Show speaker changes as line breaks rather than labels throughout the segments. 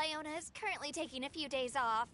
Fiona is currently taking a few days off.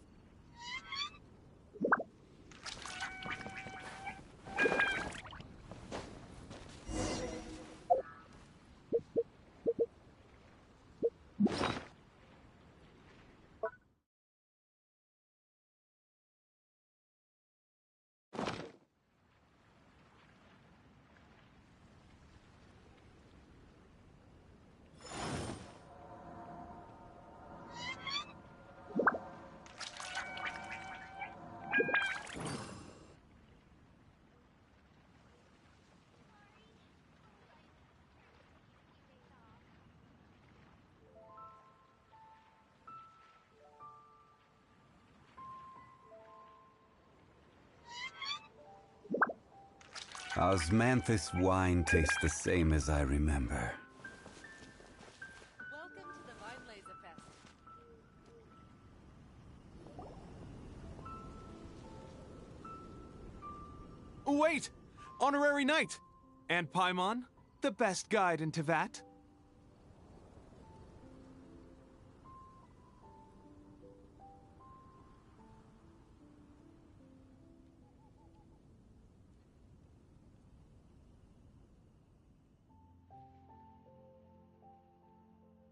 Osmanthus wine tastes the same as I remember.
Welcome to the Vine Laser Fest.
Wait! Honorary Knight! And Paimon, the best guide in Tevat.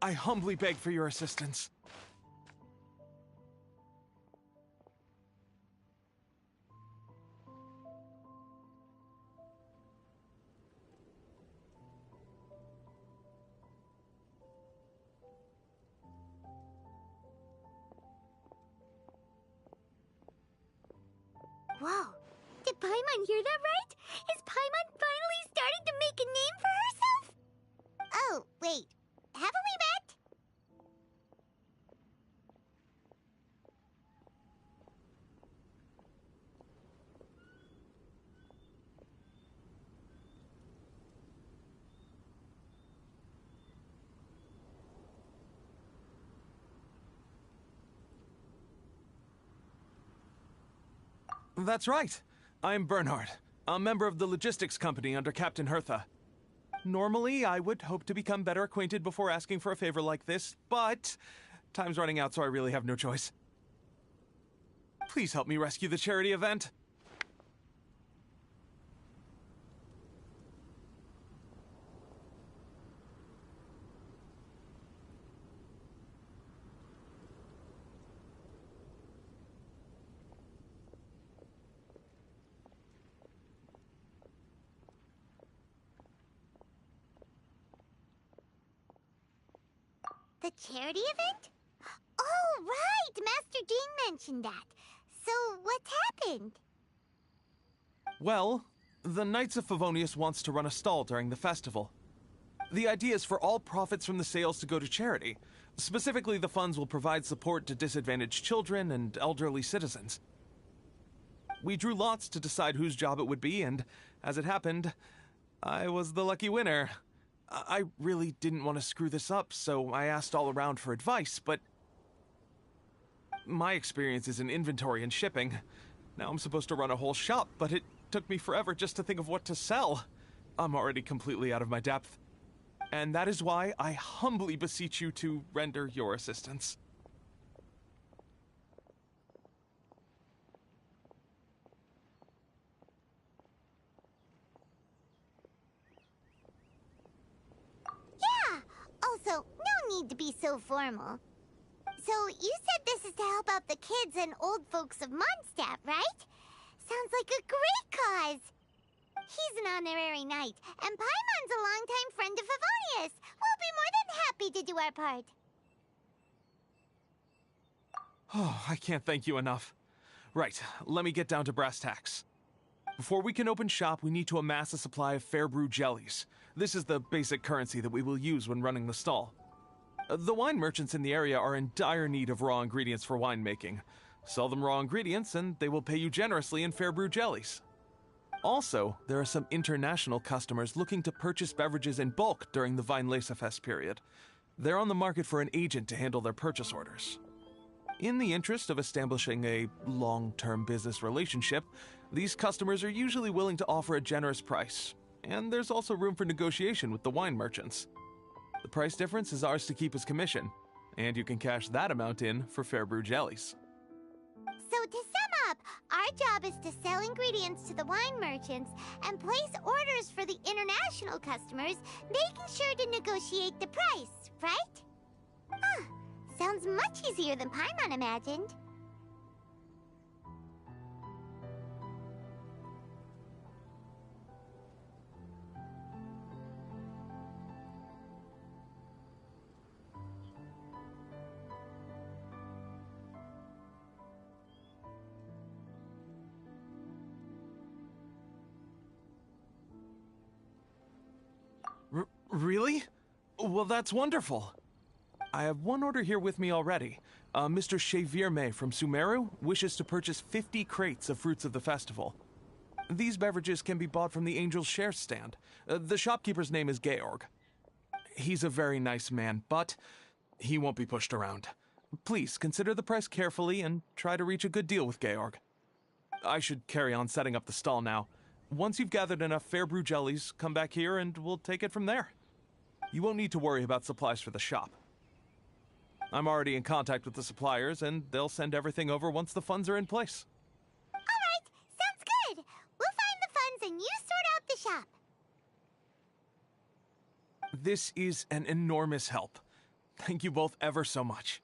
I humbly beg for your assistance.
Whoa! Did Paimon hear that right? Is Paimon finally starting to make a name for herself? Oh, wait. Haven't we met?
That's right. I'm Bernhard, a member of the logistics company under Captain Hertha. Normally, I would hope to become better acquainted before asking for a favor like this, but time's running out, so I really have no choice. Please help me rescue the charity event.
The charity event? Oh, right! Master Dean mentioned that. So, what's happened?
Well, the Knights of Favonius wants to run a stall during the festival. The idea is for all profits from the sales to go to charity. Specifically, the funds will provide support to disadvantaged children and elderly citizens. We drew lots to decide whose job it would be, and as it happened, I was the lucky winner. I really didn't want to screw this up, so I asked all around for advice, but my experience is in inventory and shipping. Now I'm supposed to run a whole shop, but it took me forever just to think of what to sell. I'm already completely out of my depth. And that is why I humbly beseech you to render your assistance.
Also, no need to be so formal. So, you said this is to help out the kids and old folks of Mondstadt, right? Sounds like a great cause! He's an honorary knight, and Paimon's a longtime friend of Favonius. We'll be more than happy to do our part.
Oh, I can't thank you enough. Right, let me get down to brass tacks. Before we can open shop, we need to amass a supply of fair brew jellies. This is the basic currency that we will use when running the stall. The wine merchants in the area are in dire need of raw ingredients for winemaking. Sell them raw ingredients and they will pay you generously in fair brew jellies. Also, there are some international customers looking to purchase beverages in bulk during the Vine Laser Fest period. They're on the market for an agent to handle their purchase orders. In the interest of establishing a long-term business relationship, these customers are usually willing to offer a generous price, and there's also room for negotiation with the wine merchants. The price difference is ours to keep as commission. And you can cash that amount in for Fair Brew jellies.
So to sum up, our job is to sell ingredients to the wine merchants and place orders for the international customers, making sure to negotiate the price, right? Huh. Sounds much easier than Paimon imagined.
Really? Well, that's wonderful. I have one order here with me already. Mr. Chevirme from Sumeru wishes to purchase 50 crates of fruits of the festival. These beverages can be bought from the Angel's Share stand. The shopkeeper's name is Georg. He's a very nice man, but he won't be pushed around. Please consider the price carefully and try to reach a good deal with Georg. I should carry on setting up the stall now. Once you've gathered enough Fair Brew jellies, come back here and we'll take it from there. You won't need to worry about supplies for the shop. I'm already in contact with the suppliers, and they'll send everything over once the funds are in place.
All right, sounds good. We'll find the funds and you sort out the shop.
This is an enormous help. Thank you both ever so much.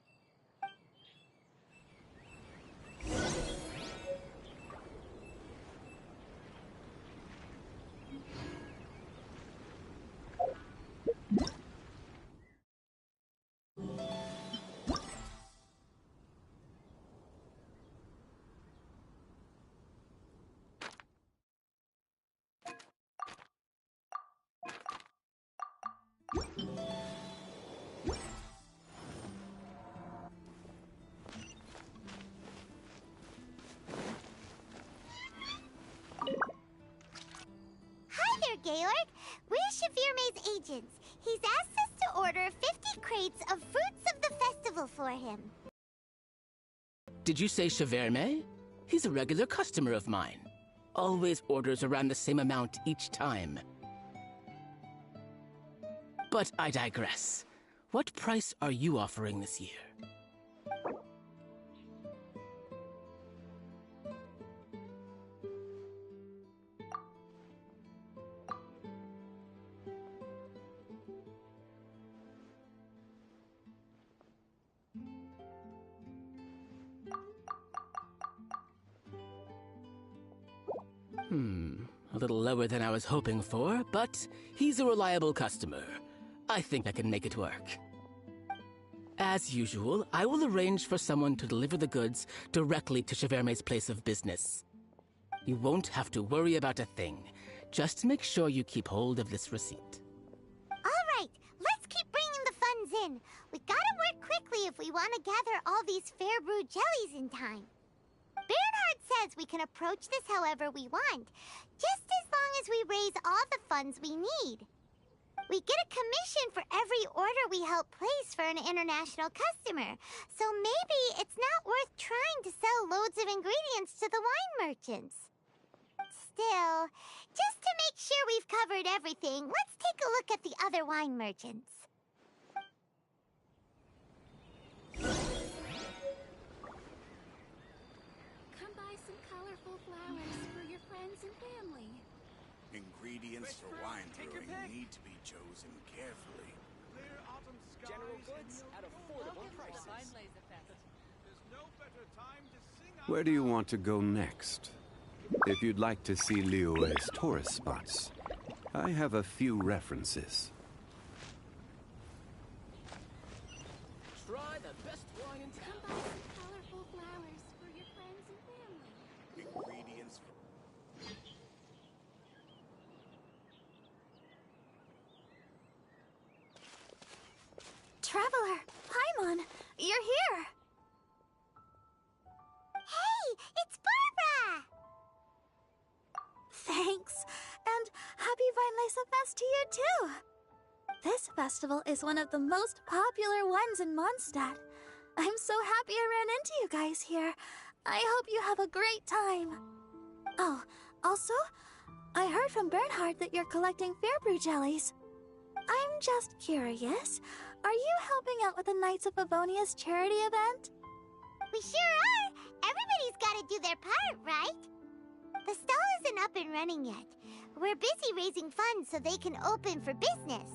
Georg, we're Chevirme's agents. He's asked us to order 50 crates of fruits of the festival for him.
Did you say Chevirme? He's a regular customer of mine. Always orders around the same amount each time. But I digress. What price are you offering this year? A little lower than I was hoping for, but he's a reliable customer. I think I can make it work. As usual, I will arrange for someone to deliver the goods directly to Chevirme's place of business. You won't have to worry about a thing. Just make sure you keep hold of this receipt.
All right, let's keep bringing the funds in. We gotta work quickly if we want to gather all these Fair Brew jellies in time. Bernhard says we can approach this however we want, just as long as we raise all the funds we need. We get a commission for every order we help place for an international customer, so maybe it's not worth trying to sell loads of ingredients to the wine merchants. Still, just to make sure we've covered everything, let's take a look at the other wine merchants.
Come buy some colorful flowers for your friends and family.
Ingredients for wine brewing need to be chosen carefully.
General goods at affordable prices.
Where do you want to go next? If you'd like to see Liyue's tourist spots, I have a few references.
Try the best wine in
Come buy some colorful flowers for your friends and family.
Ingredients for...
Traveler, Paimon, you're here.
Hey, it's Barbara!
Thanks, and happy Weinlese Fest to you too. This festival is one of the most popular ones in Mondstadt. I'm so happy I ran into you guys here. I hope you have a great time. Oh, also, I heard from Bernhard that you're collecting Fair Brew jellies. I'm just curious, are you helping out with the Knights of Favonia's charity event?
We sure are! Everybody's gotta do their part, right? The stall isn't up and running yet. We're busy raising funds so they can open for business.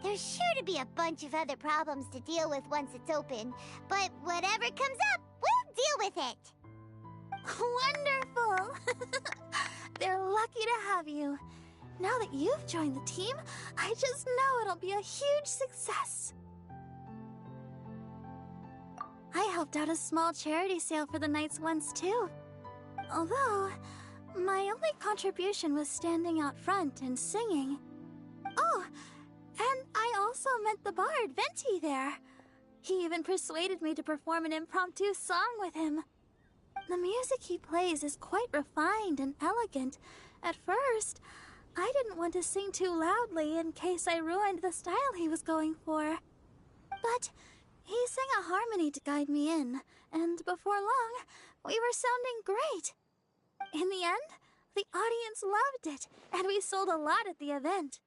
There's sure to be a bunch of other problems to deal with once it's open, but whatever comes up, we'll deal with it.
Wonderful! They're lucky to have you. Now that you've joined the team, I just know it'll be a huge success. I helped out a small charity sale for the Knights once too. Although, my only contribution was standing out front and singing. Oh, and I also met the bard, Venti, there. He even persuaded me to perform an impromptu song with him. The music he plays is quite refined and elegant. At first, I didn't want to sing too loudly in case I ruined the style he was going for. But he sang a harmony to guide me in, and before long, we were sounding great. In the end, the audience loved it, and we sold a lot at the event.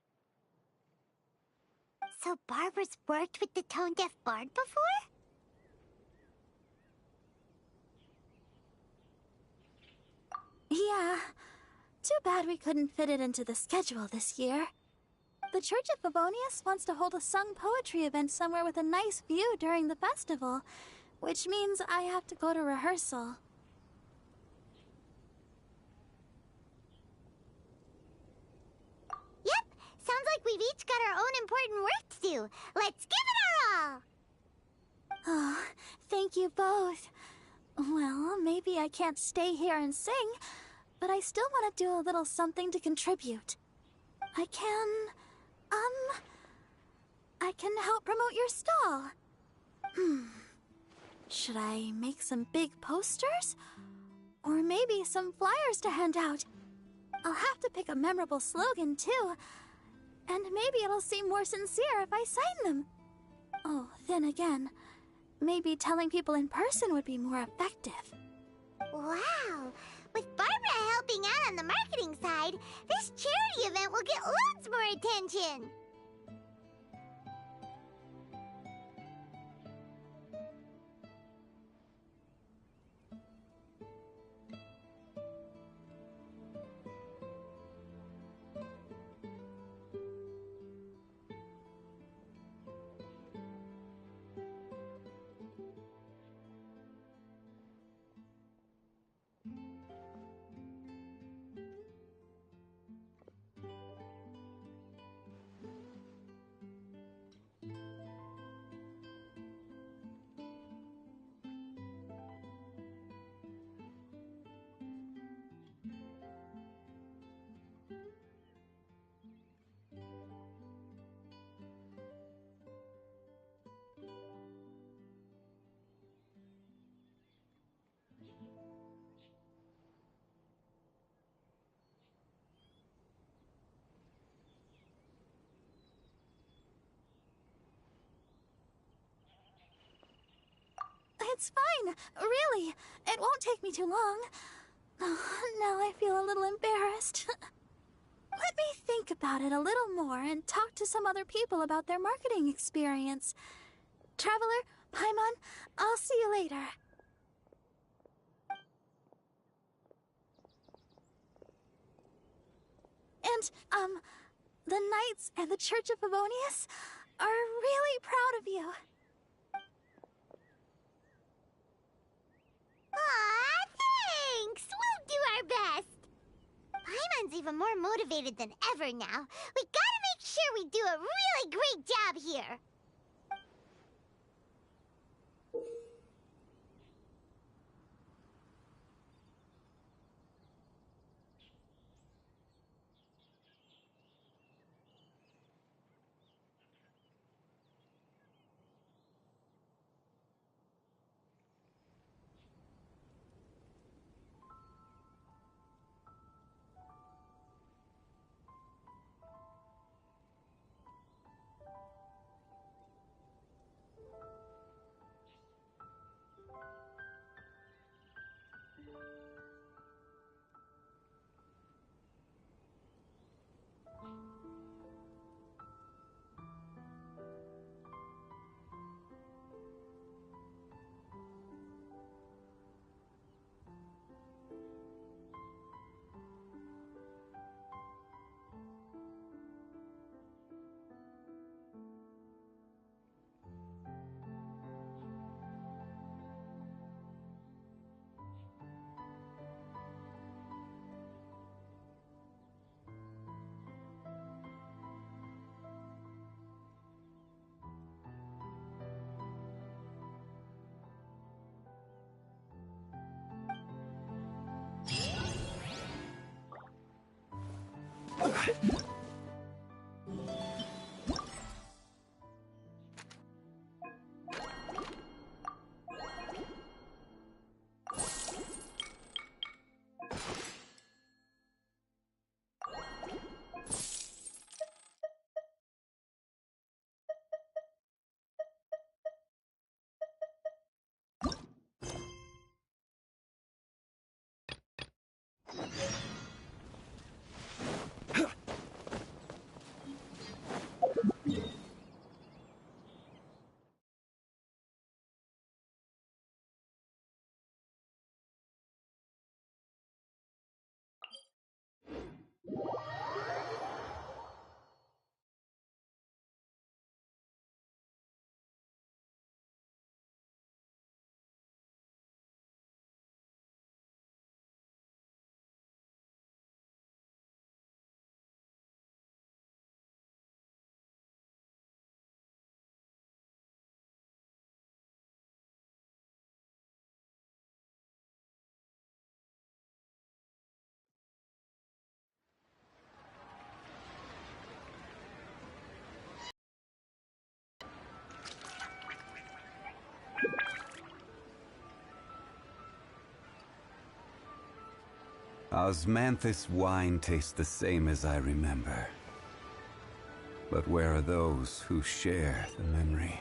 So Barbara's worked with the tone-deaf bard before?
Yeah. Too bad we couldn't fit it into the schedule this year. The Church of Favonius wants to hold a sung poetry event somewhere with a nice view during the festival, which means I have to go to rehearsal.
Yep, sounds like we've each got our own important work to do. Let's give it our all!
Oh, thank you both. Well, maybe I can't stay here and sing, but I still want to do a little something to contribute. I can help promote your stall. Should I make some big posters? Or maybe some flyers to hand out? I'll have to pick a memorable slogan, too. And maybe it'll seem more sincere if I sign them. Oh, then again, maybe telling people in person would be more effective.
Wow! With Barbara helping out on the marketing side, this charity event will get loads more attention!
It's fine, really. It won't take me too long. Oh, now I feel a little embarrassed. Let me think about it a little more and talk to some other people about their marketing experience. Traveler, Paimon, I'll see you later. And, the Knights and the Church of Favonius are really proud of you.
Aw, thanks! We'll do our best! Paimon's even more motivated than ever now. We gotta make sure we do a really great job here!
Osmanthus wine tastes the same as I remember. But where are those who share the memory?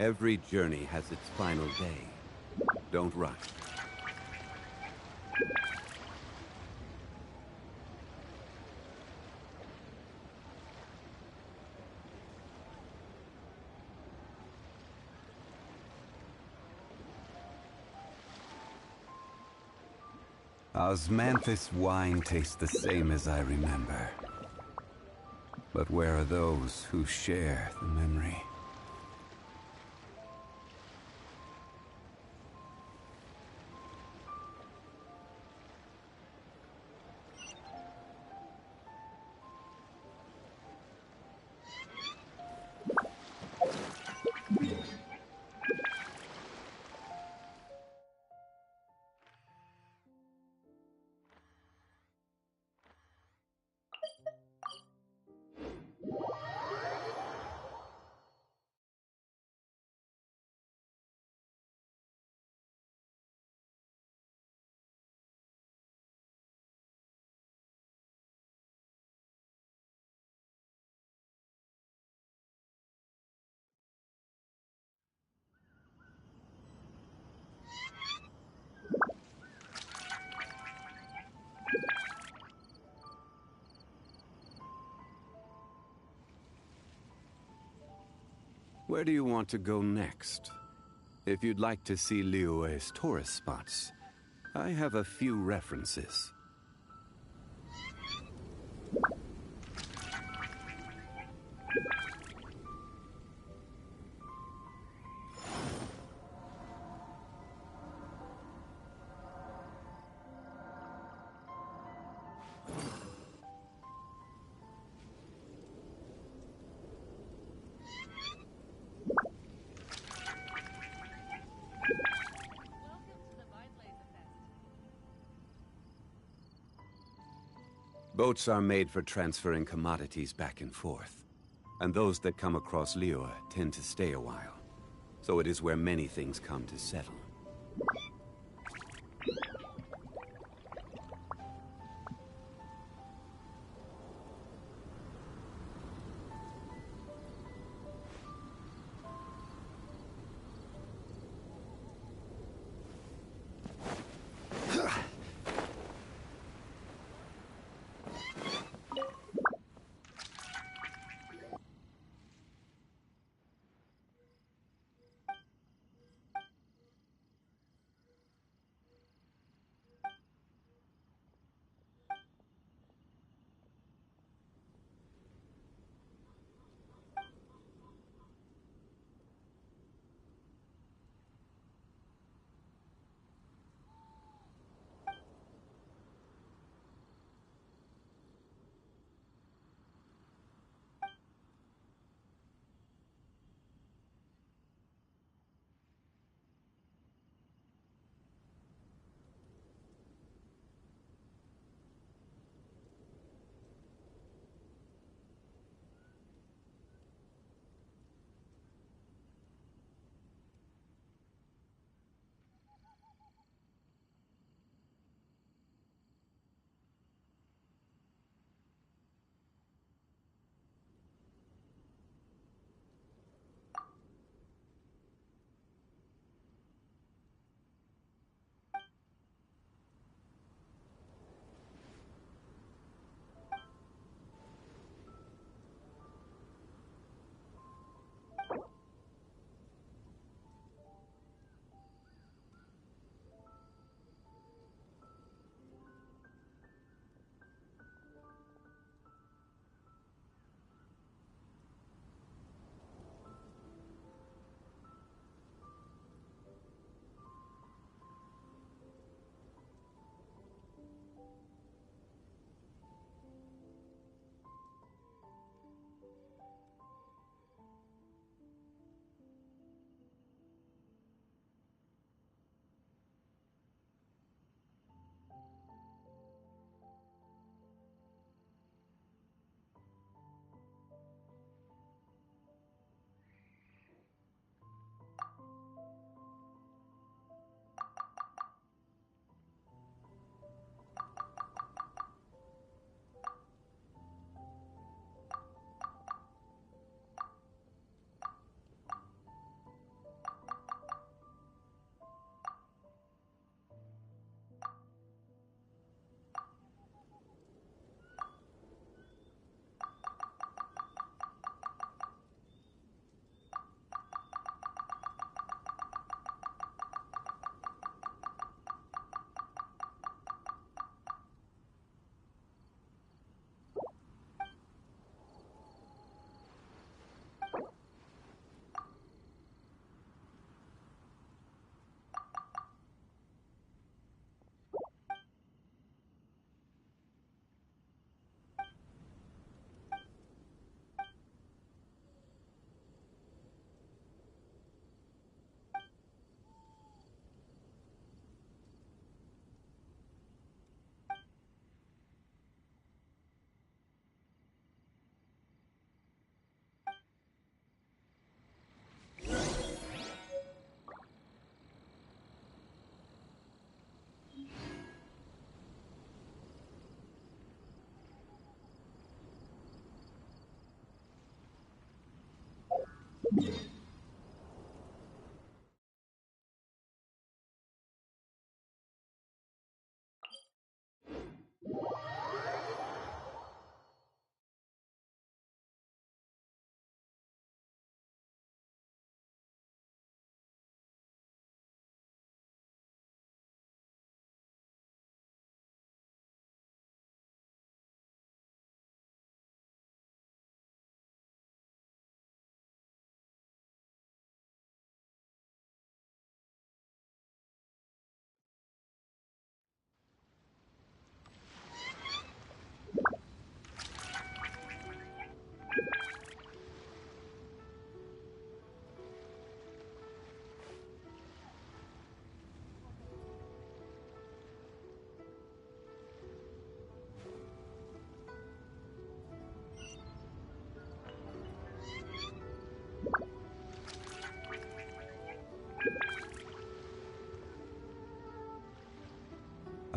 Every journey has its final day. Don't rush. Osmanthus wine tastes the same as I remember. But where are those who share the memory? Where do you want to go next? If you'd like to see Liyue's tourist spots, I have a few references. Boats are made for transferring commodities back and forth. And those that come across Liyue tend to stay a while. So it is where many things come to settle.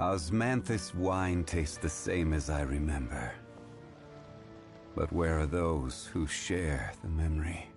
Osmanthus wine tastes the same as I remember. But where are those who share the memory?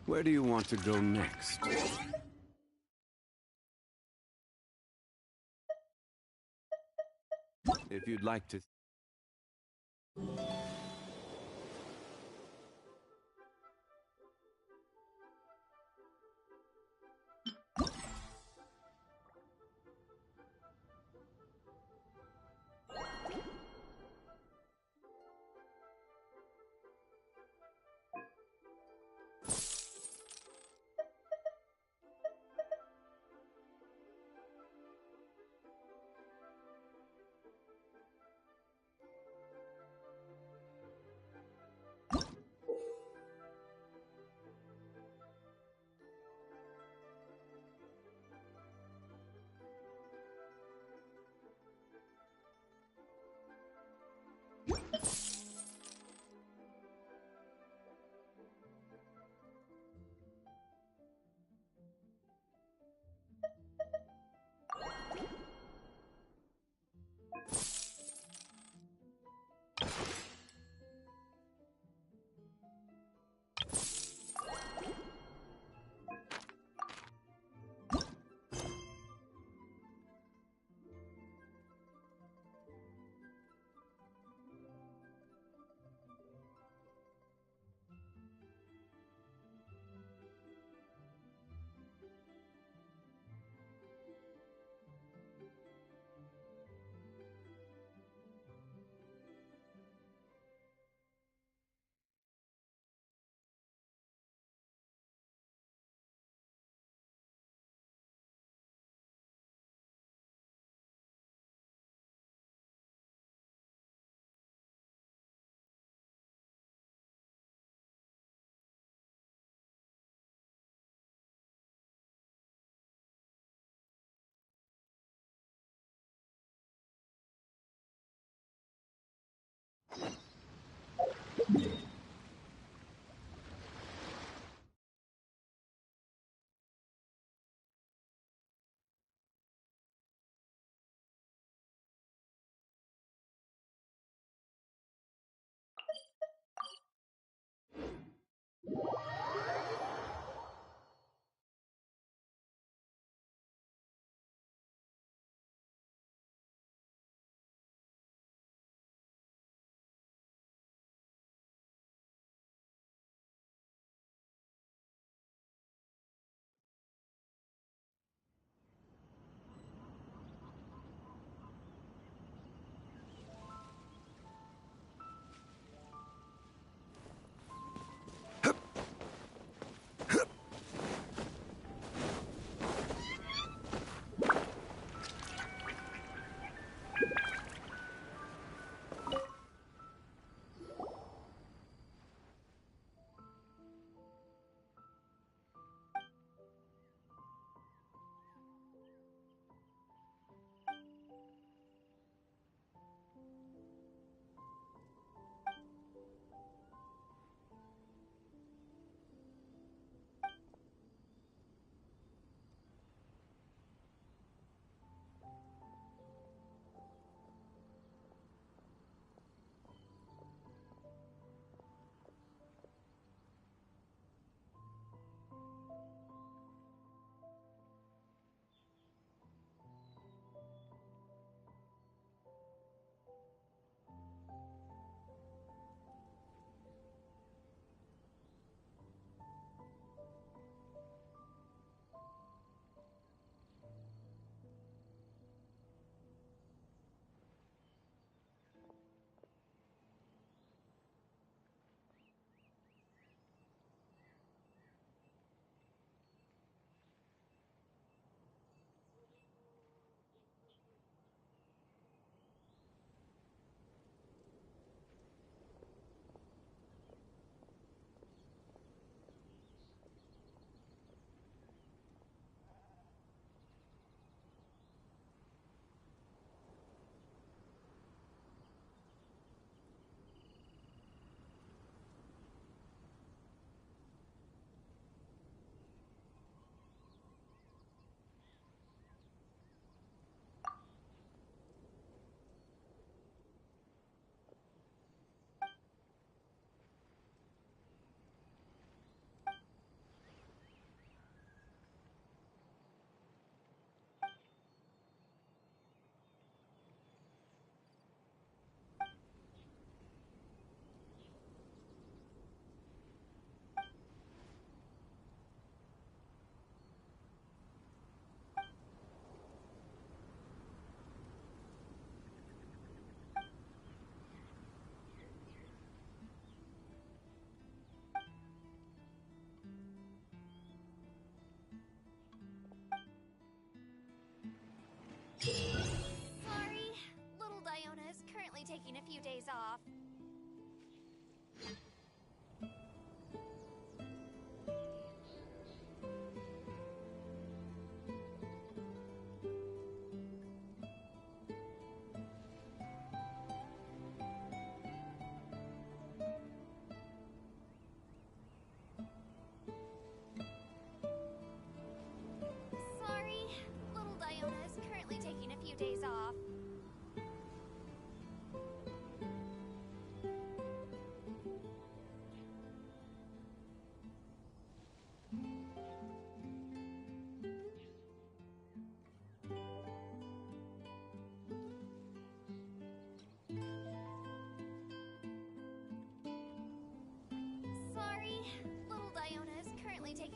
Where do you want to go next? If you'd like to...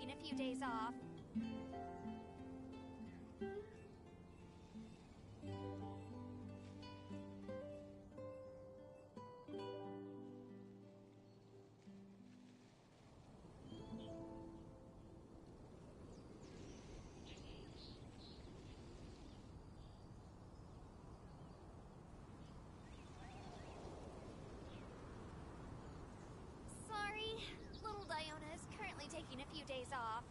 taking a few days off. Sorry, little Diona is currently taking a few days off.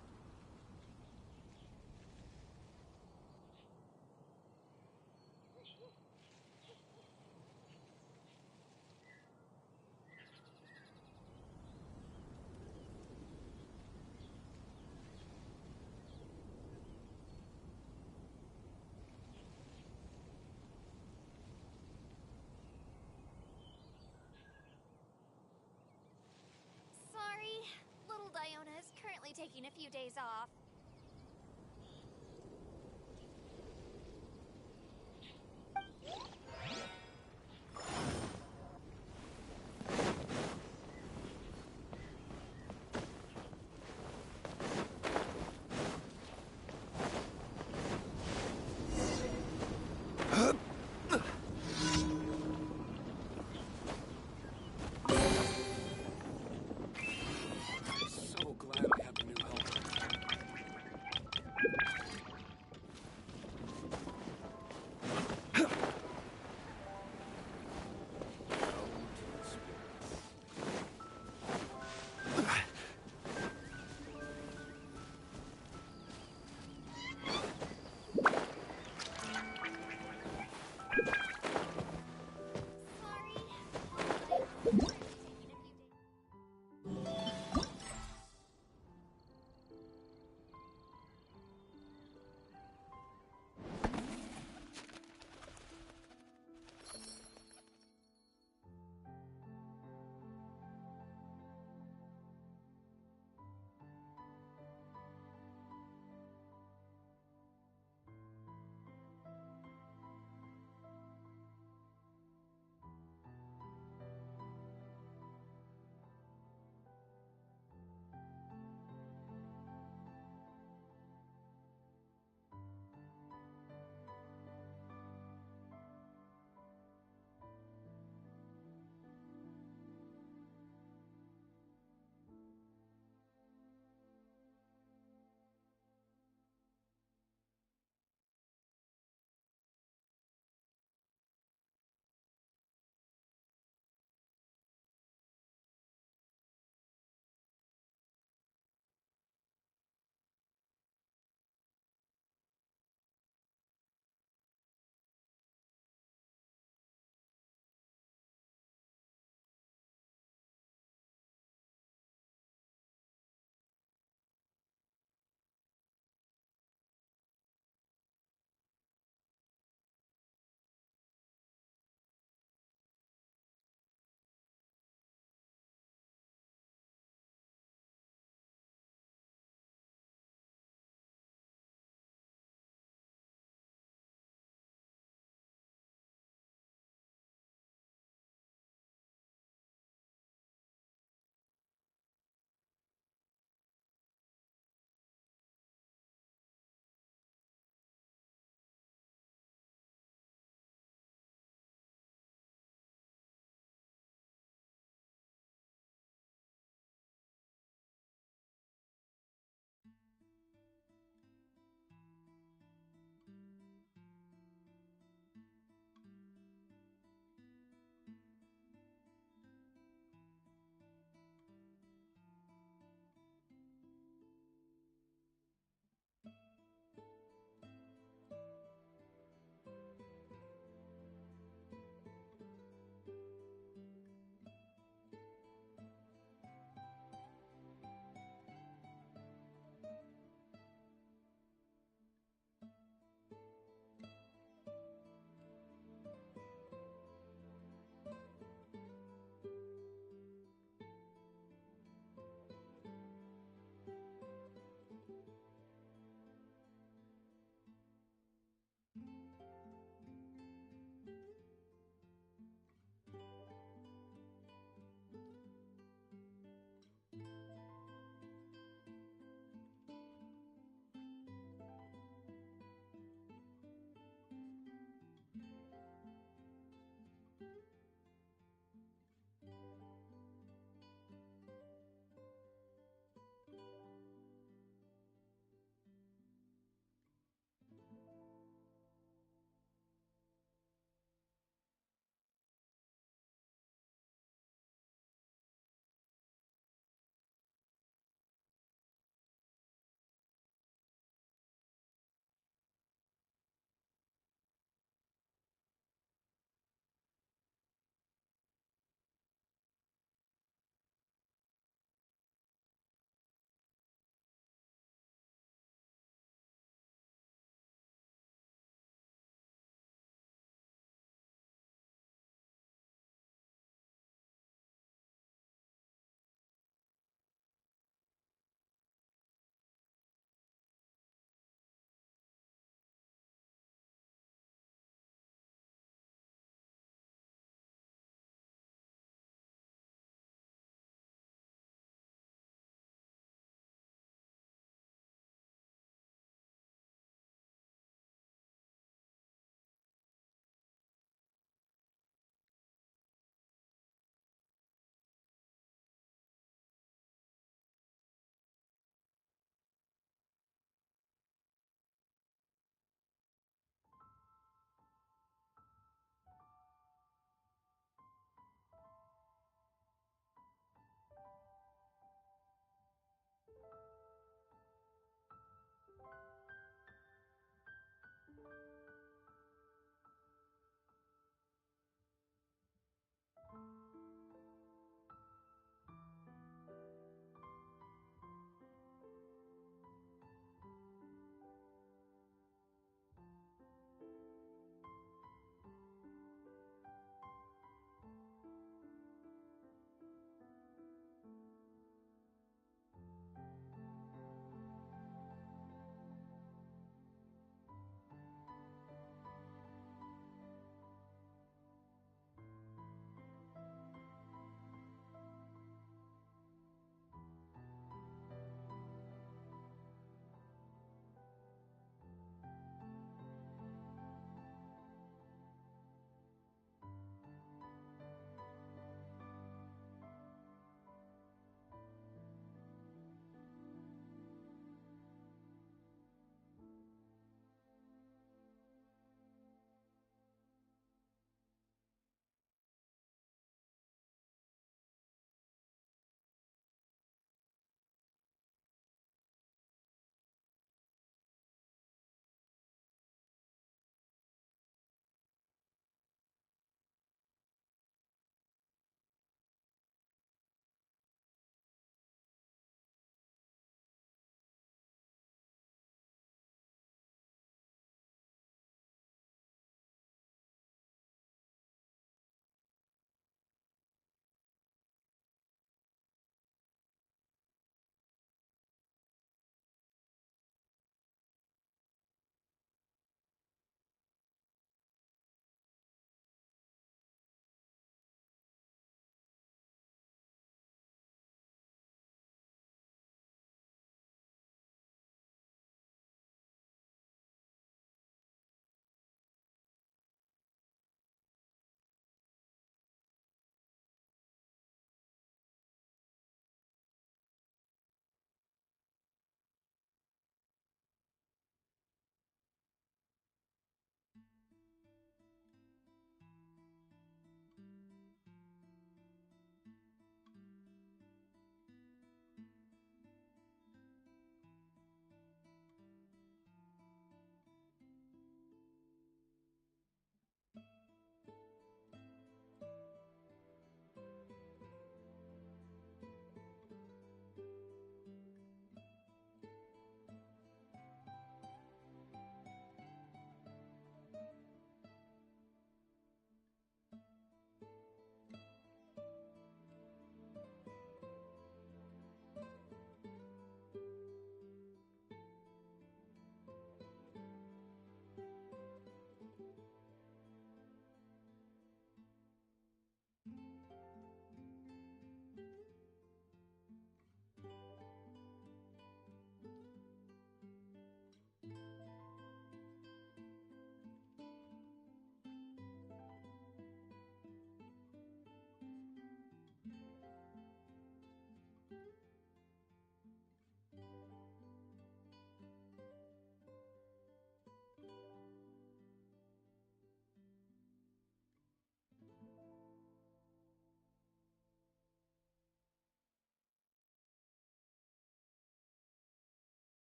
Sorry, little Diona is currently taking a few days off.
So glad I have a new helper.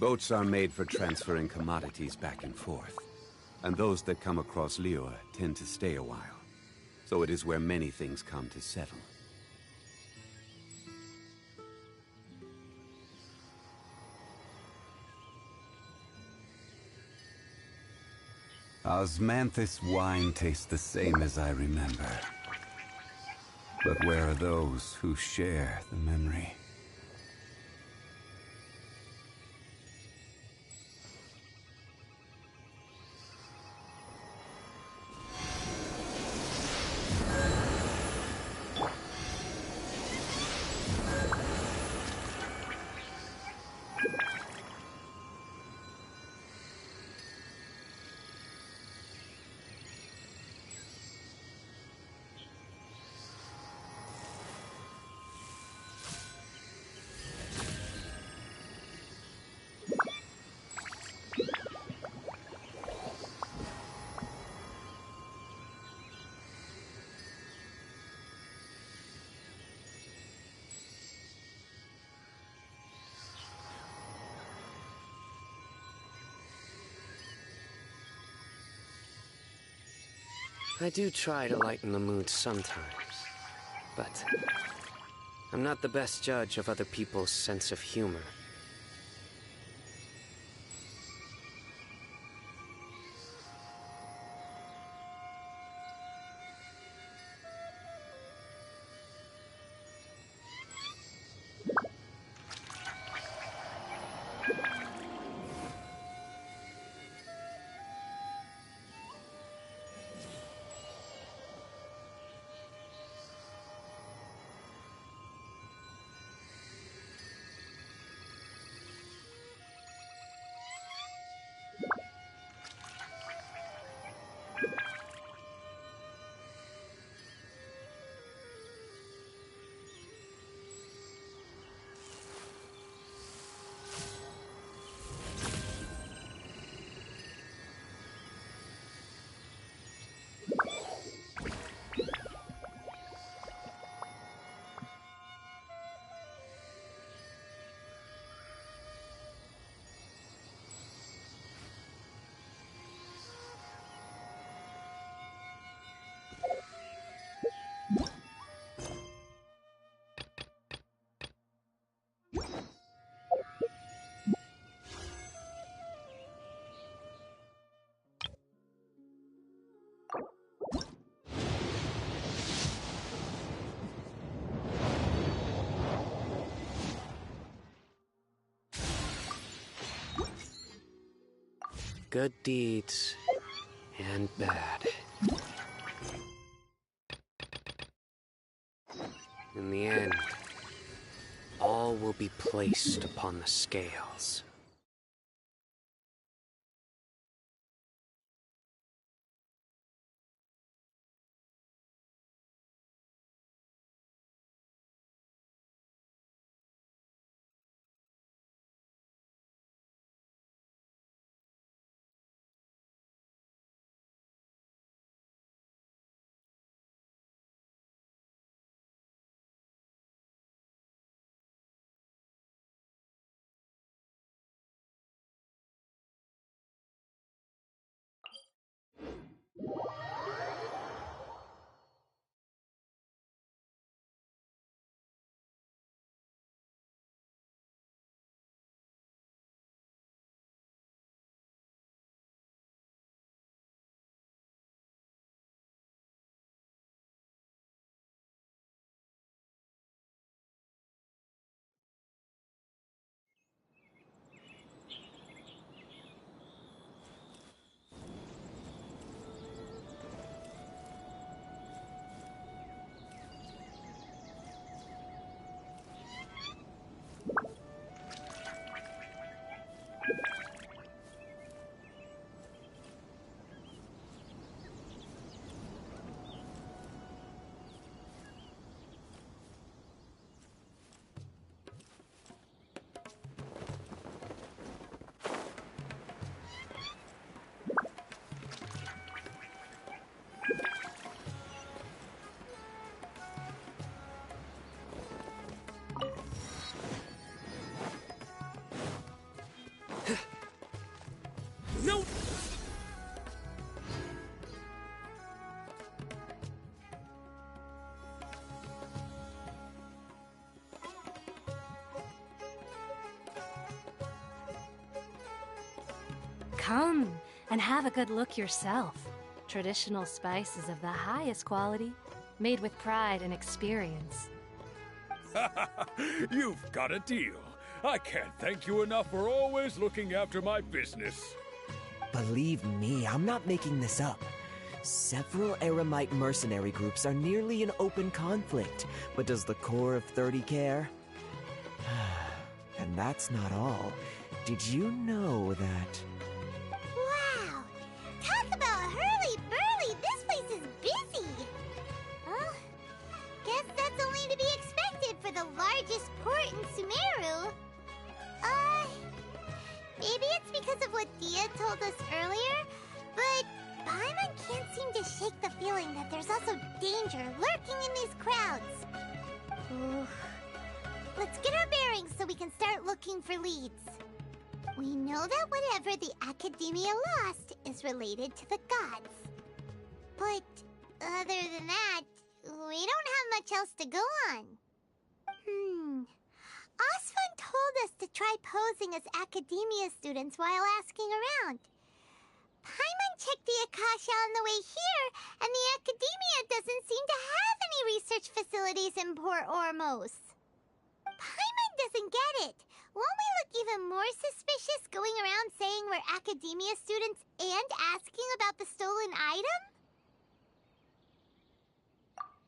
Boats are made for transferring commodities back and forth, and those that come across Liyue tend to stay a while. So it is where many things come to settle. Osmanthus wine tastes the same as I remember. But where are those who share the memory?
I do try to lighten the mood sometimes, but I'm not the best judge of other people's sense of humor. Good deeds and bad. In the end, all will be placed upon the scales.
Come and have a good look yourself. Traditional spices of the highest quality, made with pride and experience.
You've got a deal. I can't thank you enough for always looking after my business.
Believe me, I'm not making this up. Several Eremite mercenary groups are nearly in open conflict, but does the core of 30 care? And that's not all. Did you know that...
Wow! Talk about hurly-burly! This place is busy! Well, guess that's only to be expected for the largest port in Sumeru. Maybe it's because of what Dia told us earlier, but Paimon can't seem to shake the feeling that there's also danger lurking in these crowds. Ooh. Let's get our bearings so we can start looking for leads. We know that whatever the Academia lost is related to the gods. But other than that, we don't have much else to go on. Osvan told us to try posing as Academia students while asking around. Paimon checked the Akasha on the way here, and the Academia doesn't seem to have any research facilities in Port Ormos. Paimon doesn't get it. Won't we look even more suspicious going around saying we're Academia students and asking about the stolen item?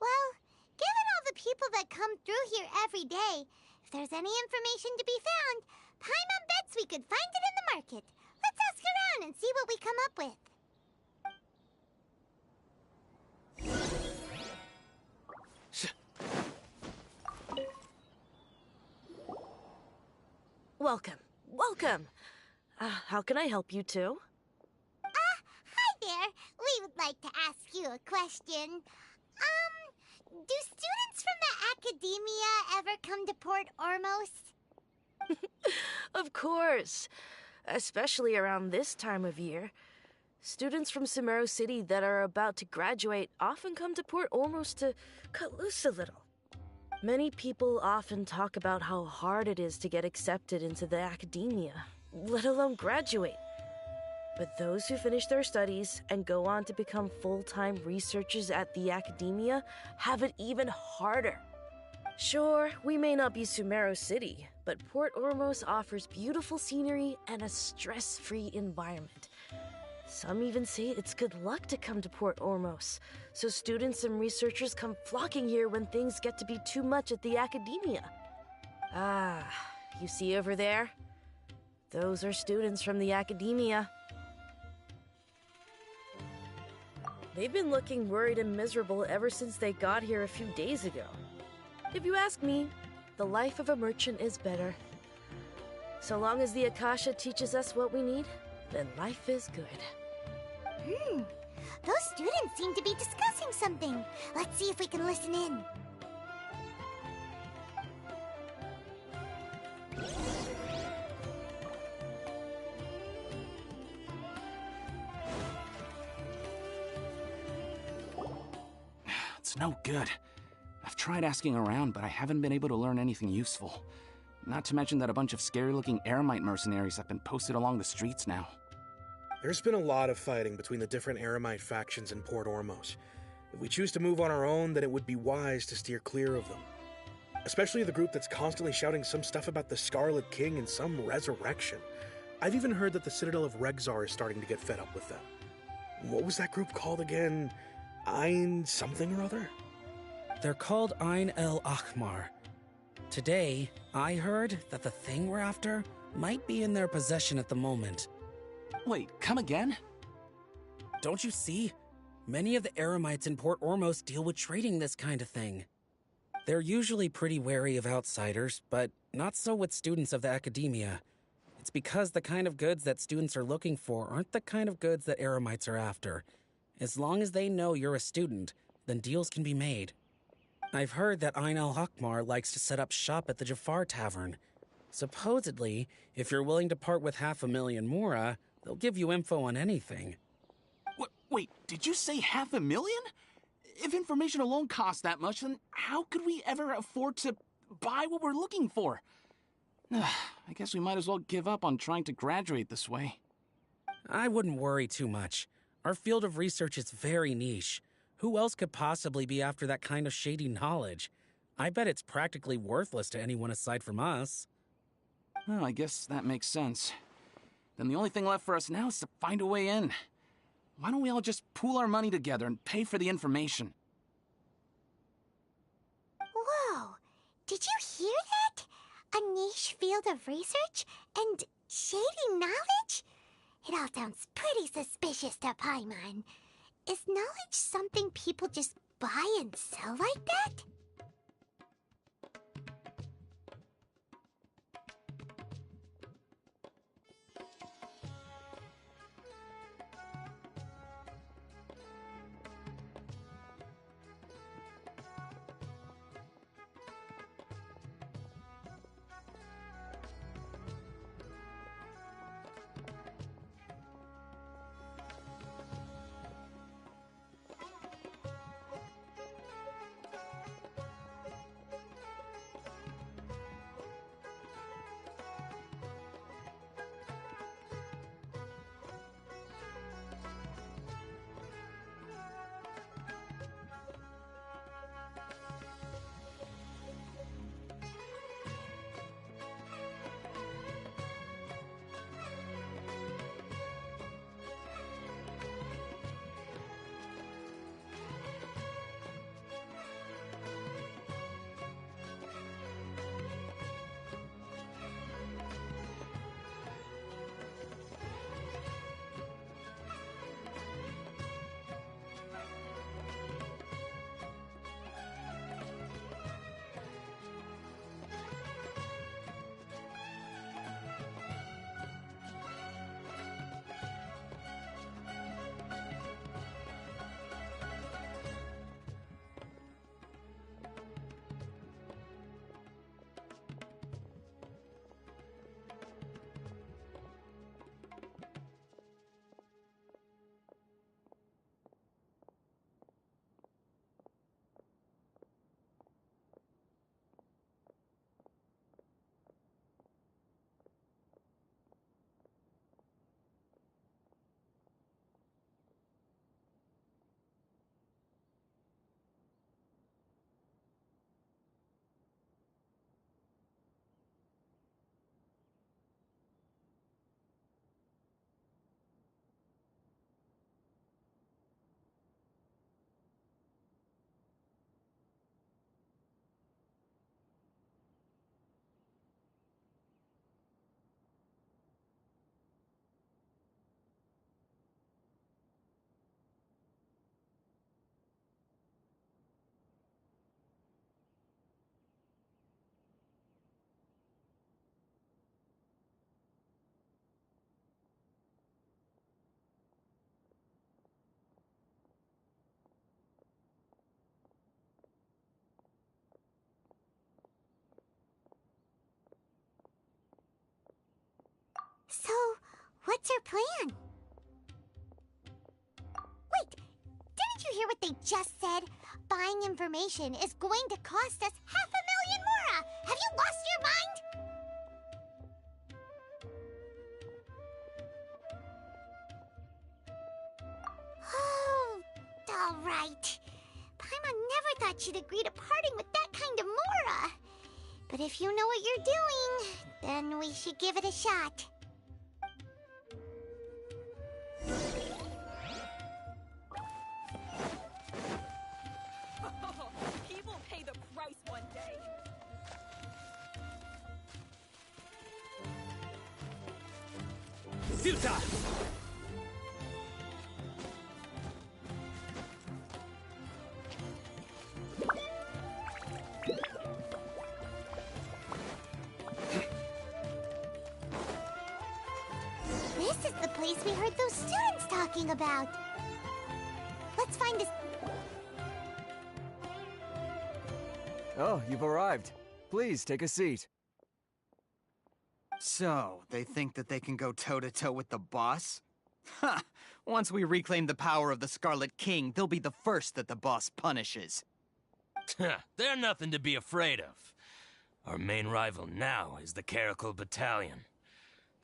Well, given all the people that come through here every day, if there's any information to be found, Paimon bets we could find it in the market. Let's ask around and see what we come up with.
Welcome. Welcome. How can I help you two?
Hi there. We would like to ask you a question. Do students from the Academia ever come to Port Ormos?
Of course. Especially around this time of year. Students from Sumeru City that are about to graduate often come to Port Ormos to cut loose a little. Many people often talk about how hard it is to get accepted into the Academia, let alone graduate. But those who finish their studies and go on to become full-time researchers at the Academia have it even harder. Sure, we may not be Sumeru City, but Port Ormos offers beautiful scenery and a stress-free environment. Some even say it's good luck to come to Port Ormos, so students and researchers come flocking here when things get to be too much at the Academia. Ah, you see over there? Those are students from the Academia. They've been looking worried and miserable ever since they got here a few days ago. If you ask me, the life of a merchant is better. So long as the Akasha teaches us what we need, then life is good.
Those students seem to be discussing something. Let's see if we can listen in.
It's no good. I've tried asking around, but I haven't been able to learn anything useful. Not to mention that a bunch of scary-looking Eremite mercenaries have been posted along the streets now.
There's been a lot of fighting between the different Eremite factions in Port Ormos. If we choose to move on our own, then it would be wise to steer clear of them. Especially the group that's constantly shouting some stuff about the Scarlet King and some resurrection. I've even heard that the Citadel of Regzar is starting to get fed up with them. What was that group called again? Ein something or other?
They're called Ein El Ahmar. Today, I heard that the thing we're after might be in their possession at the moment.
Wait, come again?
Don't you see? Many of the Eremites in Port Ormos deal with trading this kind of thing. They're usually pretty wary of outsiders, but not so with students of the Academia. It's because the kind of goods that students are looking for aren't the kind of goods that Eremites are after. As long as they know you're a student, then deals can be made. I've heard that Ein El Hakmar likes to set up shop at the Jafar Tavern. Supposedly, if you're willing to part with 500,000 Mora, they'll give you info on anything.
Wait, did you say 500,000? If information alone costs that much, then how could we ever afford to buy what we're looking for? I guess we might as well give up on trying to graduate this way.
I wouldn't worry too much. Our field of research is very niche. Who else could possibly be after that kind of shady knowledge? I bet it's practically worthless to anyone aside from us.
Well, I guess that makes sense. Then the only thing left for us now is to find a way in. Why don't we all just pool our money together and pay for the information?
Whoa! Did you hear that? A niche field of research and shady knowledge? It all sounds pretty suspicious to Paimon. Is knowledge something people just buy and sell like that? So, what's our plan? Wait, didn't you hear what they just said? Buying information is going to cost us 500,000 mora! Have you lost your mind? Oh, alright. Paimon never thought she'd agree to parting with that kind of mora. But if you know what you're doing, then we should give it a shot.
He will pay the price one day.
Futa!
This is the place we heard those students talking about. Let's find this.
Oh, you've arrived. Please, take a seat.
So, they think that they can go toe-to-toe with the boss? Ha! Once we reclaim the power of the Scarlet King, they'll be the first that the boss punishes.
They're nothing to be afraid of. Our main rival now is the Caracal Battalion.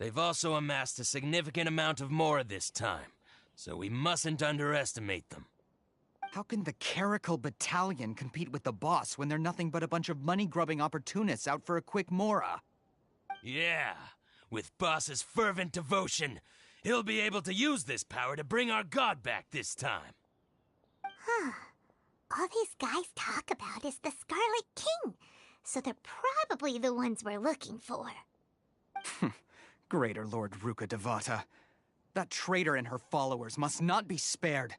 They've also amassed a significant amount of Mora this time, so we mustn't underestimate them.
How can the Caracal Battalion compete with the boss when they're nothing but a bunch of money-grubbing opportunists out for a quick Mora?
Yeah, with Boss's fervent devotion, he'll be able to use this power to bring our god back this time.
Huh. All these guys talk about is the Scarlet King, so they're probably the ones we're looking for.
Greater Lord Ruka Devata. That traitor and her followers must not be spared.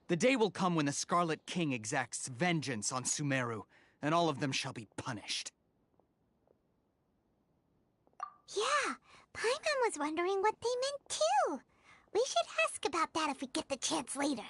The day will come when the Scarlet King exacts vengeance on Sumeru, and all of them shall be punished.
Yeah, Paimon was wondering what they meant too. We should ask about that if we get the chance later.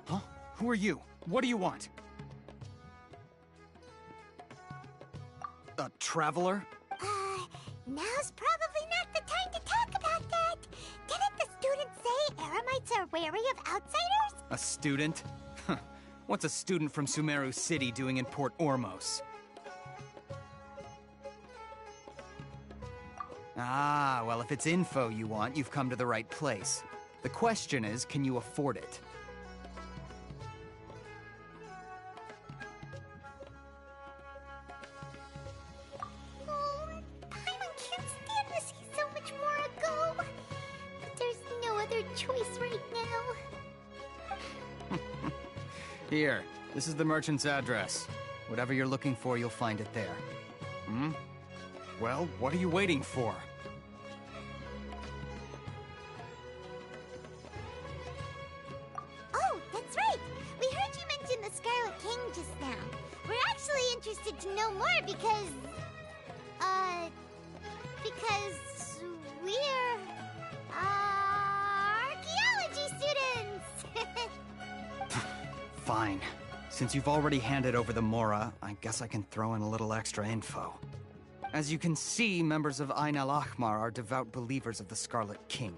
Huh? Who are you? What do you want? A traveler?
Now's probably not the time to talk about that. Didn't the students say Eremites are wary of outsiders?
A student? Huh. What's a student from Sumeru City doing in Port Ormos? Ah, well, if it's info you want, you've come to the right place. The question is, can you afford it?
Paimon can't stand to see so much more go. But there's no other choice right now.
Here, this is the merchant's address. Whatever you're looking for, you'll find it there. Hmm? Well, what are you waiting for?
Oh, that's right. We heard you mention the Scarlet King just now. We're actually interested to know more because we're, archaeology students!
Fine. Since you've already handed over the Mora, I guess I can throw in a little extra info. As you can see, members of Ain al-Ahmar are devout believers of the Scarlet King.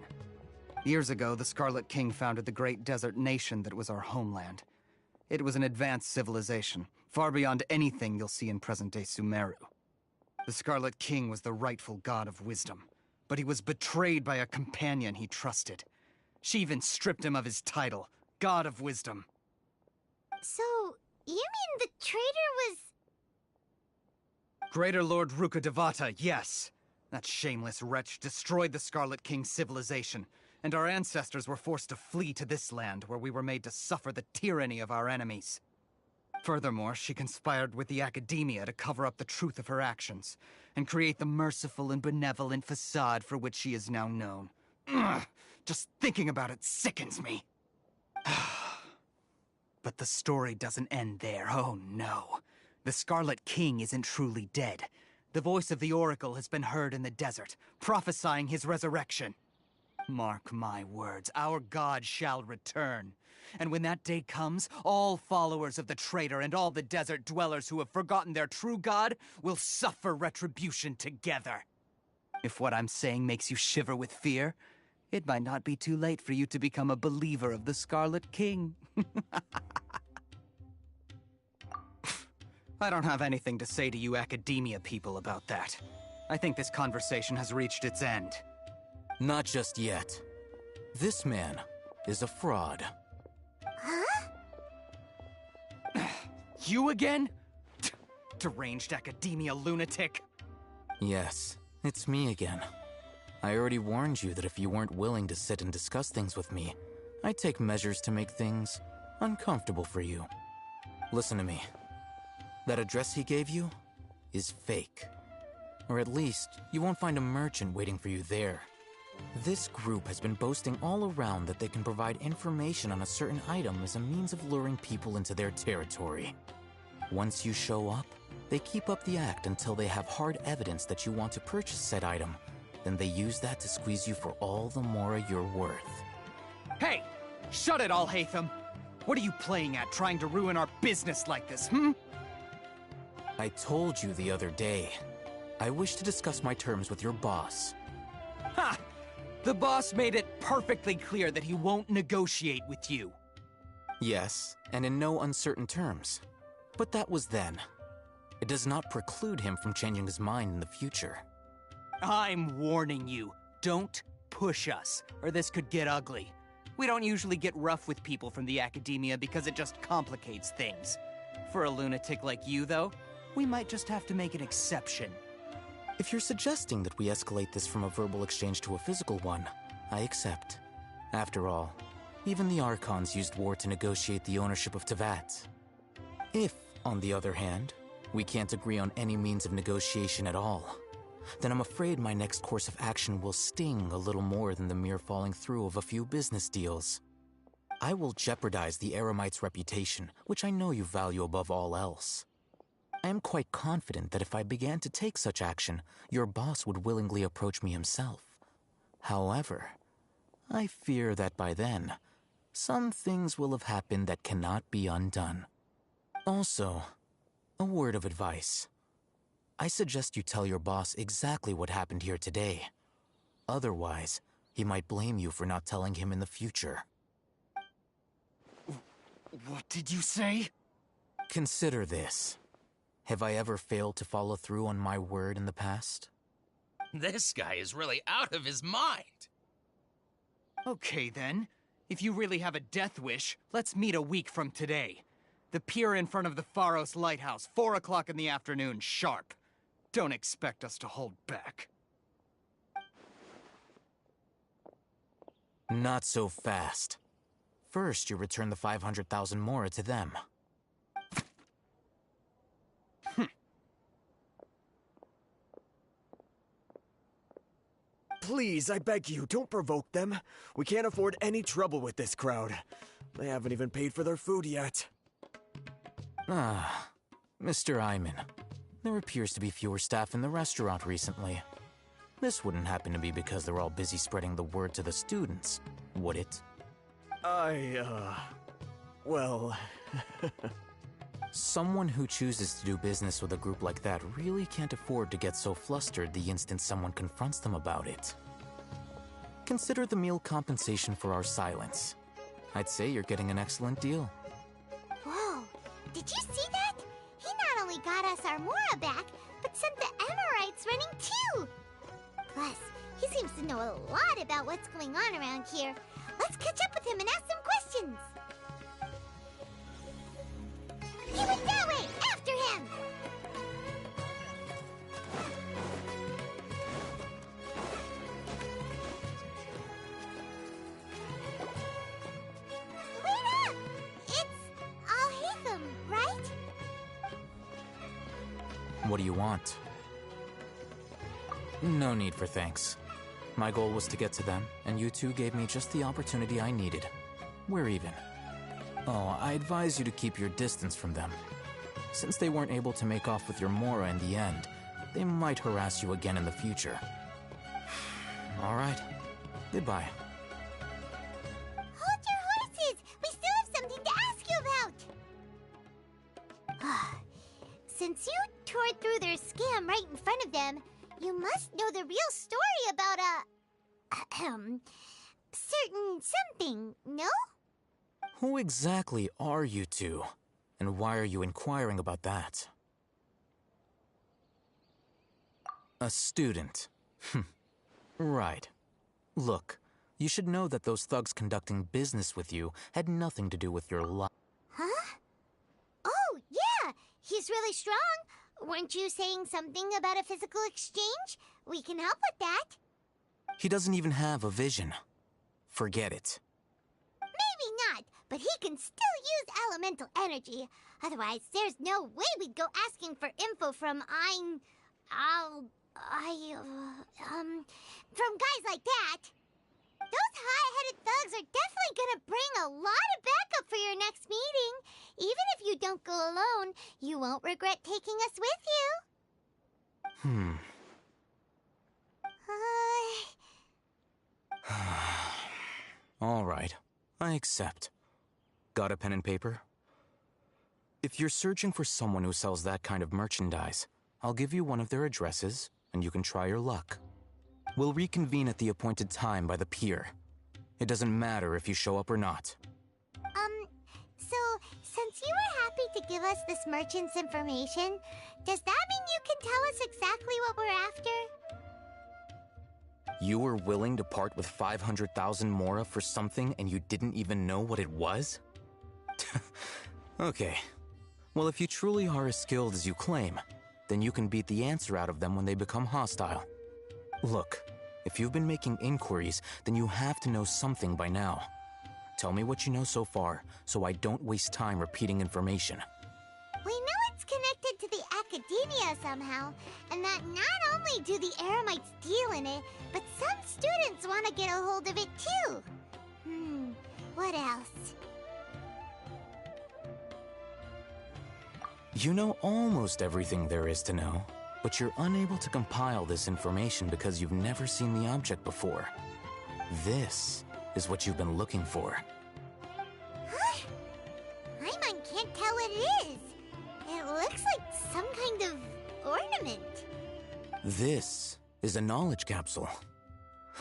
Years ago, the Scarlet King founded the great desert nation that was our homeland. It was an advanced civilization, far beyond anything you'll see in present-day Sumeru. The Scarlet King was the rightful god of wisdom, but he was betrayed by a companion he trusted. She even stripped him of his title, God of Wisdom.
So, you mean the traitor was...
Greater Lord Ruka Devata, yes. That shameless wretch destroyed the Scarlet King's civilization, and our ancestors were forced to flee to this land where we were made to suffer the tyranny of our enemies. Furthermore, she conspired with the Academia to cover up the truth of her actions, and create the merciful and benevolent facade for which she is now known. Ugh, just thinking about it sickens me. But the story doesn't end there, oh no. The Scarlet King isn't truly dead. The voice of the Oracle has been heard in the desert, prophesying his resurrection. Mark my words, our god shall return. And when that day comes, all followers of the traitor and all the desert dwellers who have forgotten their true god will suffer retribution together. If what I'm saying makes you shiver with fear, it might not be too late for you to become a believer of the Scarlet King. I don't have anything to say to you Academia people about that. I think this conversation has reached its end.
Not just yet. This man is a fraud.
Huh?
You again? Deranged Academia lunatic.
Yes, it's me again. I already warned you that if you weren't willing to sit and discuss things with me, I'd take measures to make things uncomfortable for you. Listen to me. That address he gave you is fake. Or at least, you won't find a merchant waiting for you there. This group has been boasting all around that they can provide information on a certain item as a means of luring people into their territory. Once you show up, they keep up the act until they have hard evidence that you want to purchase said item. Then they use that to squeeze you for all the Mora you're worth.
Hey! Shut it, Alhaitham! What are you playing at, trying to ruin our business like this, hmm?
I told you the other day. I wish to discuss my terms with your boss.
Ha! The boss made it perfectly clear that he won't negotiate with you.
Yes, and in no uncertain terms. But that was then. It does not preclude him from changing his mind in the future.
I'm warning you, don't push us, or this could get ugly. We don't usually get rough with people from the academia because it just complicates things. For a lunatic like you, though, we might just have to make an exception.
If you're suggesting that we escalate this from a verbal exchange to a physical one, I accept. After all, even the Archons used war to negotiate the ownership of Teyvat. If, on the other hand, we can't agree on any means of negotiation at all, then I'm afraid my next course of action will sting a little more than the mere falling through of a few business deals. I will jeopardize the Eremite's reputation, which I know you value above all else. I am quite confident that if I began to take such action, your boss would willingly approach me himself. However, I fear that by then, some things will have happened that cannot be undone. Also, a word of advice. I suggest you tell your boss exactly what happened here today. Otherwise, he might blame you for not telling him in the future.
What did you say?
Consider this. Have I ever failed to follow through on my word in the past?
This guy is really out of his mind.
Okay then. If you really have a death wish, let's meet a week from today. The pier in front of the Pharos Lighthouse, 4 o'clock in the afternoon, sharp. Don't expect us to hold back.
Not so fast. First, you return the 500,000 mora to them.
Please, I beg you, don't provoke them. We can't afford any trouble with this crowd. They haven't even paid for their food yet.
Ah, Mr. Iman. There appears to be fewer staff in the restaurant recently. This wouldn't happen to be because they're all busy spreading the word to the students, would it?
Well...
Someone who chooses to do business with a group like that really can't afford to get so flustered the instant someone confronts them about it. Consider the meal compensation for our silence. I'd say you're getting an excellent deal.
Whoa, did you see that? He not only got us our Mora back, but sent the Emirites running too! Plus, he seems to know a lot about what's going on around here. Let's catch up with him and ask some questions! He went that way! After him! Wait up! It's Al-Haytham, right?
What do you want? No need for thanks. My goal was to get to them, and you two gave me just the opportunity I needed. We're even. Oh, I advise you to keep your distance from them. Since they weren't able to make off with your Mora in the end, they might harass you again in the future. All right. Goodbye.
Hold your horses! We still have something to ask you about! Since you tore through their scam right in front of them, you must know the real story about certain something, no?
Who exactly are you two? And why are you inquiring about that? A student. Right. Look, you should know that those thugs conducting business with you had nothing to do with your life.
Huh? Oh, yeah! He's really strong. Weren't you saying something about a physical exchange? We can help with that.
He doesn't even have a vision. Forget it.
Maybe not, but he can still use elemental energy. Otherwise, there's no way we'd go asking for info from from guys like that. Those high-headed thugs are definitely gonna bring a lot of backup for your next meeting. Even if you don't go alone, you won't regret taking us with you.
All right, I accept. Got a pen and paper? If you're searching for someone who sells that kind of merchandise, I'll give you one of their addresses, and you can try your luck. We'll reconvene at the appointed time by the pier. It doesn't matter if you show up or not.
So, since you were happy to give us this merchant's information, does that mean you can tell us exactly what we're after?
You were willing to part with 500,000 mora for something and you didn't even know what it was? Okay. Well, if you truly are as skilled as you claim, then you can beat the answer out of them when they become hostile. Look, if you've been making inquiries, then you have to know something by now. Tell me what you know so far, so I don't waste time repeating information.
We know it's connected to the academia somehow, and that not only do the Eremites deal in it, but some students want to get a hold of it too. What else?
You know almost everything there is to know, but you're unable to compile this information because you've never seen the object before. This is what you've been looking for.
Huh? Paimon can't tell what it is. It looks like some kind of ornament.
This is a knowledge capsule.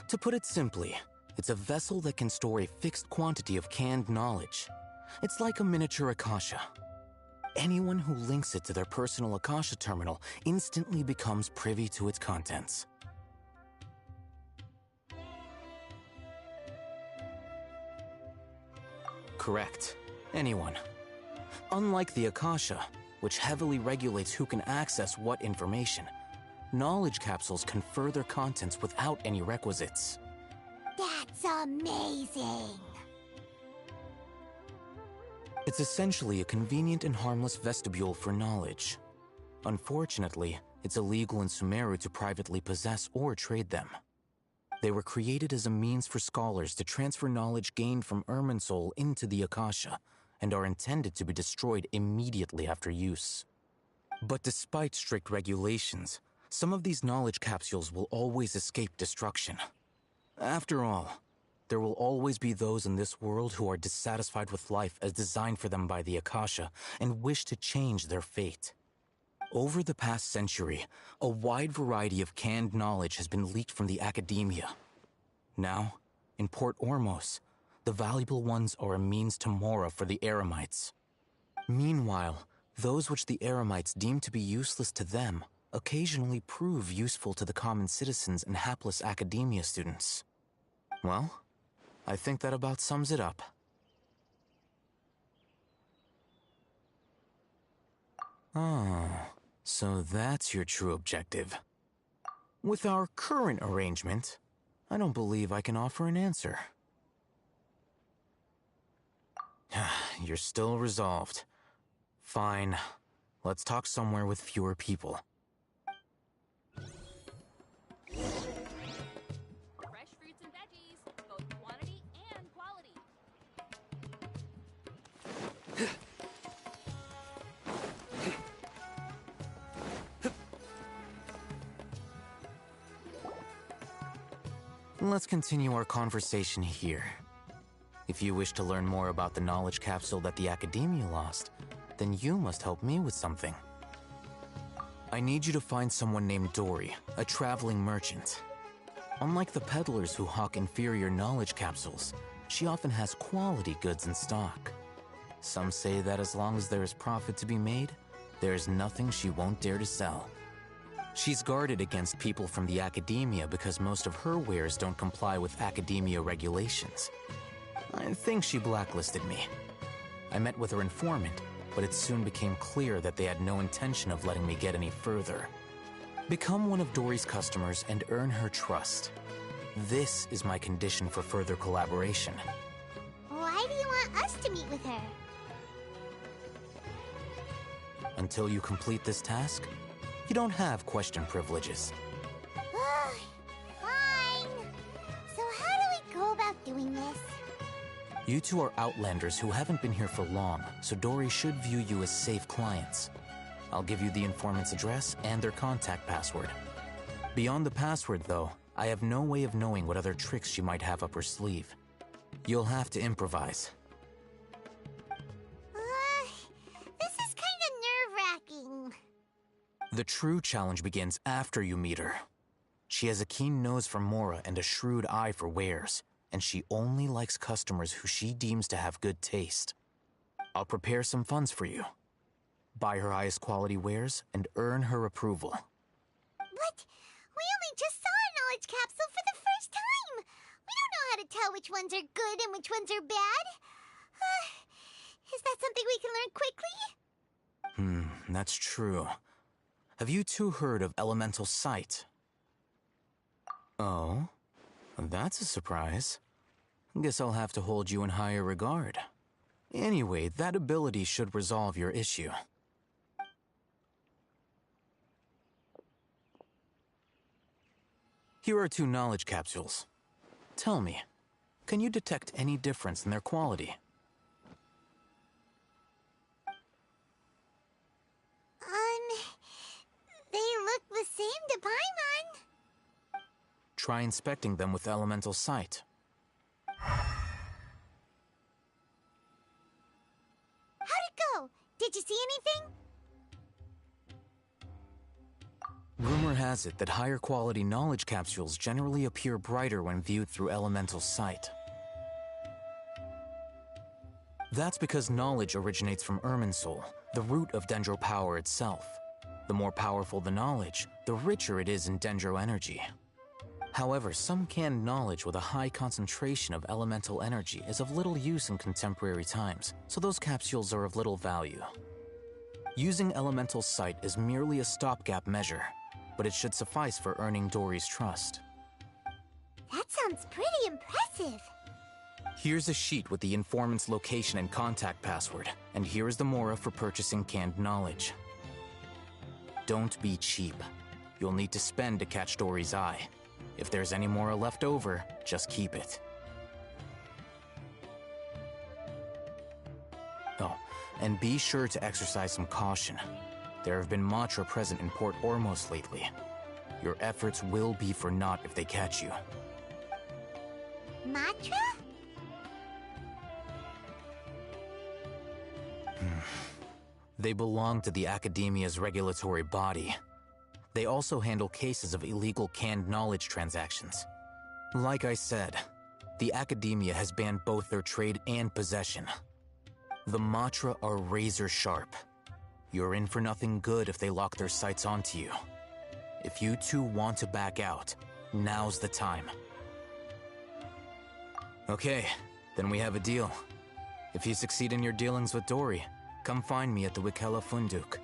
To put it simply, it's a vessel that can store a fixed quantity of canned knowledge. It's like a miniature Akasha. Anyone who links it to their personal Akasha terminal instantly becomes privy to its contents. Correct. Anyone. Unlike the Akasha, which heavily regulates who can access what information, knowledge capsules confer their contents without any requisites.
That's amazing!
It's essentially a convenient and harmless vestibule for knowledge. Unfortunately, it's illegal in Sumeru to privately possess or trade them. They were created as a means for scholars to transfer knowledge gained from Irminsul into the Akasha, and are intended to be destroyed immediately after use. But despite strict regulations, some of these knowledge capsules will always escape destruction. After all, there will always be those in this world who are dissatisfied with life as designed for them by the Akasha and wish to change their fate. Over the past century, a wide variety of canned knowledge has been leaked from the academia. Now, in Port Ormos, the valuable ones are a means to mora for the Eremites. Meanwhile, those which the Eremites deem to be useless to them occasionally prove useful to the common citizens and hapless academia students. Well, I think that about sums it up. Oh, so that's your true objective. With our current arrangement, I don't believe I can offer an answer. You're still resolved. Fine. Let's talk somewhere with fewer people.
Fresh fruits and veggies, both quantity and quality.
Let's continue our conversation here. If you wish to learn more about the knowledge capsule that the Academia lost, then you must help me with something. I need you to find someone named Dory, a traveling merchant. Unlike the peddlers who hawk inferior knowledge capsules, she often has quality goods in stock. Some say that as long as there is profit to be made, there is nothing she won't dare to sell. She's guarded against people from the Academia because most of her wares don't comply with Academia regulations. I think she blacklisted me. I met with her informant, but it soon became clear that they had no intention of letting me get any further. Become one of Dory's customers and earn her trust. This is my condition for further collaboration.
Why do you want us to meet with her?
Until you complete this task, you don't have question privileges.
Fine. So how do we go about doing this?
You two are Outlanders who haven't been here for long, so Dory should view you as safe clients. I'll give you the informant's address and their contact password. Beyond the password, though, I have no way of knowing what other tricks she might have up her sleeve. You'll have to improvise.
This is kind of nerve-wracking.
The true challenge begins after you meet her. She has a keen nose for Mora and a shrewd eye for wares, and she only likes customers who she deems to have good taste. I'll prepare some funds for you. Buy her highest quality wares and earn her approval.
But we only just saw a knowledge capsule for the first time. We don't know how to tell which ones are good and which ones are bad. Is that something we can learn quickly?
That's true. Have you two heard of elemental sight? Oh, that's a surprise. Guess I'll have to hold you in higher regard. Anyway, that ability should resolve your issue. Here are 2 knowledge capsules. Tell me, can you detect any difference in their quality?
They look the same to Paimon.
Try inspecting them with elemental sight.
How'd it go? Did you see anything?
Rumor has it that higher quality knowledge capsules generally appear brighter when viewed through elemental sight. That's because knowledge originates from Irminsul, the root of Dendro power itself. The more powerful the knowledge, the richer it is in Dendro energy. However, some canned knowledge with a high concentration of elemental energy is of little use in contemporary times, so those capsules are of little value. Using elemental sight is merely a stopgap measure, but it should suffice for earning Dory's trust.
That sounds pretty impressive.
Here's a sheet with the informant's location and contact password, and here is the Mora for purchasing canned knowledge. Don't be cheap. You'll need to spend to catch Dory's eye. If there's any Mora left over, just keep it. Oh, and be sure to exercise some caution. There have been Matra present in Port Ormos lately. Your efforts will be for naught if they catch you.
Matra?
They belong to the Academia's regulatory body. They also handle cases of illegal canned knowledge transactions. Like I said, the Academia has banned both their trade and possession. The Matra are razor sharp. You're in for nothing good if they lock their sights onto you. If you two want to back out, now's the time. Okay, then we have a deal. If you succeed in your dealings with Dory, come find me at the Wikela Funduk.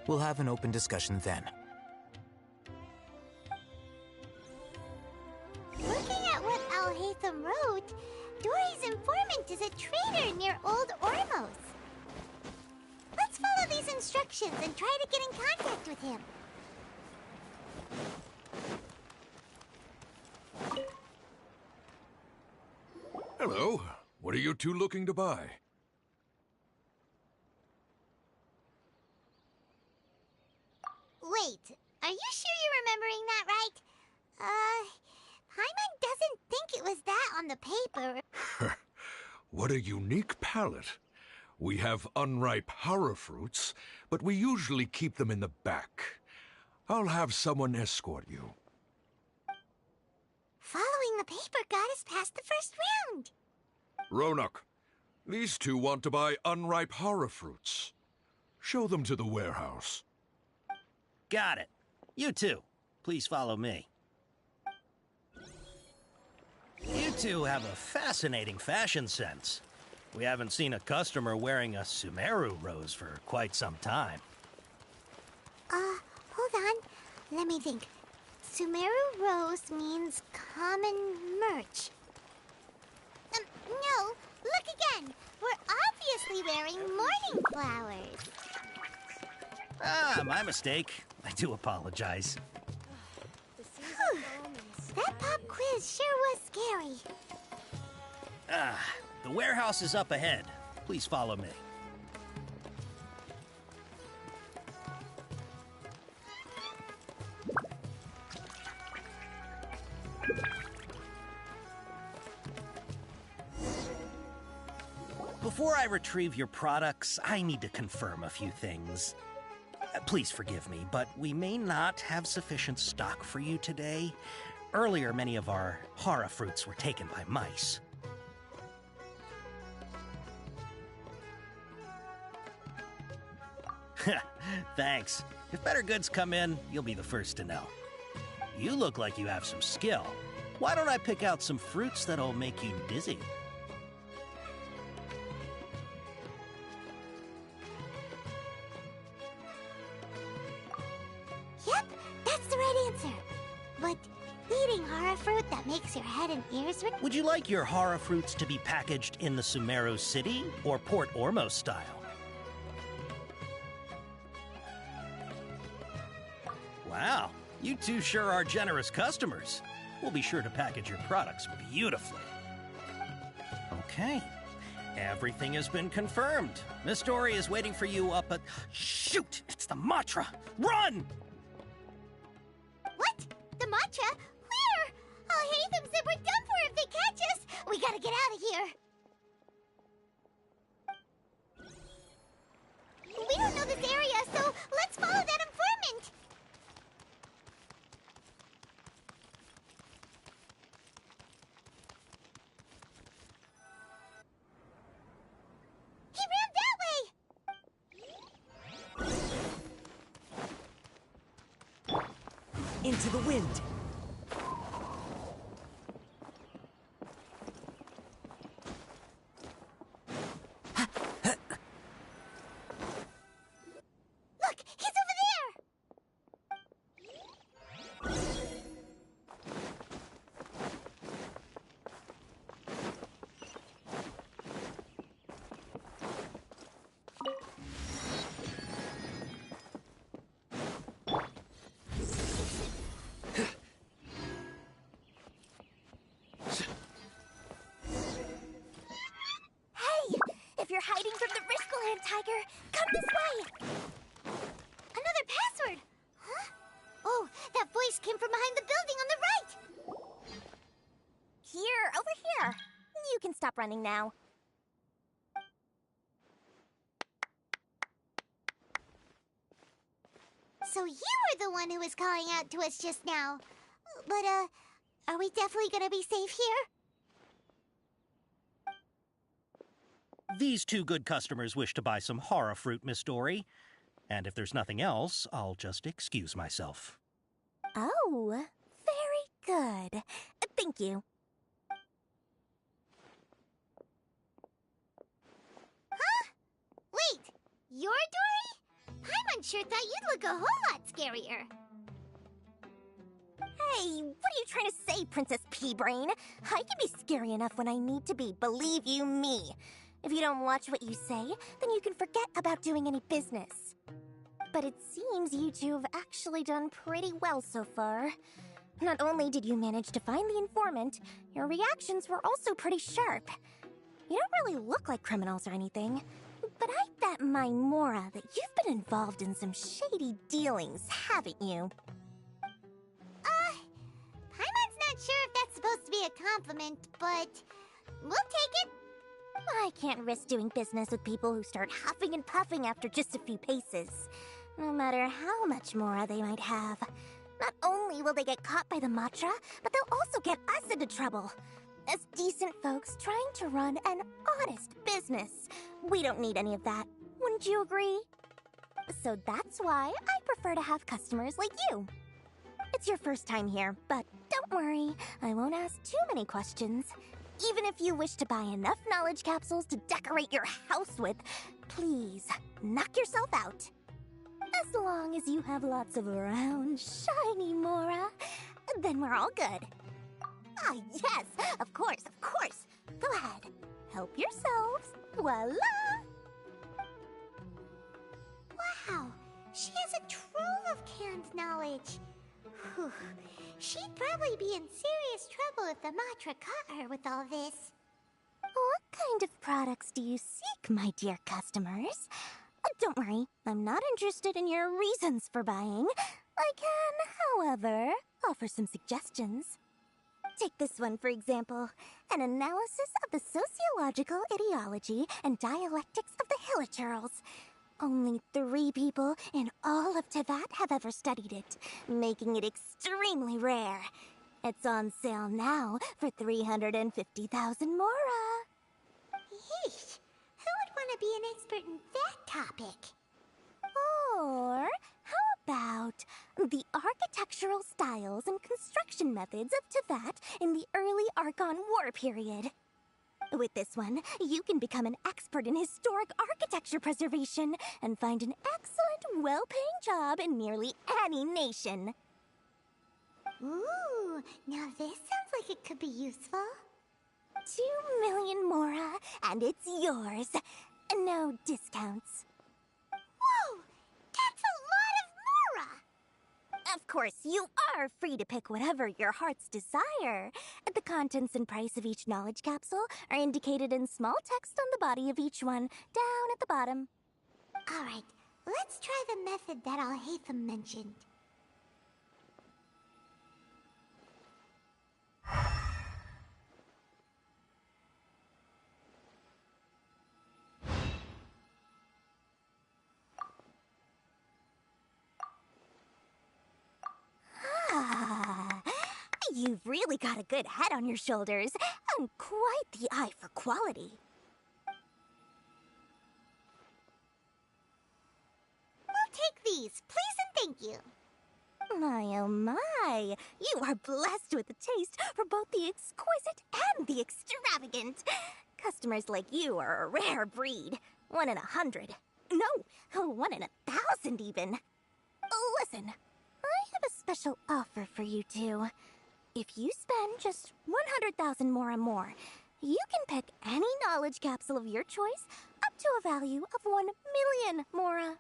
We'll have an open discussion then.
Looking at what Al-Haytham wrote, Dory's informant is a trader near Old Ormos. Let's follow these instructions and try to get in contact with him.
Hello. What are you two looking to buy?
Wait, are you sure you're remembering that right? Paimon doesn't think it was that on the paper.
What a unique palate. We have unripe hara fruits, but we usually keep them in the back. I'll have someone escort you.
Following the paper got us past the first round.
Ronak, these two want to buy unripe hara fruits. Show them to the warehouse.
Got it. You two, please follow me. You two have a fascinating fashion sense. We haven't seen a customer wearing a Sumeru rose for quite some time.
Hold on. Let me think. Sumeru rose means common merch. No, look again. We're obviously wearing morning flowers.
Ah, my mistake. I do apologize.
That pop quiz sure was scary.
Ah, the warehouse is up ahead. Please follow me. Before I retrieve your products, I need to confirm a few things. Please forgive me, but we may not have sufficient stock for you today. Earlier, many of our hara fruits were taken by mice. Thanks. If better goods come in, you'll be the first to know. You look like you have some skill. Why don't I pick out some fruits that'll make you dizzy?
Yep, that's the right answer. But eating hara fruit that makes your head and ears ring...
Would you like your hara fruits to be packaged in the Sumeru City or Port Ormos style? Wow, you two sure are generous customers. We'll be sure to package your products beautifully. Okay, everything has been confirmed. Miss Dory is waiting for you up at... Shoot! It's the Matra! Run!
What? The Matra? Where? Oh, Hatham said we're done for if they catch us. We gotta get out of here. We don't know this area, so let's follow that informant. He ran that way!
Into the wind!
Look, he's over there! Hey! If you're hiding from the Riskland tiger, come this way! Another password! Huh? Oh, that voice came from behind the building on the right!
Here, over here. You can stop running now.
So you were the one who was calling out to us just now. But, are we definitely gonna be safe here?
These two good customers wish to buy some hara fruit, Miss Dory. And if there's nothing else, I'll just excuse myself.
Oh, very good. Thank you.
Huh? Wait, you're Dory? Paimon sure thought you'd look a whole lot scarier.
Hey, what are you trying to say, Princess Pea-Brain? I can be scary enough when I need to be, believe you me. If you don't watch what you say, then you can forget about doing any business. But it seems you two have actually done pretty well so far. Not only did you manage to find the informant, your reactions were also pretty sharp. You don't really look like criminals or anything, but I bet my Mora that you've been involved in some shady dealings, haven't you?
Paimon's not sure if that's supposed to be a compliment, but we'll take it.
I can't risk doing business with people who start huffing and puffing after just a few paces. No matter how much Mora they might have. Not only will they get caught by the Matra, but they'll also get us into trouble. As decent folks trying to run an honest business. We don't need any of that. Wouldn't you agree? So that's why I prefer to have customers like you. It's your first time here, but don't worry, I won't ask too many questions. Even if you wish to buy enough knowledge capsules to decorate your house with, please, knock yourself out. As long as you have lots of round, shiny Mora, then we're all good. Ah, yes, of course, of course. Go ahead, help yourselves. Voila!
Wow, she has a trove of canned knowledge. Whew. She'd probably be in serious trouble if the Matra caught her with all this.
What kind of products do you seek, my dear customers? Don't worry, I'm not interested in your reasons for buying. I can, however, offer some suggestions. Take this one, for example. An analysis of the sociological ideology and dialectics of the Hilichurls. Only 3 people in all of Tevat have ever studied it, making it extremely rare. It's on sale now for 350,000 mora.
Yeesh. Who would want to be an expert in that topic?
Or how about the architectural styles and construction methods of Tevat in the early Archon War period? With this one, you can become an expert in historic architecture preservation and find an excellent, well-paying job in nearly any nation.
Ooh, now this sounds like it could be useful.
2 million mora, and it's yours. No discounts.
Whoa! That's a lot of mora!
Of course, you are free to pick whatever your heart's desire. The contents and price of each knowledge capsule are indicated in small text on the body of each one, down at the bottom.
Alright, let's try the method that Alhaitham mentioned.
You've really got a good head on your shoulders, and quite the eye for quality.
We'll take these, please and thank you.
My oh my, you are blessed with a taste for both the exquisite and the extravagant. Customers like you are a rare breed. 1 in 100. No, 1 in 1,000 even. Listen, I have a special offer for you two. If you spend just 100,000 more, you can pick any knowledge capsule of your choice up to a value of 1 million mora.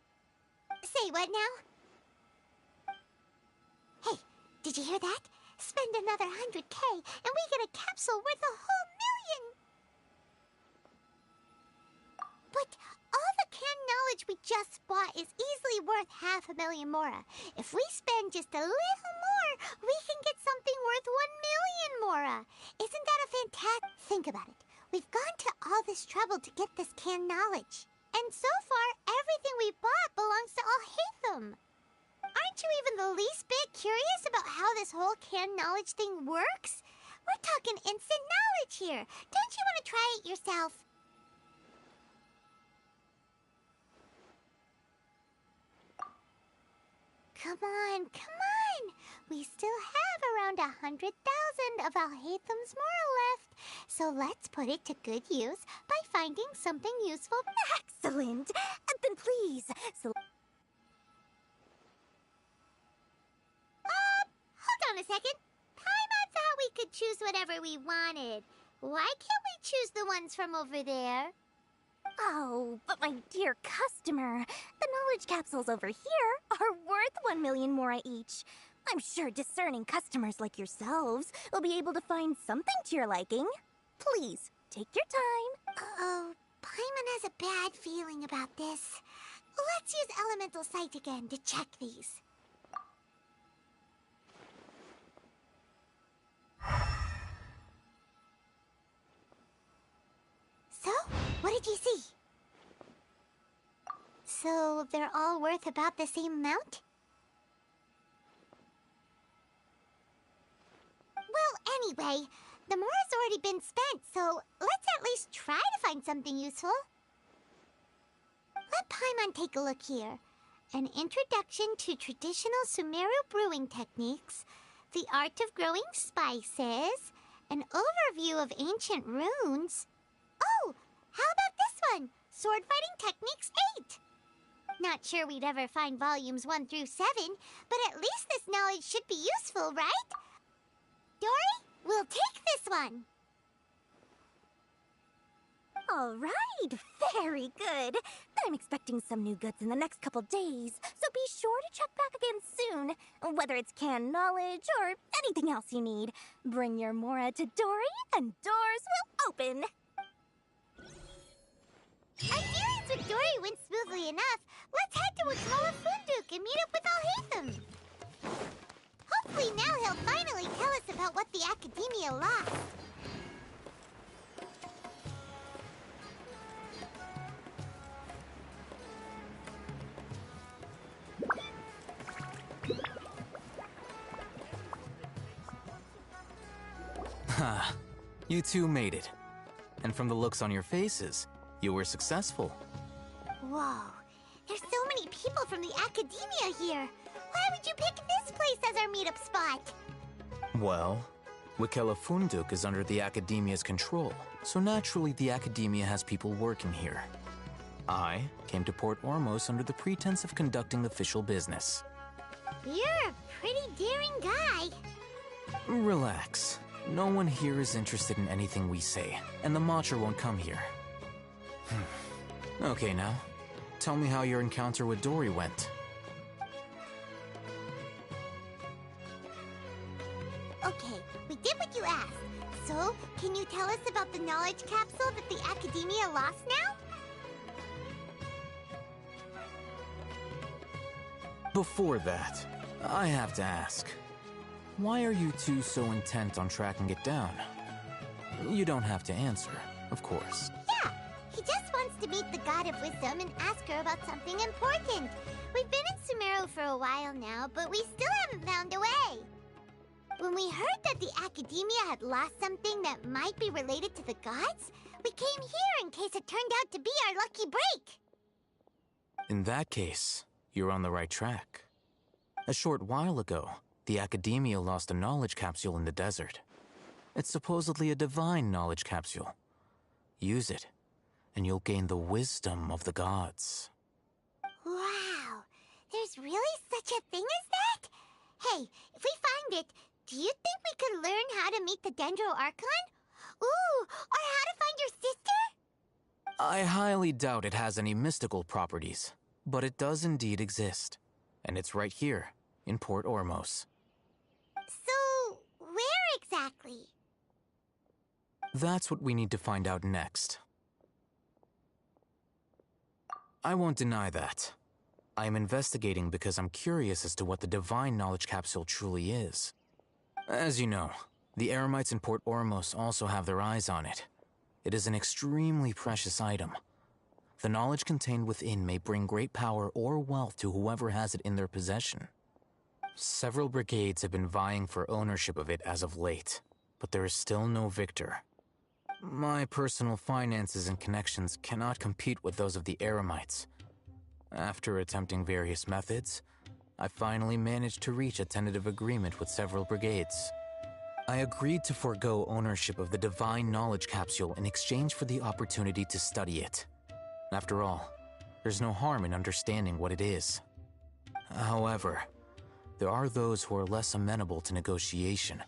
Say what now? Hey, did you hear that? Spend another 100K and we get a capsule worth a whole million! But all the canned knowledge we just bought is easily worth 500,000 mora. If we spend just a little more, we can get something worth 1 million mora. Isn't that a fantastic... Think about it. We've gone to all this trouble to get this canned knowledge. And so far, everything we bought belongs to Alhaitham. Aren't you even the least bit curious about how this whole canned knowledge thing works? We're talking instant knowledge here. Don't you want to try it yourself? Come on, come on! We still have around 100,000 of Alhaitham's mora left, so let's put it to good use by finding something useful.
Excellent! Then please,
Hold on a second. Paimon thought we could choose whatever we wanted. Why can't we choose the ones from over there?
Oh, but my dear customer, the knowledge capsules over here are worth 1 million mora each. I'm sure discerning customers like yourselves will be able to find something to your liking. Please, take your time.
Uh-oh, Paimon has a bad feeling about this. Let's use Elemental Sight again to check these. So, what did you see? So, they're all worth about the same amount? Well, anyway, the mora's already been spent, so let's at least try to find something useful. Let Paimon take a look here. An introduction to traditional Sumeru brewing techniques, the art of growing spices, an overview of ancient runes. Oh, how about this one? Sword Fighting Techniques 8. Not sure we'd ever find volumes 1 through 7, but at least this knowledge should be useful, right? Dory, we'll take this one.
All right, very good. I'm expecting some new goods in the next couple days, so be sure to check back again soon. Whether it's canned knowledge or anything else you need, bring your mora to Dory and doors will open.
Our dealings with Dory went smoothly enough. Let's head to Wakala Funduk and meet up with Alhaitham. Hopefully now he'll finally tell us about what the Academia lost.
Ha, you two made it. And from the looks on your faces, you were successful.
Whoa, there's so many people from the academia here. Why would you pick this place as our meetup spot?
Well, Wikela Funduk is under the Academia's control, so naturally the Academia has people working here. I came to Port Ormos under the pretense of conducting official business.
You're a pretty daring guy.
Relax. No one here is interested in anything we say, and the Matcha won't come here. Okay now, tell me how your encounter with Dory went.
Okay, we did what you asked. So, can you tell us about the knowledge capsule that the Academia lost now?
Before that, I have to ask, why are you two so intent on tracking it down? You don't have to answer, of course.
Yeah, he just wants to meet the God of Wisdom and ask her about something important. We've been in Sumeru for a while now, but we still haven't found a way. When we heard that the Academia had lost something that might be related to the gods, we came here in case it turned out to be our lucky break.
In that case, you're on the right track. A short while ago, the Academia lost a knowledge capsule in the desert. It's supposedly a divine knowledge capsule. Use it, and you'll gain the wisdom of the gods.
Wow, there's really such a thing as that? Hey, if we find it, do you think we could learn how to meet the Dendro Archon? Ooh, or how to find your sister?
I highly doubt it has any mystical properties, but it does indeed exist. And it's right here, in Port Ormos.
So, where exactly?
That's what we need to find out next. I won't deny that. I am investigating because I'm curious as to what the divine knowledge capsule truly is. As you know, the Eremites in Port Ormos also have their eyes on it. It is an extremely precious item. The knowledge contained within may bring great power or wealth to whoever has it in their possession. Several brigades have been vying for ownership of it as of late, but there is still no victor. My personal finances and connections cannot compete with those of the Eremites. After attempting various methods, I finally managed to reach a tentative agreement with several brigades. I agreed to forego ownership of the divine knowledge capsule in exchange for the opportunity to study it. After all, there's no harm in understanding what it is. However, there are those who are less amenable to negotiation,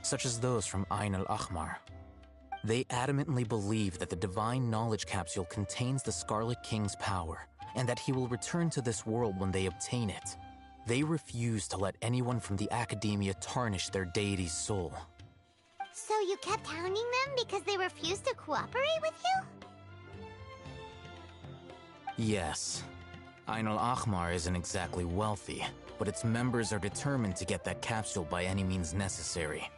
such as those from Ain al-Ahmar. They adamantly believe that the divine knowledge capsule contains the Scarlet King's power, and that he will return to this world when they obtain it. They refuse to let anyone from the Academia tarnish their deity's soul.
So you kept hounding them because they refused to cooperate with you?
Yes. Ain al-Ahmar isn't exactly wealthy, but its members are determined to get that capsule by any means necessary.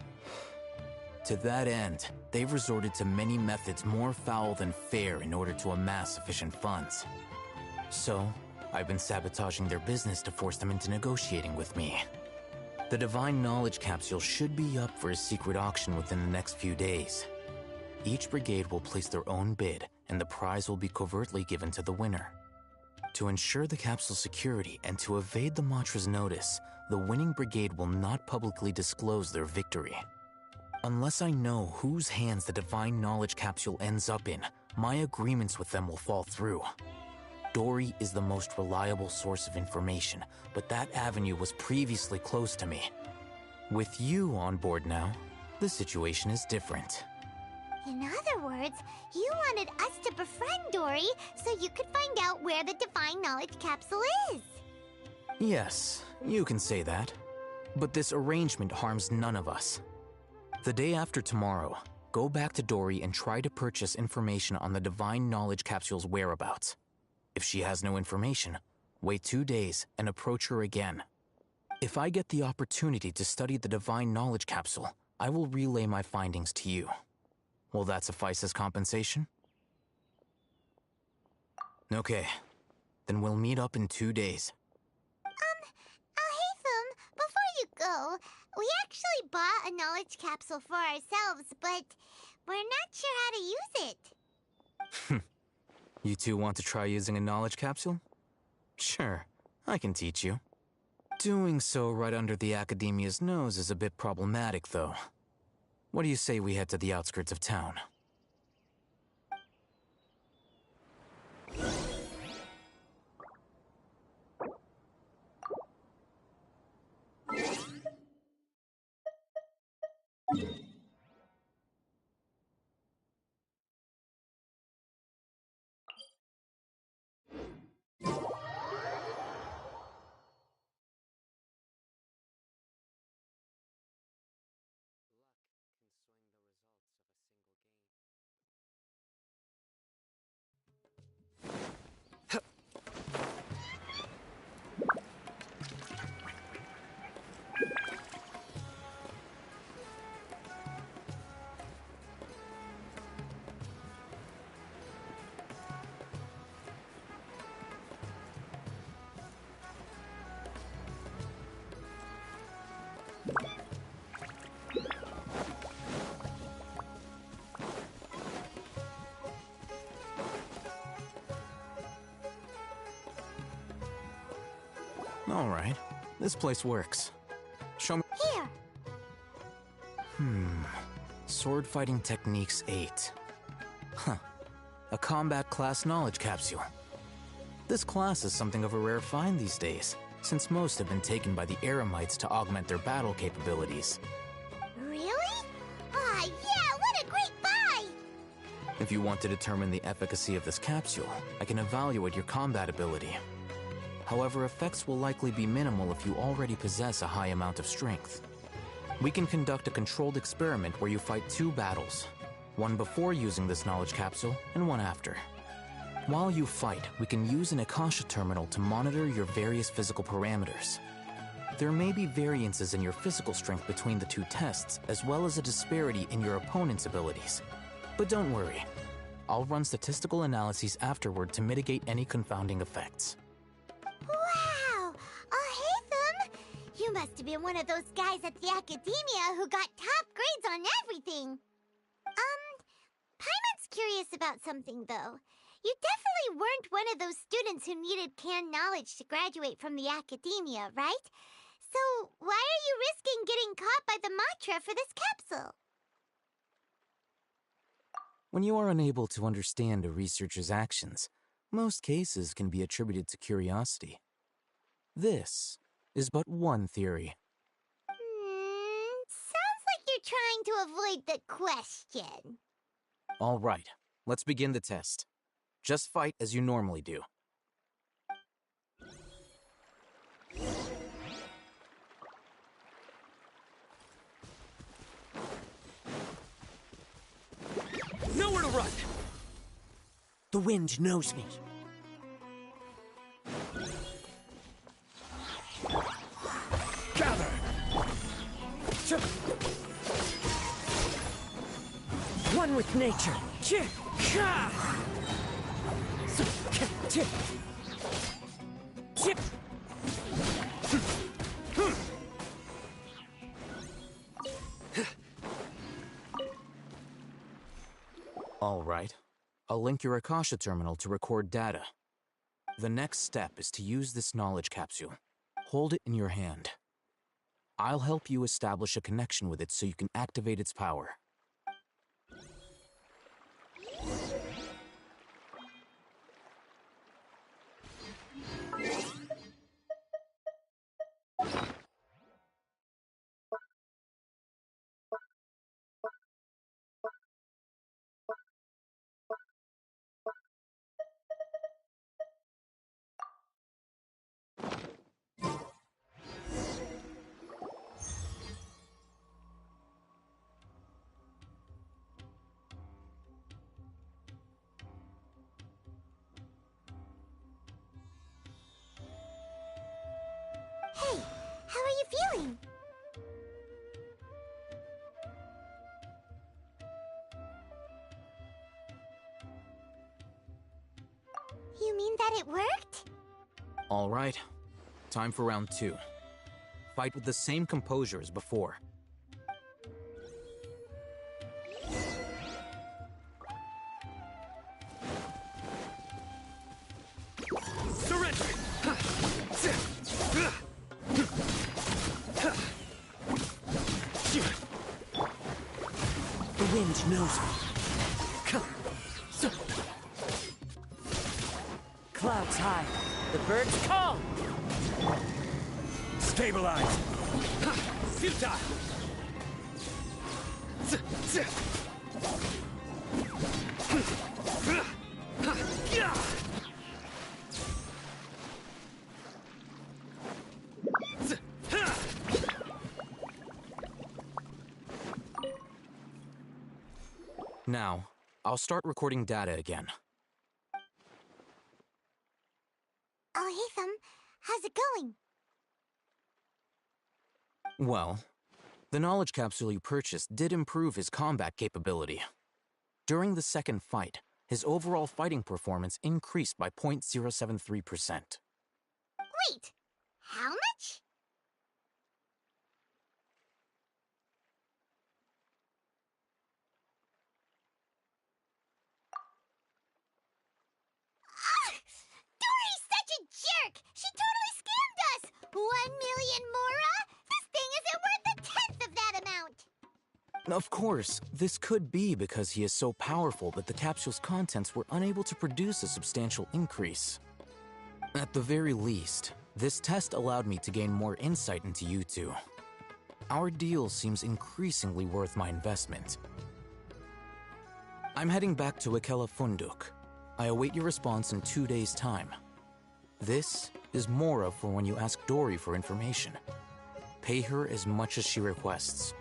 To that end, they've resorted to many methods more foul than fair in order to amass sufficient funds. So, I've been sabotaging their business to force them into negotiating with me. The divine knowledge capsule should be up for a secret auction within the next few days. Each brigade will place their own bid, and the prize will be covertly given to the winner. To ensure the capsule's security and to evade the Matra's notice, the winning brigade will not publicly disclose their victory. Unless I know whose hands the divine knowledge capsule ends up in, my agreements with them will fall through. Dory is the most reliable source of information, but that avenue was previously closed to me. With you on board now, the situation is different.
In other words, you wanted us to befriend Dory so you could find out where the divine knowledge capsule is.
Yes, you can say that. But this arrangement harms none of us. The day after tomorrow, go back to Dory and try to purchase information on the divine knowledge capsule's whereabouts. If she has no information, wait 2 days and approach her again. If I get the opportunity to study the divine knowledge capsule, I will relay my findings to you. Will that suffice as compensation? Okay, then we'll meet up in 2 days.
Alhaitham, before you go, We actually bought a knowledge capsule for ourselves, but we're not sure how to use it.
You two want to try using a knowledge capsule? Sure, I can teach you. Doing so right under the Academia's nose is a bit problematic, though. What do you say we head to the outskirts of town? All right, this place works. Show me.
Here.
Sword Fighting Techniques 8. Huh. A combat class knowledge capsule. This class is something of a rare find these days, since most have been taken by the Eremites to augment their battle capabilities.
Really? Ah, yeah, what a great buy!
If you want to determine the efficacy of this capsule, I can evaluate your combat ability. However, effects will likely be minimal if you already possess a high amount of strength. We can conduct a controlled experiment where you fight 2 battles, one before using this knowledge capsule and one after. While you fight, we can use an Akasha terminal to monitor your various physical parameters. There may be variances in your physical strength between the 2 tests, as well as a disparity in your opponent's abilities. But don't worry, I'll run statistical analyses afterward to mitigate any confounding effects.
Wow! Haytham! You must have been one of those guys at the Academia who got top grades on everything. Paimon's curious about something, though. You definitely weren't one of those students who needed canned knowledge to graduate from the Academia, right? So why are you risking getting caught by the Matra for this capsule?
When you are unable to understand a researcher's actions, most cases can be attributed to curiosity. This is but one theory.
Sounds like you're trying to avoid the question.
All right, let's begin the test. Just fight as you normally do.
Nowhere to run! The wind knows me.
Gather!
One with nature.
All right. I'll link your Akasha terminal to record data. The next step is to use this knowledge capsule. Hold it in your hand. I'll help you establish a connection with it so you can activate its power.
Hey, how are you feeling? You mean that it worked?
All right. Time for round 2. fight with the same composure as before.
Surrender!
The wind knows me. Clouds high. The birds call.
Stabilize! Futile!
Now, I'll start recording data again.
Oh, Hatham, how's it going?
Well, the knowledge capsule you purchased did improve his combat capability. During the second fight, his overall fighting performance increased by 0.073%.
Wait, how much? Dory's such a jerk! She totally scammed us! 1 million mora? This thing isn't worth a tenth of that amount!
Of course, this could be because he is so powerful that the capsule's contents were unable to produce a substantial increase. At the very least, this test allowed me to gain more insight into you two. Our deal seems increasingly worth my investment. I'm heading back to Ikela Funduk. I await your response in 2 days' time. This is Mora for when you ask Dory for information. Pay her as much as she requests.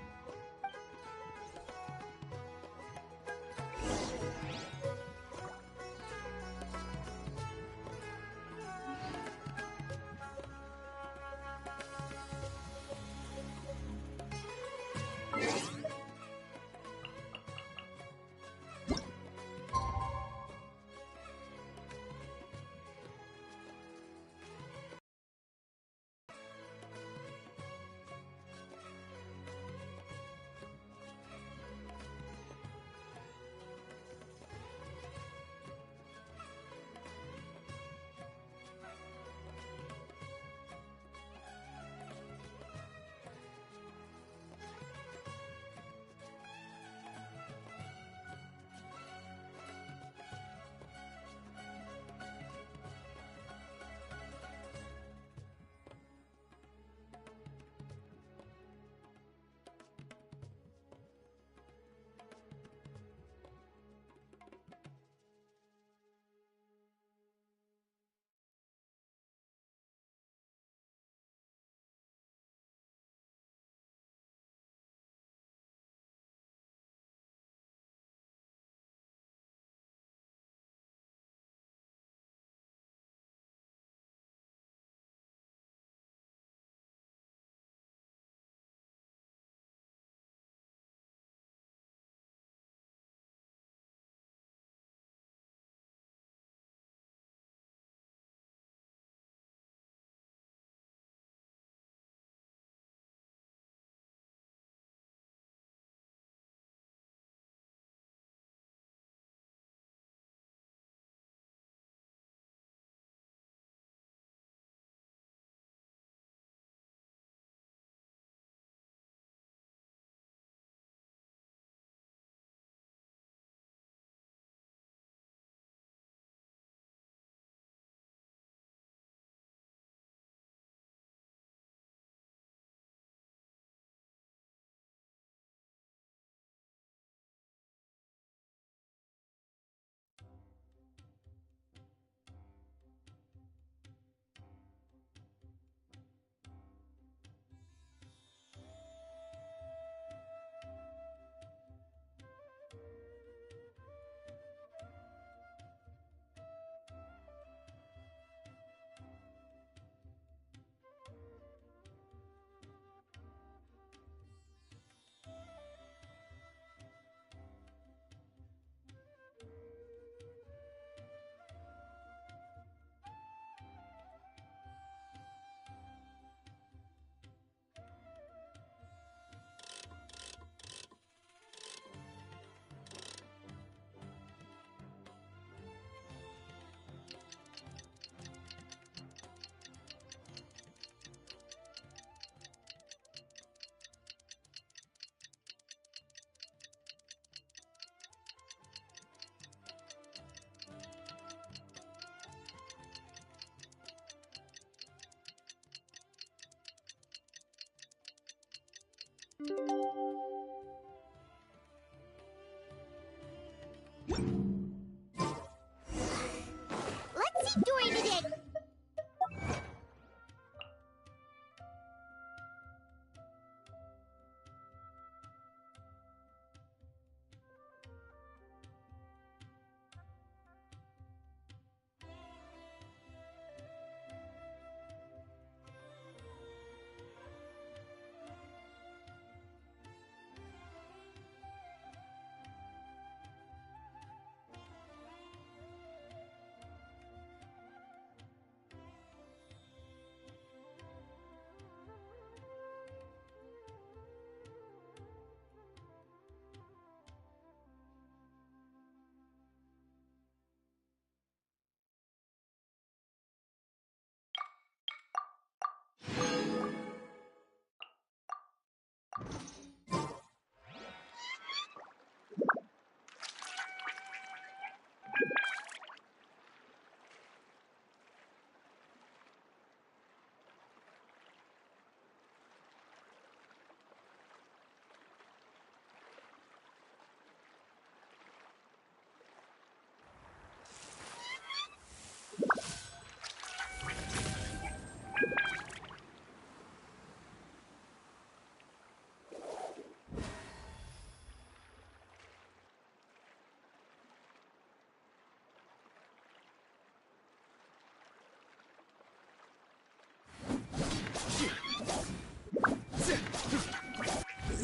Doing it!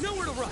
Nowhere to run!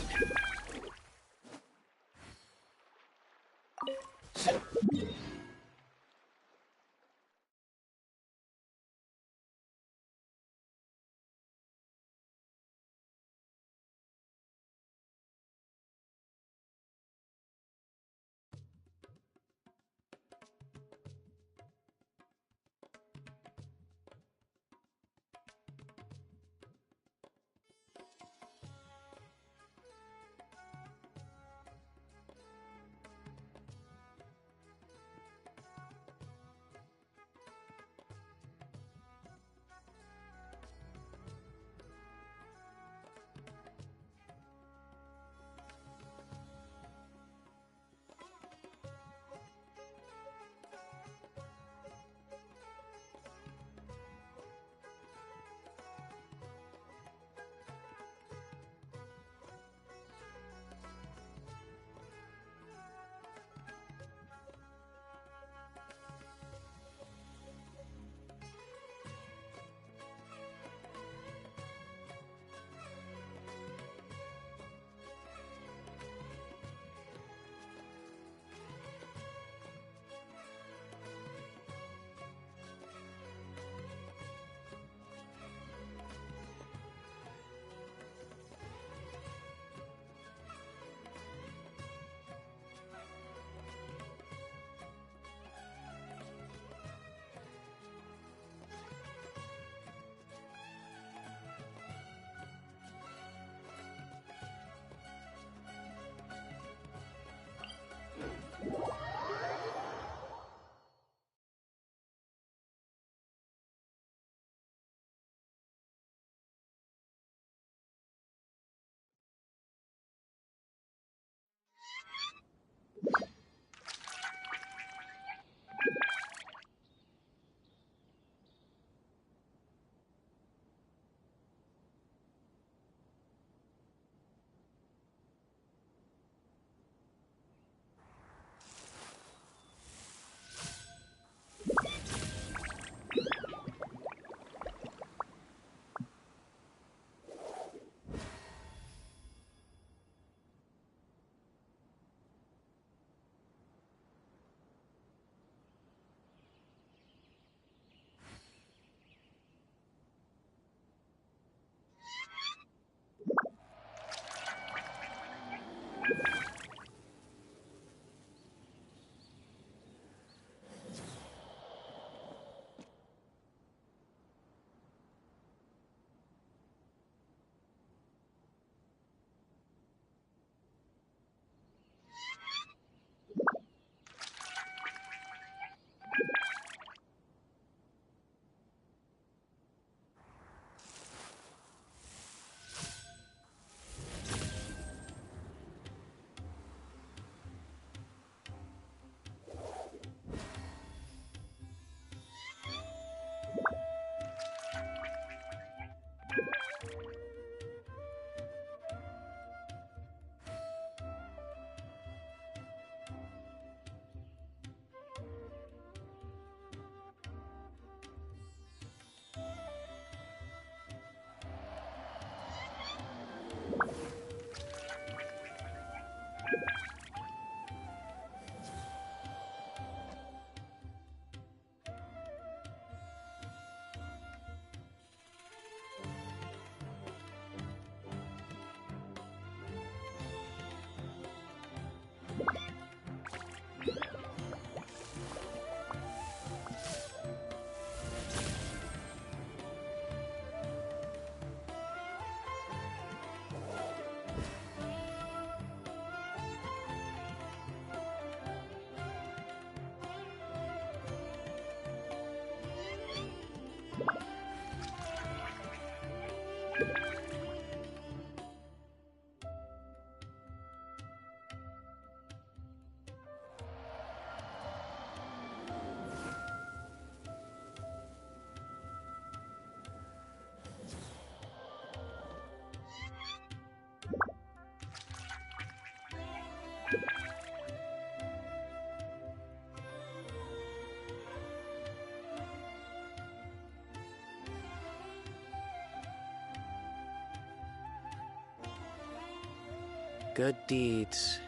Good deeds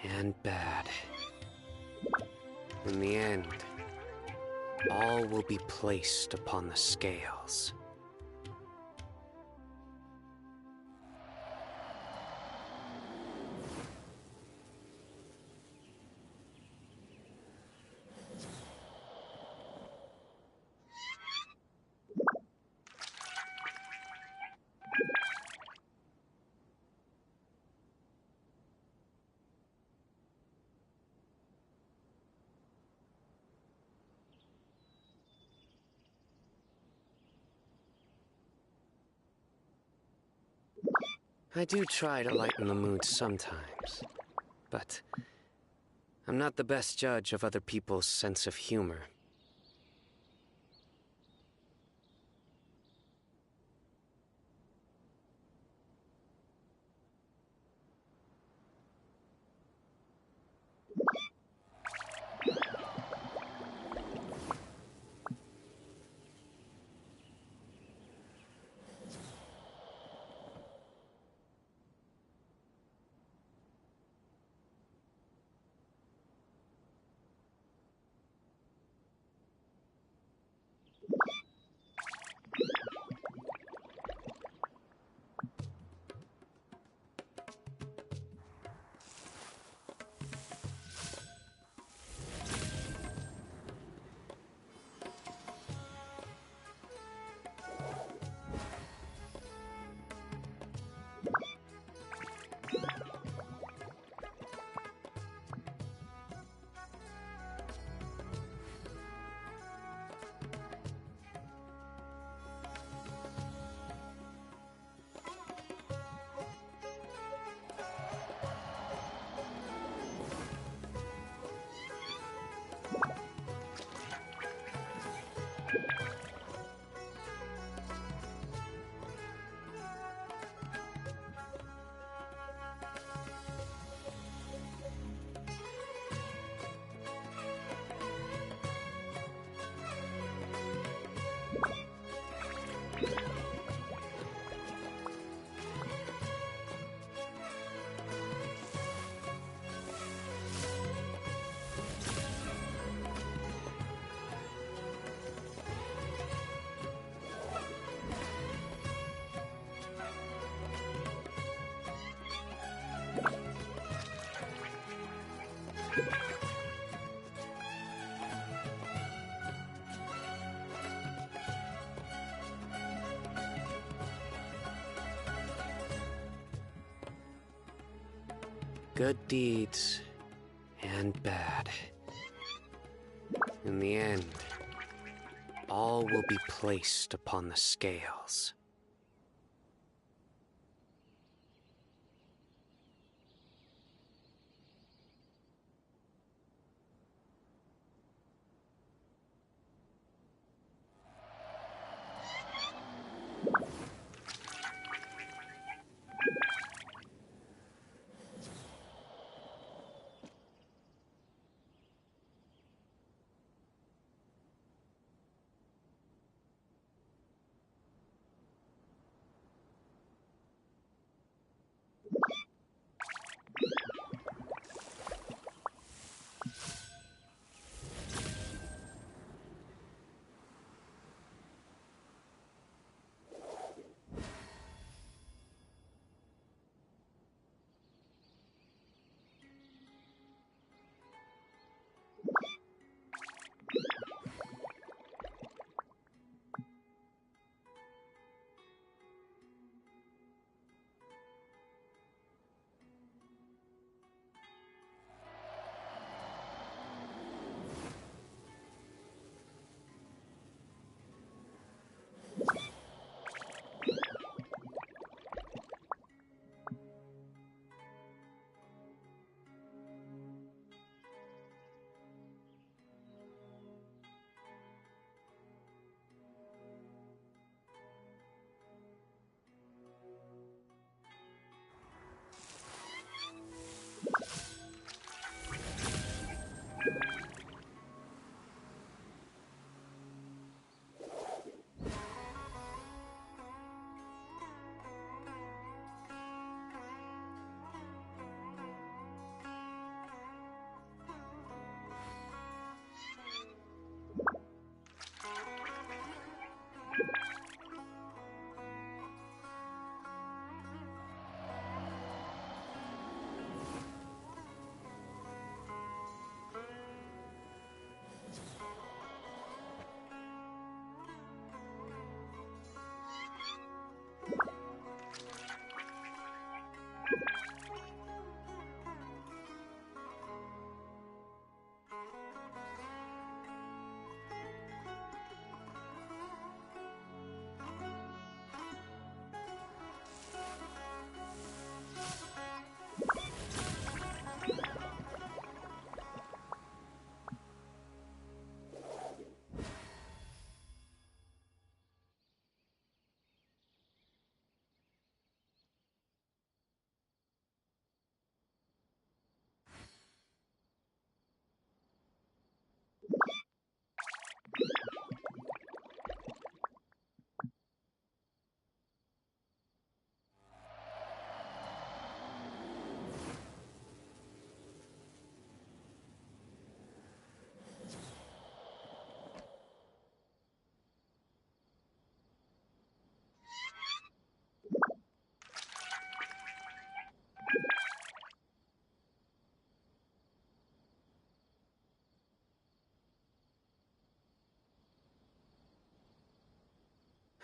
and bad. In the end, all will be placed upon the scales. I do try to lighten the mood sometimes, but I'm not the best judge of other people's sense of humor. Good deeds and bad. In the end, all will be placed upon the scales.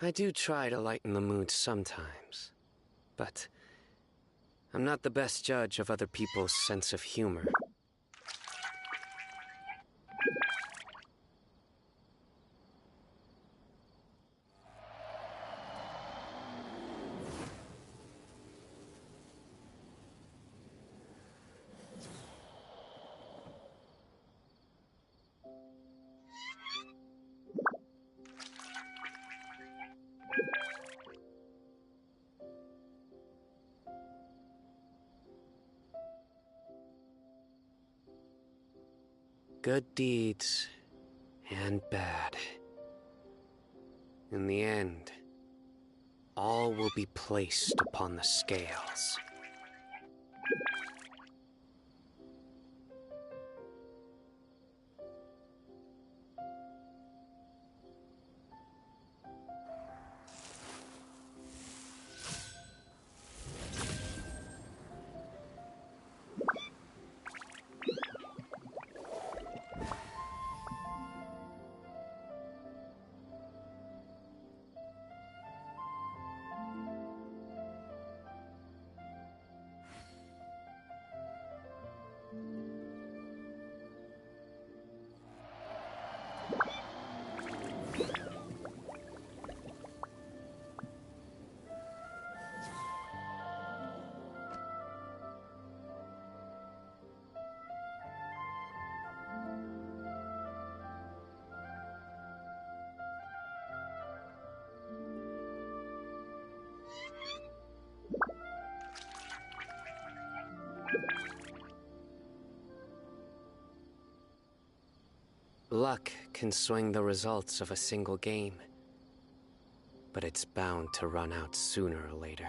I do try to lighten the mood sometimes, but I'm not the best judge of other people's sense of humor. Good deeds and bad. In the end, all will be placed upon the scales. Luck can swing the results of a single game, but it's bound to run out sooner or later.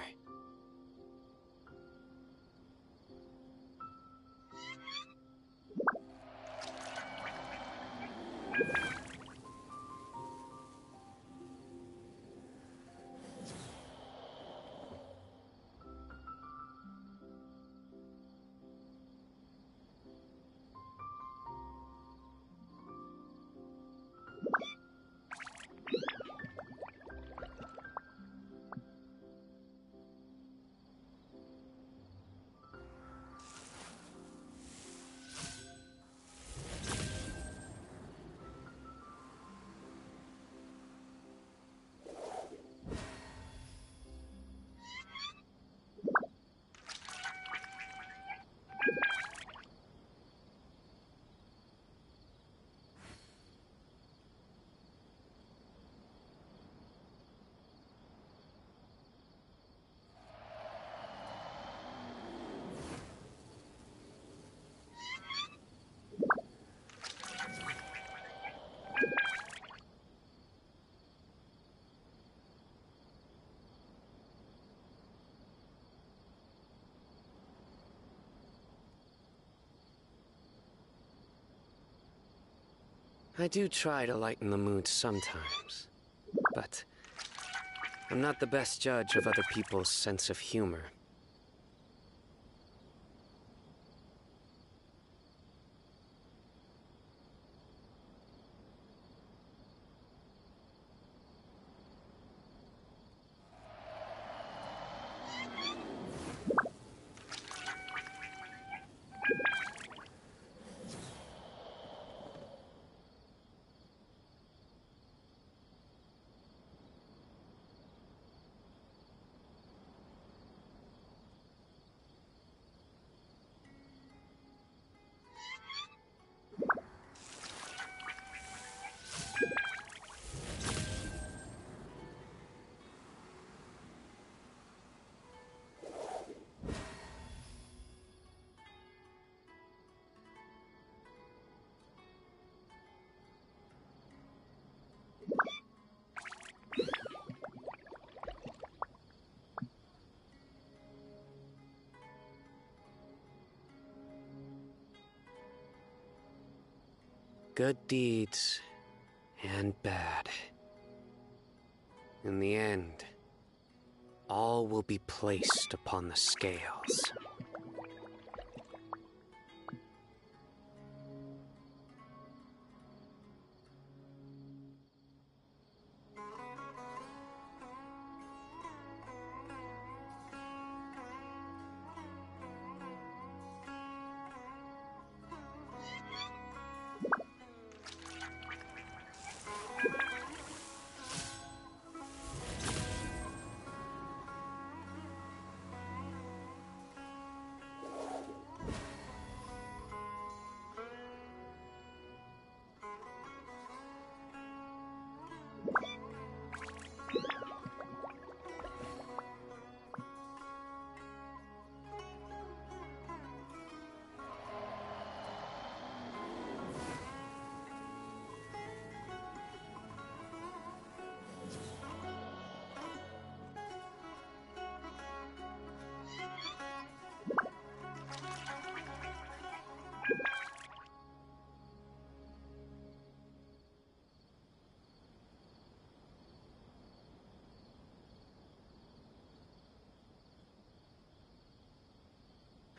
I do try to lighten the mood sometimes, but I'm not the best judge of other people's sense of humor. Good deeds and bad. In the end, all will be placed upon the scales.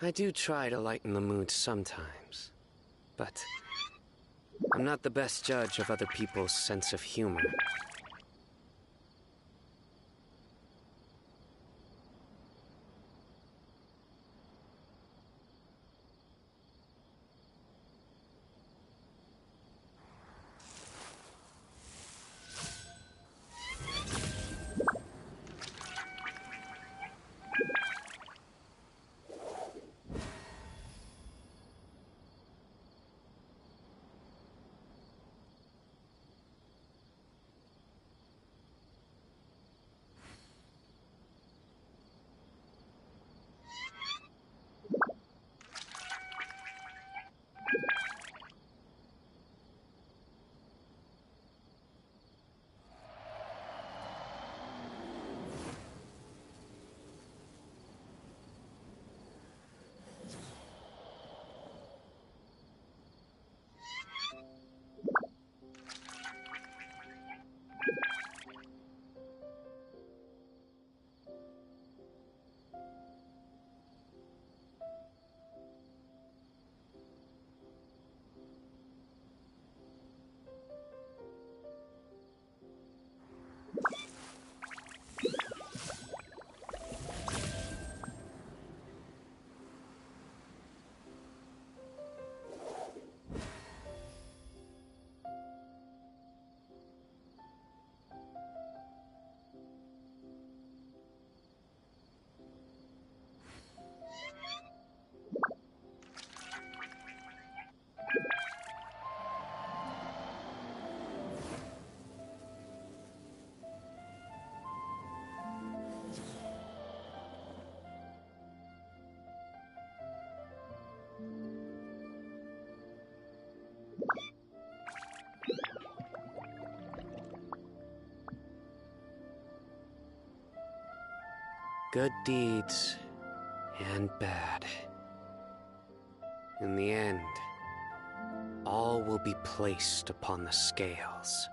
I do try to lighten the mood sometimes, but I'm not the best judge of other people's sense of humor. Good deeds and bad. In the end, all will be placed upon the scales.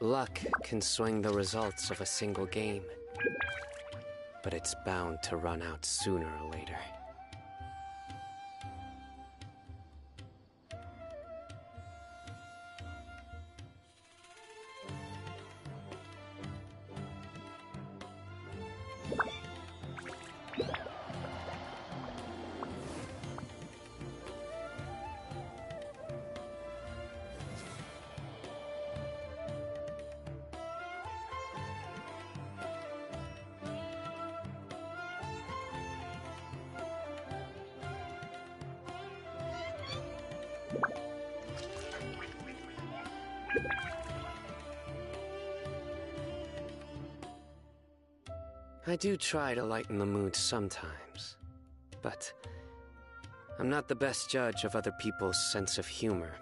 Luck can swing the results of a single game, but it's bound to run out sooner or later. I do try to lighten the mood sometimes, but I'm not the best judge of other people's sense of humor.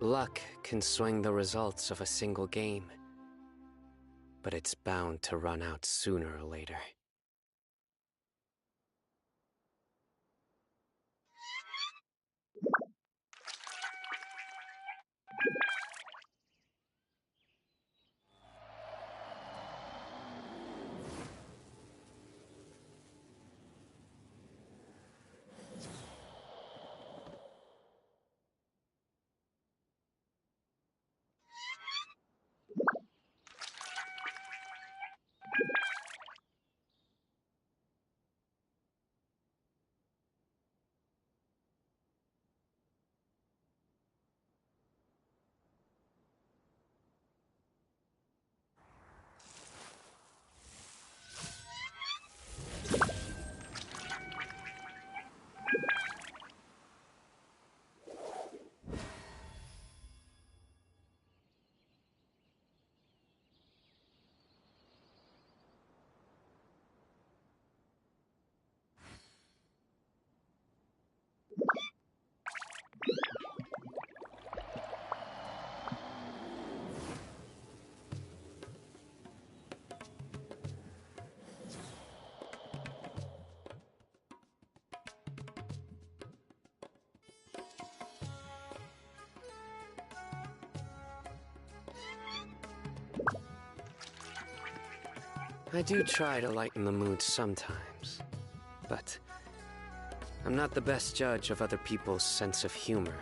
Luck can swing the results of a single game, but it's bound to run out sooner or later. I do try to lighten the mood sometimes, but I'm not the best judge of other people's sense of humor.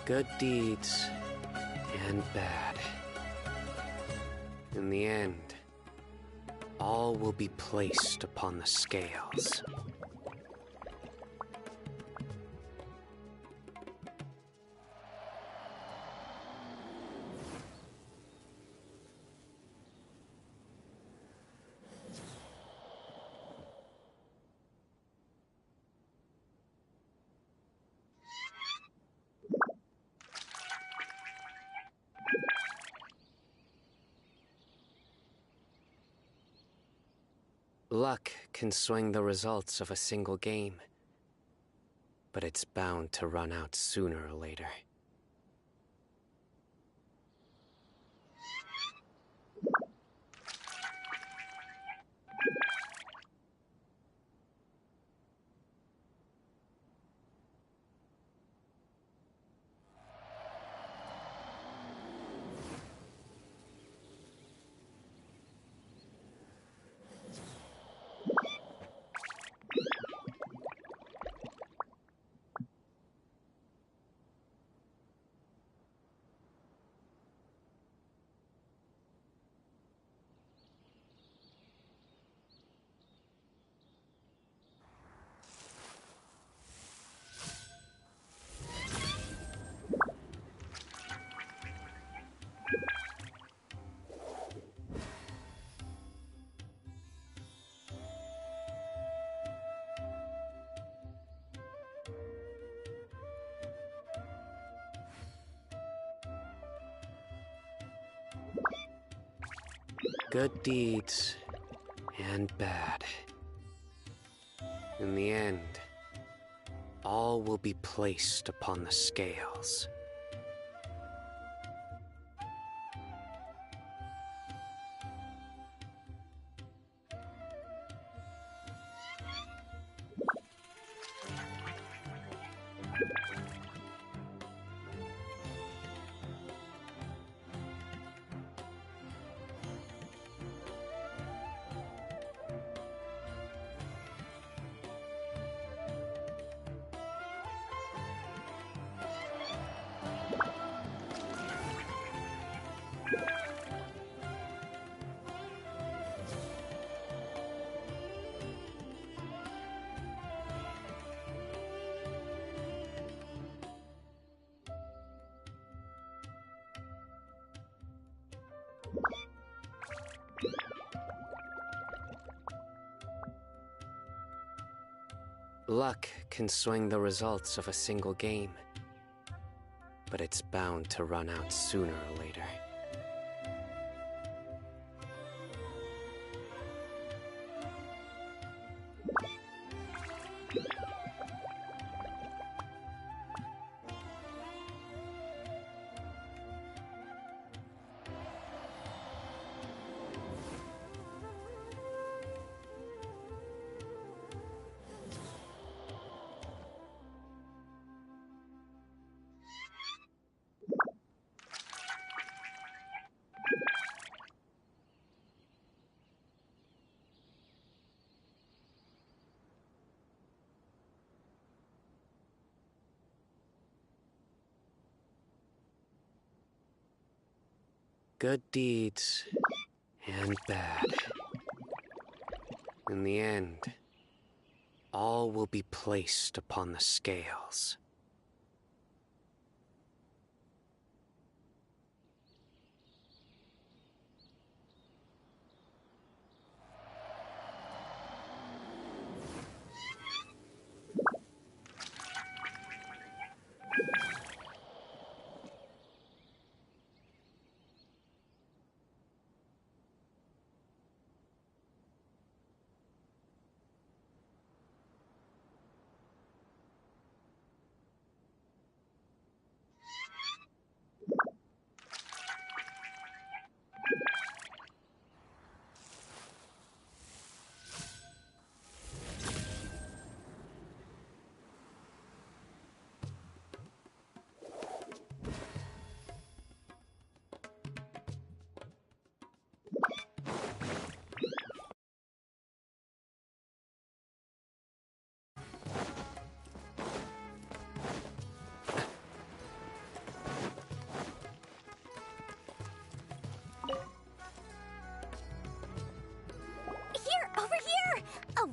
Good deeds and bad. In the end, all will be placed upon the scales. Luck can swing the results of a single game, but it's bound to run out sooner or later. Good deeds and bad. In the end, all will be placed upon the scales. Luck can swing the results of a single game, but it's bound to run out sooner or later. Good deeds and bad. In the end, all will be placed upon the scales.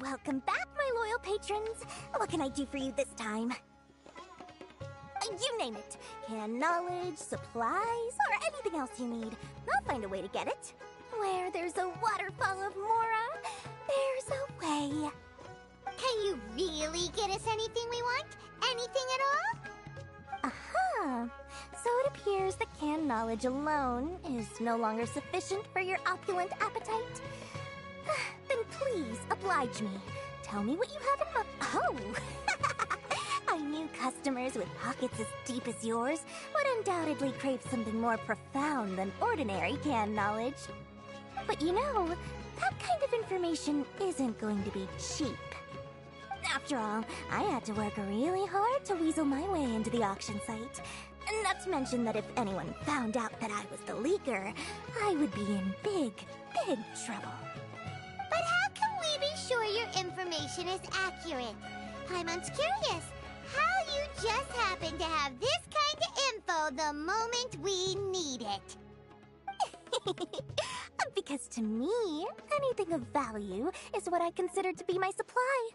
Welcome back, my loyal patrons. What can I do for you this time? You name it. Canned knowledge, supplies, or anything else you need. I'll find a way to get it. Where there's a waterfall of Mora, there's a way.
Can you really get us anything we want? Anything at all?
Aha! So it appears that canned knowledge alone is no longer sufficient for your opulent appetite. Then please, oblige me. Tell me what you have in mind. Oh! I knew customers with pockets as deep as yours would undoubtedly crave something more profound than ordinary canned knowledge. But you know, that kind of information isn't going to be cheap. After all, I had to work really hard to weasel my way into the auction site. Not to mention that if anyone found out that I was the leaker, I would be in big, big trouble.
But how can we be sure your information is accurate? Paimon's curious how you just happen to have this kind of info the moment we need it.
Because to me, anything of value is what I consider to be my supply.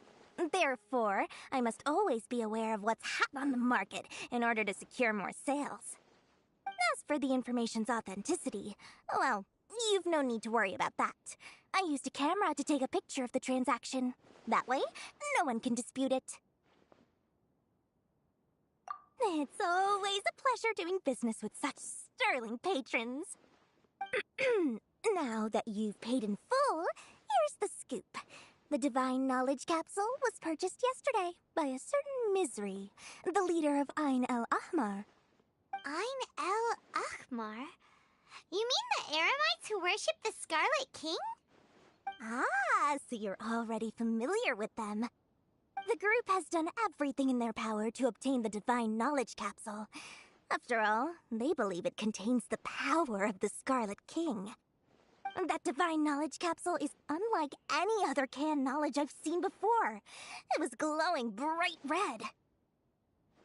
Therefore, I must always be aware of what's hot on the market in order to secure more sales. As for the information's authenticity, well, you've no need to worry about that. I used a camera to take a picture of the transaction. That way, no one can dispute it. It's always a pleasure doing business with such sterling patrons. Now that you've paid in full, here's the scoop. The Divine Knowledge Capsule was purchased yesterday by a certain Misery, the leader of Ain el-Ahmar.
Ain el-Ahmar? You mean the Eremites who worship the Scarlet King?
Ah, so you're already familiar with them. The group has done everything in their power to obtain the Divine Knowledge Capsule. After all, they believe it contains the power of the Scarlet King. That Divine Knowledge Capsule is unlike any other canned knowledge I've seen before. It was glowing bright red.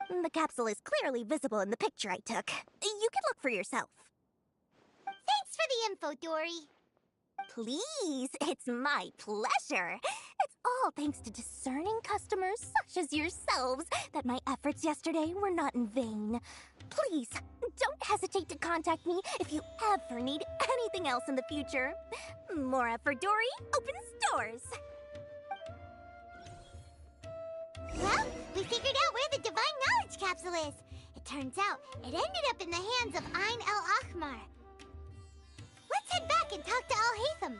The capsule is clearly visible in the picture I took. You can look for yourself.
Say, for the info, Dory.
Please, it's my pleasure. It's all thanks to discerning customers such as yourselves that my efforts yesterday were not in vain. Please, don't hesitate to contact me if you ever need anything else in the future. Mora for Dory opens doors.
Well, we figured out where the Divine Knowledge Capsule is. It turns out it ended up in the hands of Ain el-Ahmar. Let's head back and talk to Al-Haytham.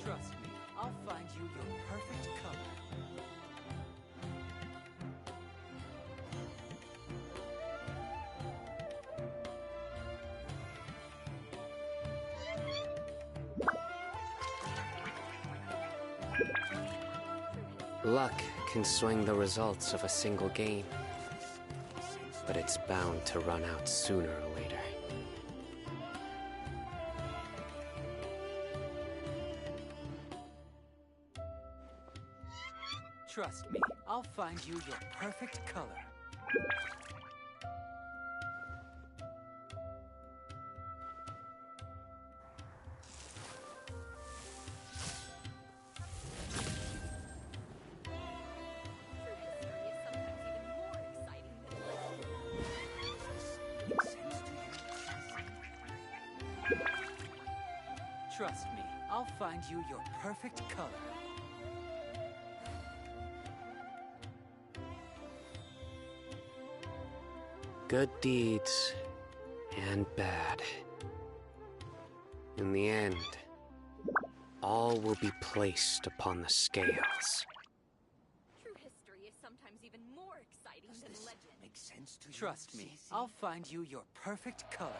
Trust me, I'll find you your perfect color.
Luck can swing the results of a single game, but it's bound to run out sooner or later.
Trust me, I'll find you your perfect color. Trust me, I'll find you your perfect color.
Good deeds and bad. In the end, all will be placed upon the scales.
True history is sometimes even more exciting than legend.
Makes sense to you? Trust me, I'll find you your perfect color.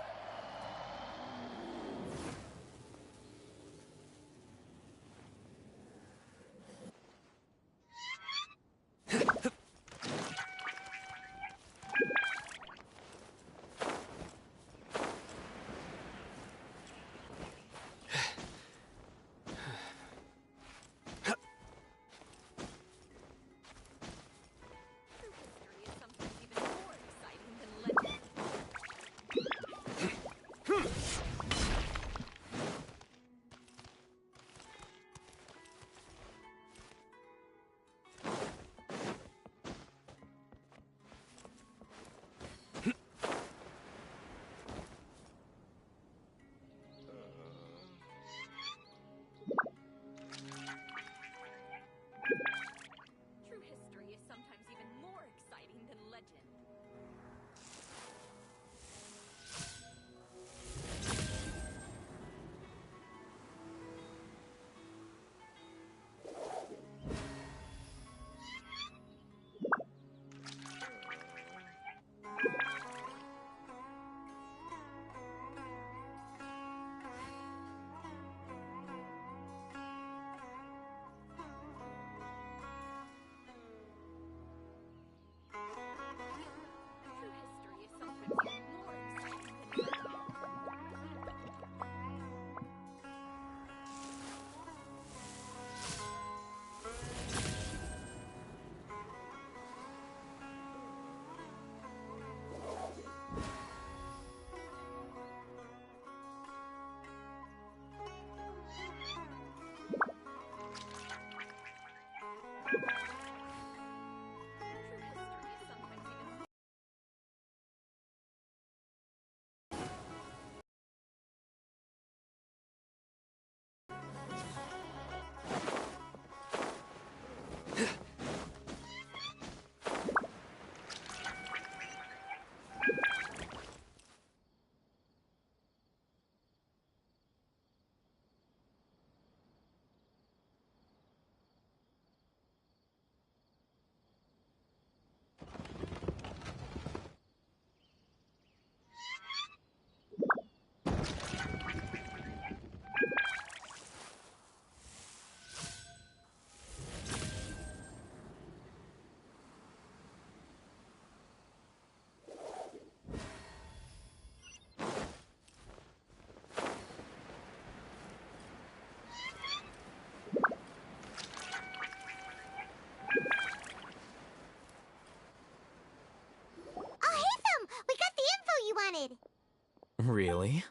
Really?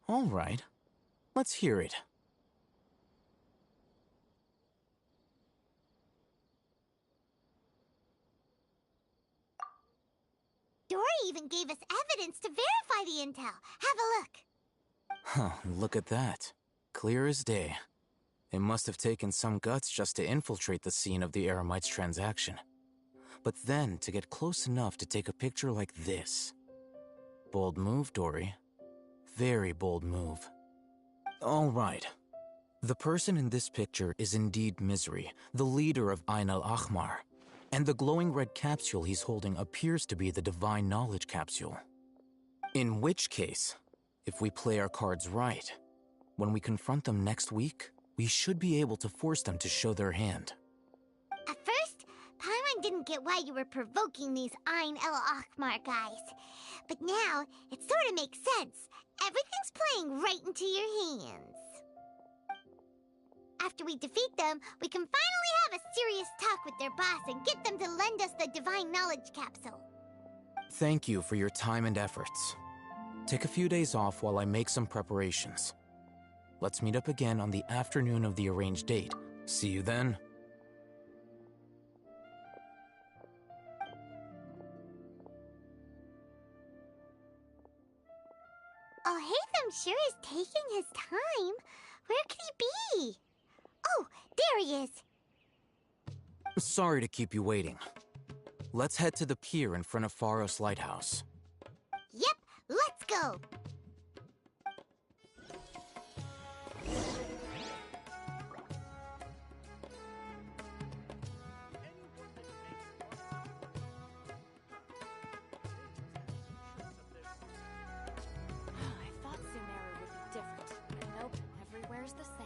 All right. Let's hear it.
Dory even gave us evidence to verify the intel. Have a look.
Huh, look at that. Clear as day. It must have taken some guts just to infiltrate the scene of the Eremites' transaction. But then to get close enough to take a picture like this. Bold move, Dory. Very bold move. All right. The person in this picture is indeed Misery, the leader of Ain al-Ahmar. And the glowing red capsule he's holding appears to be the Divine Knowledge capsule. In which case, if we play our cards right, when we confront them next week, we should be able to force them to show their hand.
At first, Paimon didn't get why you were provoking these Ain el-Ahmar guys. But now, it sort of makes sense. Everything's playing right into your hands. After we defeat them, we can finally have a serious talk with their boss and get them to lend us the Divine Knowledge capsule.
Thank you for your time and efforts. Take a few days off while I make some preparations. Let's meet up again on the afternoon of the arranged date. See you then.
Oh, Hatham sure is taking his time. Where could he be? Oh, there he is.
Sorry to keep you waiting. Let's head to the pier in front of Pharos Lighthouse.
Yep, let's go.
I thought Sumeru would be different, but nope, everywhere's the same.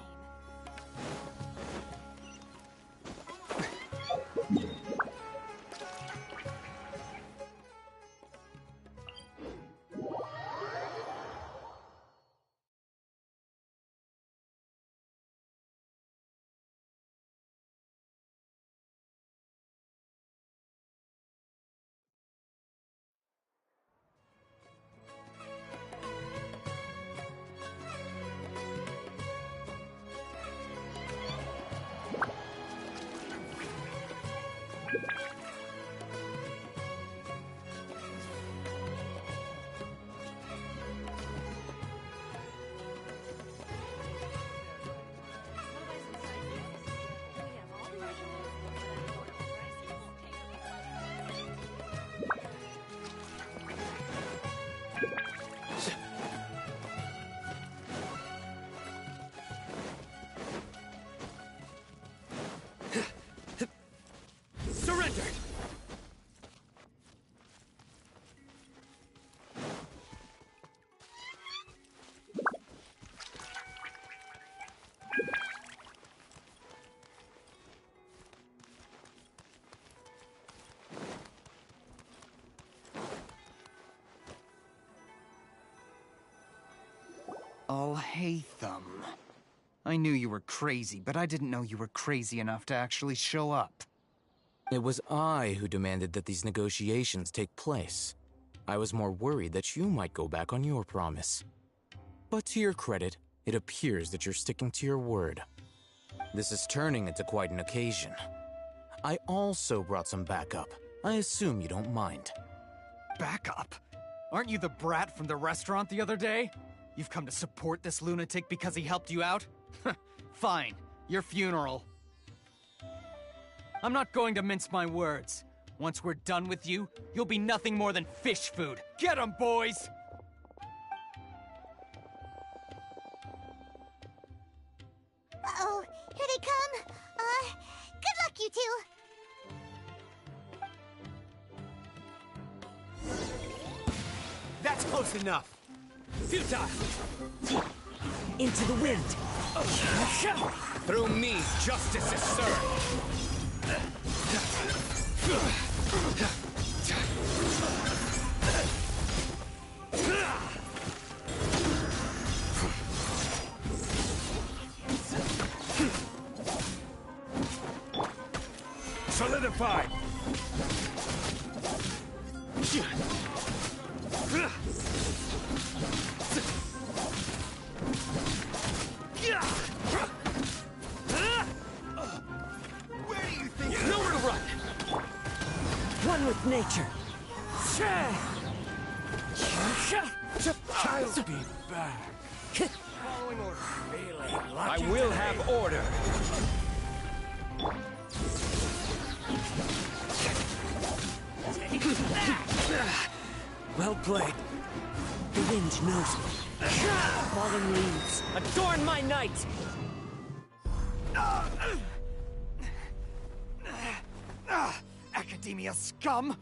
Surrender!
Al-Haytham. I knew you were crazy, but I didn't know you were crazy enough to actually show up.
It was I who demanded that these negotiations take place. I was more worried that you might go back on your promise. But to your credit, it appears that you're sticking to your word. This is turning into quite an occasion. I also brought some backup. I assume you don't mind.
Backup? Aren't you the brat from the restaurant the other day? You've come to support this lunatic because he helped you out? Fine, your funeral. I'm not going to mince my words. Once we're done with you, you'll be nothing more than fish food. Get 'em, boys!
Uh-oh, here they come. Good luck, you two.
That's close enough. Futile!
Into the wind!
Through me, justice is served! Solidified!
creature!
I'll be back.
Following order.
I will have order.
Well played. The wind knows me. Fallen leaves, adorn my night!
Academia scum!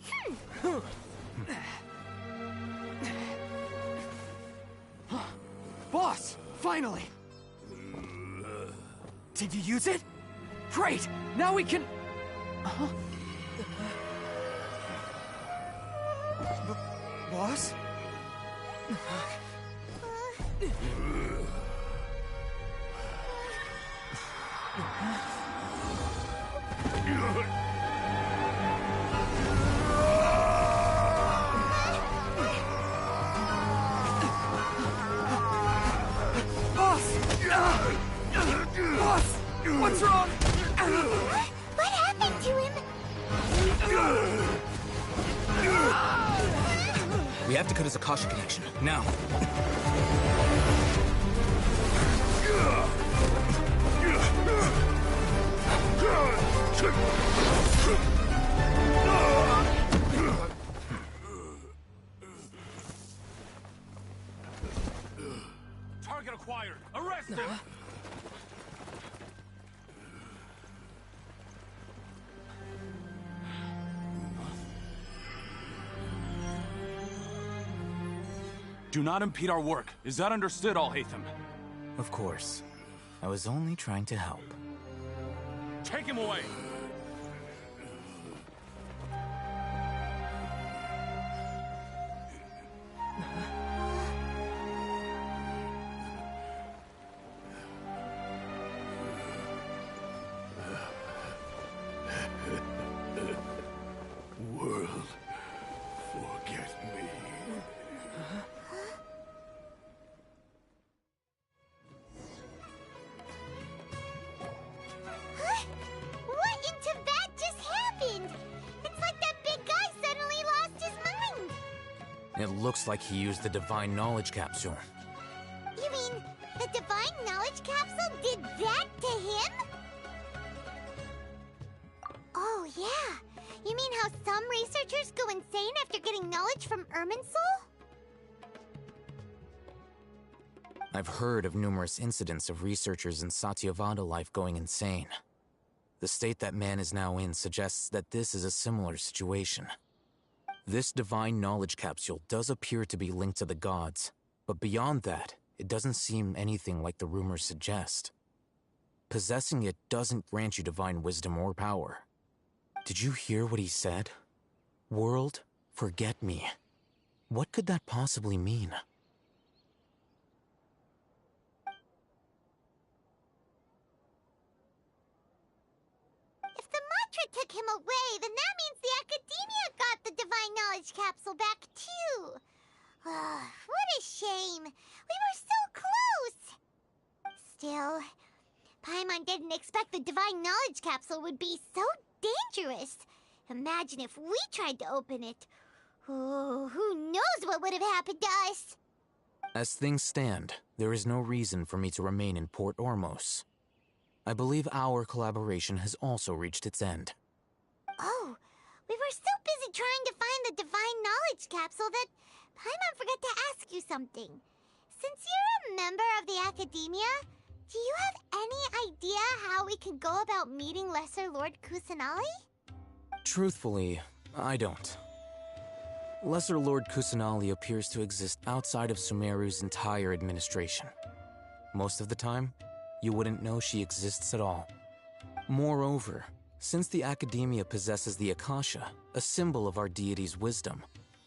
Boss! Finally! Did you use it? Great! Now we can... Huh? Boss? Boss! What's wrong?
What happened to him?
We have to cut his Akasha connection, now.
Target acquired. Arrest him.
Do not impede our work. Is that understood, Al-Haytham?
Of course. I was only trying to help.
Take him away.
World, forget me.
What in Tibet just happened? It's like that big guy suddenly lost his mind.
It looks like he used the Divine Knowledge Capsule.
You mean the Divine Knowledge Capsule did that to him? Oh, yeah. You mean how some researchers go insane after getting knowledge from Irminsul?
I've heard of numerous incidents of researchers in Satyavada life going insane. The state that man is now in suggests that this is a similar situation. This Divine Knowledge Capsule does appear to be linked to the gods, but beyond that, it doesn't seem anything like the rumors suggest. Possessing it doesn't grant you divine wisdom or power. Did you hear what he said? World, forget me. What could that possibly mean?
If the mantra took him away, then that means the Academia got the Divine Knowledge Capsule back, too. What a shame. We were so close. Still, Paimon didn't expect the Divine Knowledge Capsule would be so dangerous. Imagine if we tried to open it. Oh, who knows what would have happened to us?
As things stand, there is no reason for me to remain in Port Ormos. I believe our collaboration has also reached its end.
Oh, we were so busy trying to find the Divine Knowledge Capsule that Paimon forgot to ask you something. Since you're a member of the Academia, do you have any idea how we can go about meeting Lesser Lord Kusanali?
Truthfully, I don't. Lesser Lord Kusanali appears to exist outside of Sumeru's entire administration. Most of the time, you wouldn't know she exists at all. Moreover, since the Academia possesses the Akasha, a symbol of our deity's wisdom,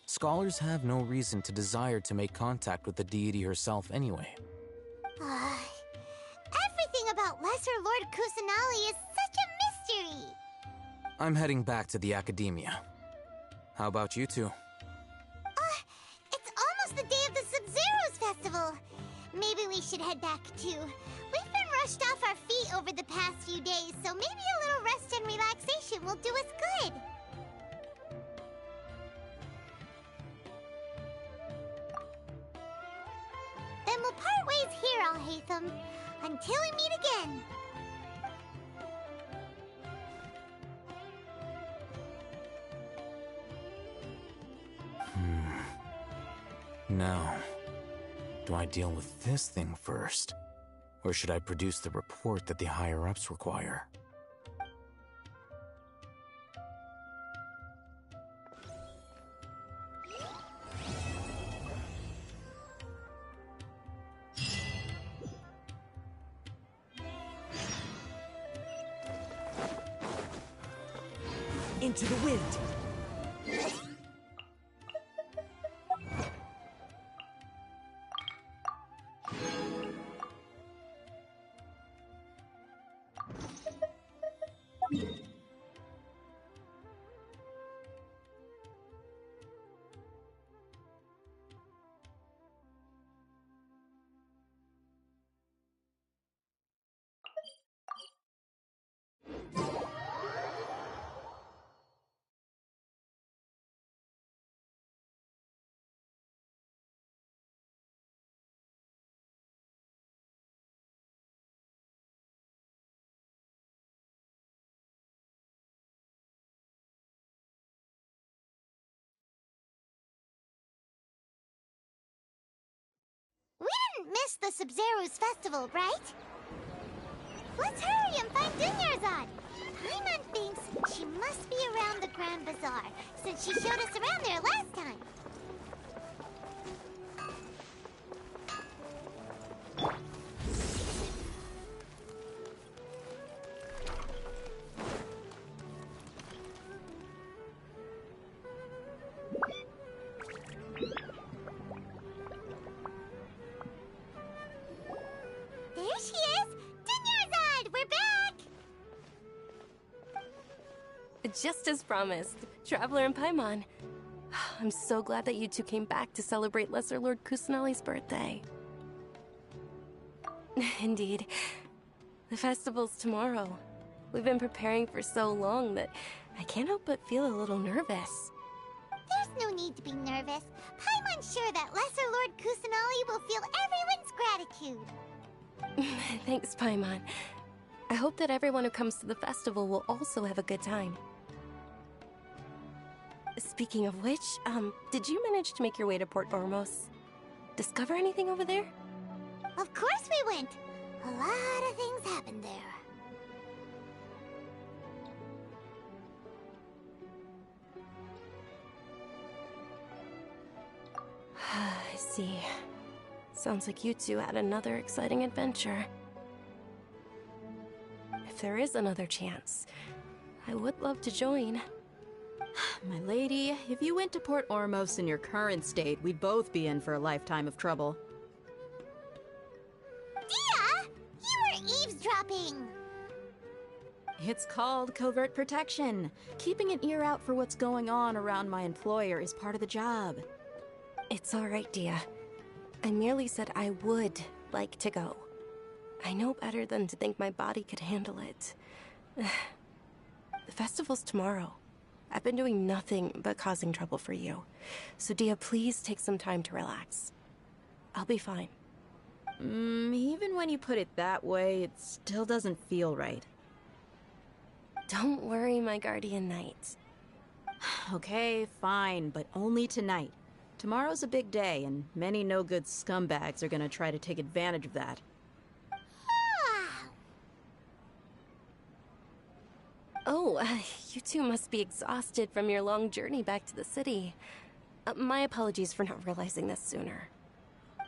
scholars have no reason to desire to make contact with the deity herself anyway.
Everything about Lesser Lord Kusanali is such a mystery!
I'm heading back to the Academia. How about you two?
It's almost the day of the Sub-Zero's festival. Maybe we should head back too. We've been rushed off our feet over the past few days, so maybe a little rest and relaxation will do us good. Part ways here, Alhaitham. Until we meet again.
Now, do I deal with this thing first? Or should I produce the report that the higher-ups require?
Into the wind!
We didn't miss the Sub-Zero's festival, right? Let's hurry and find Dunyarzad. Paimon thinks she must be around the Grand Bazaar, since she showed us around there last time. There she is! Dunyarzad, we're back!
Just as promised, Traveler and Paimon. I'm so glad that you two came back to celebrate Lesser Lord Kusanali's birthday. Indeed. The festival's tomorrow. We've been preparing for so long that I can't help but feel a little nervous.
There's no need to be nervous. Paimon's sure that Lesser Lord Kusanali will feel everyone's gratitude.
Thanks, Paimon. I hope that everyone who comes to the festival will also have a good time. Speaking of which, did you manage to make your way to Port Ormos? Discover anything over there?
Of course we went. A lot of things happened there.
I see. Sounds like you two had another exciting adventure. If there is another chance, I would love to join.
My lady, if you went to Port Ormos in your current state, we'd both be in for a lifetime of trouble.
Dia! You were eavesdropping!
It's called covert protection. Keeping an ear out for what's going on around my employer is part of the job.
It's alright, Dia. I merely said I would like to go. I know better than to think my body could handle it. The festival's tomorrow. I've been doing nothing but causing trouble for you. So Dia, please take some time to relax. I'll be fine.
Even when you put it that way, it still doesn't feel right.
Don't worry, my guardian knight.
Okay, fine, but only tonight. Tomorrow's a big day, and many no-good scumbags are gonna try to take advantage of that.
Oh, you two must be exhausted from your long journey back to the city. My apologies for not realizing this sooner.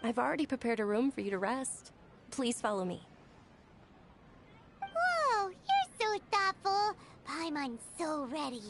I've already prepared a room for you to rest. Please follow me.
Whoa, you're so thoughtful. Paimon's so ready.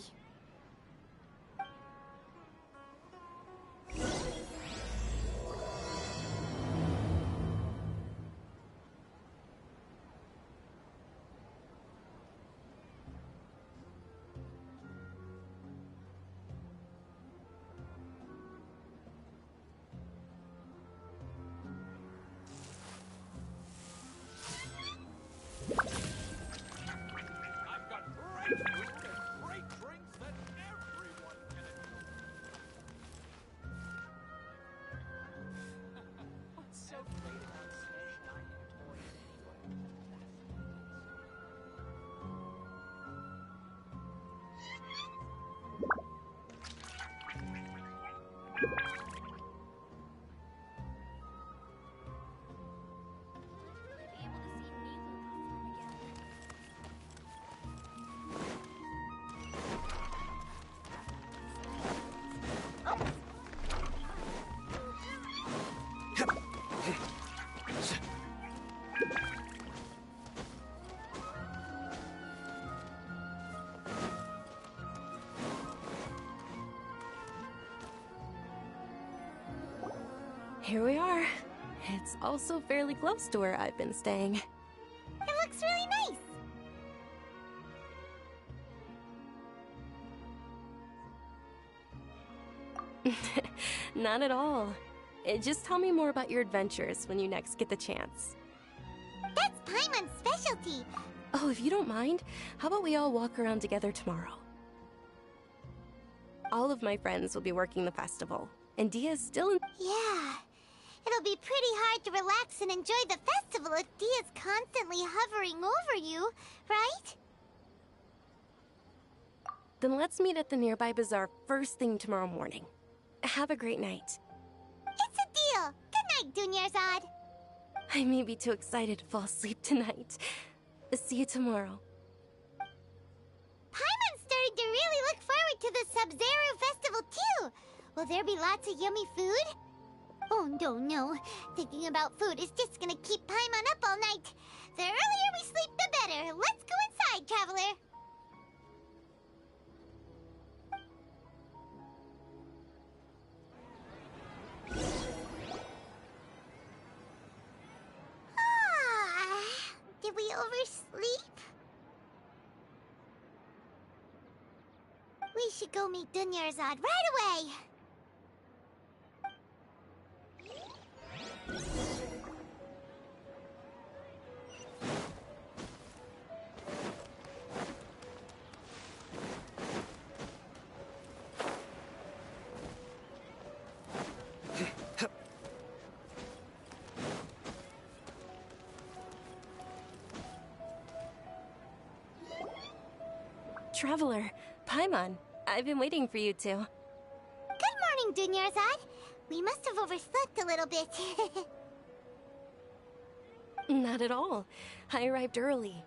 here we are. It's also fairly close to where I've been staying.
It looks really nice.
Not at all. Just tell me more about your adventures when you next get the chance.
That's Paimon's specialty.
Oh, if you don't mind, how about we all walk around together tomorrow? All of my friends will be working the festival, and Dia's still in—
Yeah. It'll be pretty hard to relax and enjoy the festival if Dia's constantly hovering over you, right?
Then let's meet at the nearby bazaar first thing tomorrow morning. Have a great night.
It's a deal. Good night, Dunyarzad.
I may be too excited to fall asleep tonight. See you tomorrow.
Paimon's starting to really look forward to the Sub-Zero festival too. Will there be lots of yummy food? Oh, no. Thinking about food is just gonna keep Paimon up all night. The earlier we sleep, the better. Let's go inside, Traveler. Did we oversleep? We should go meet Dunyarzad right away.
Traveler, Paimon, I've been waiting for you two.
Good morning, Dunyarzad. We must have overslept a little bit.
Not at all. I arrived early.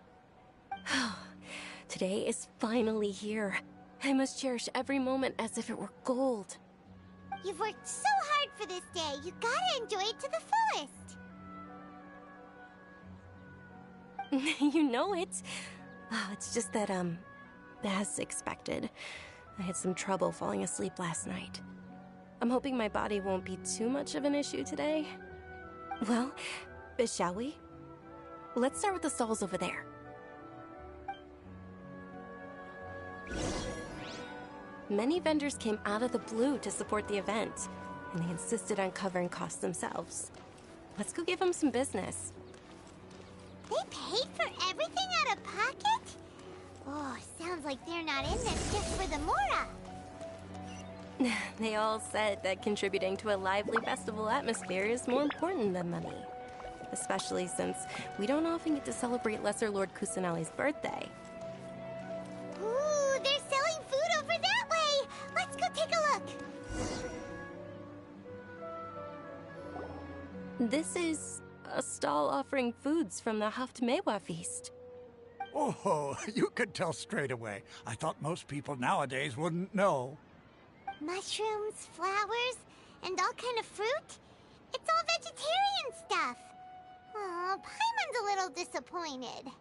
Today is finally here. I must cherish every moment as if it were gold.
You've worked so hard for this day. You gotta enjoy it to the fullest.
You know it. It's just that, as expected, I had some trouble falling asleep last night. I'm hoping my body won't be too much of an issue today. Well, shall we? Let's start with the stalls over there. Many vendors came out of the blue to support the event, and they insisted on covering costs themselves. Let's go give them some business.
They paid for everything out of pocket? Oh, sounds like they're not in this just for the Mora.
They all said that contributing to a lively festival atmosphere is more important than money. Especially since we don't often get to celebrate Lesser Lord Kusanali's birthday.
Ooh, they're selling food over that way! Let's go take a look!
This is a stall offering foods from the Haftmewa feast.
Oh, you could tell straight away. I thought most people nowadays wouldn't know.
Mushrooms, flowers, and all kind of fruit? It's all vegetarian stuff. Oh, Paimon's a little disappointed.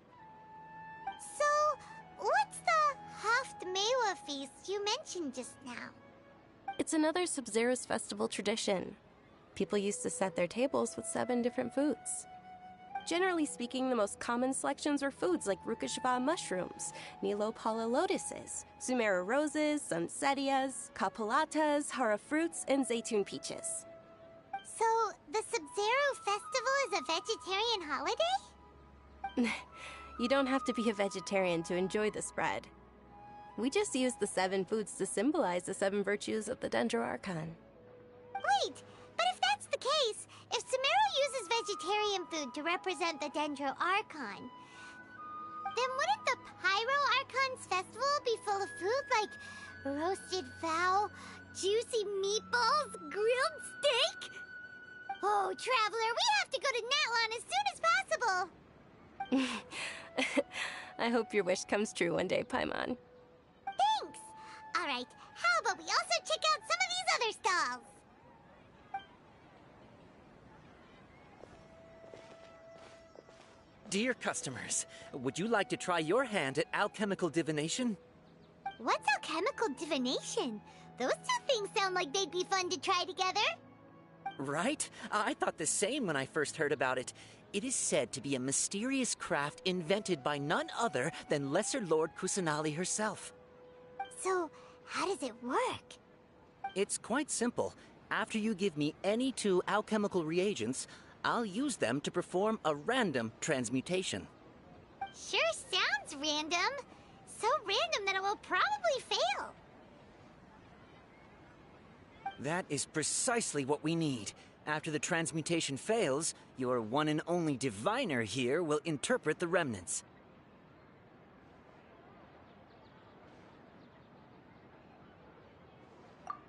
So, what's the Haftmewa feast you mentioned just now?
It's another Sub-Zero's festival tradition. People used to set their tables with 7 different foods. Generally speaking, the most common selections were foods like Rukashaba mushrooms, Nilopala lotuses, Sumera roses, Sunsetias, Kapalatas, Hara fruits, and Zaytun peaches.
So, the Sub-Zero festival is a vegetarian holiday?
You don't have to be a vegetarian to enjoy the spread. We just use the 7 foods to symbolize the 7 virtues of the Dendro Archon.
Wait, but if that's the case, if Sumeru uses vegetarian food to represent the Dendro Archon, then wouldn't the Pyro Archon's festival be full of food like roasted fowl, juicy meatballs, grilled steak? Oh, Traveler, we have to go to Natlan as soon as possible!
I hope your wish comes true one day, Paimon.
Thanks! Alright, how about we also check out some of these other stalls?
Dear customers, would you like to try your hand at alchemical divination?
What's alchemical divination? Those two things sound like they'd be fun to try together.
Right? I thought the same when I first heard about it. It is said to be a mysterious craft invented by none other than Lesser Lord Kusanali herself.
So, how does it work?
It's quite simple. After you give me any 2 alchemical reagents, I'll use them to perform a random transmutation.
Sure sounds random. So random that it will probably fail.
That is precisely what we need. After the transmutation fails, your one and only diviner here will interpret the remnants.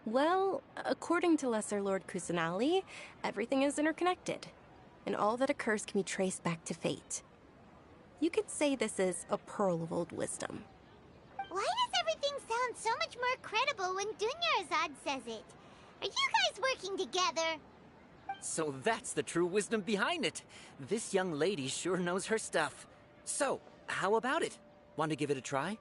Well, according to Lesser Lord Kusanali, everything is interconnected, and all that occurs can be traced back to fate. You could say this is a pearl of old wisdom.
Why does everything sound so much more credible when Dunyarzad says it? Are you guys working together?
So that's the true wisdom behind it. This young lady sure knows her stuff. So, how about it? Want to give it a try?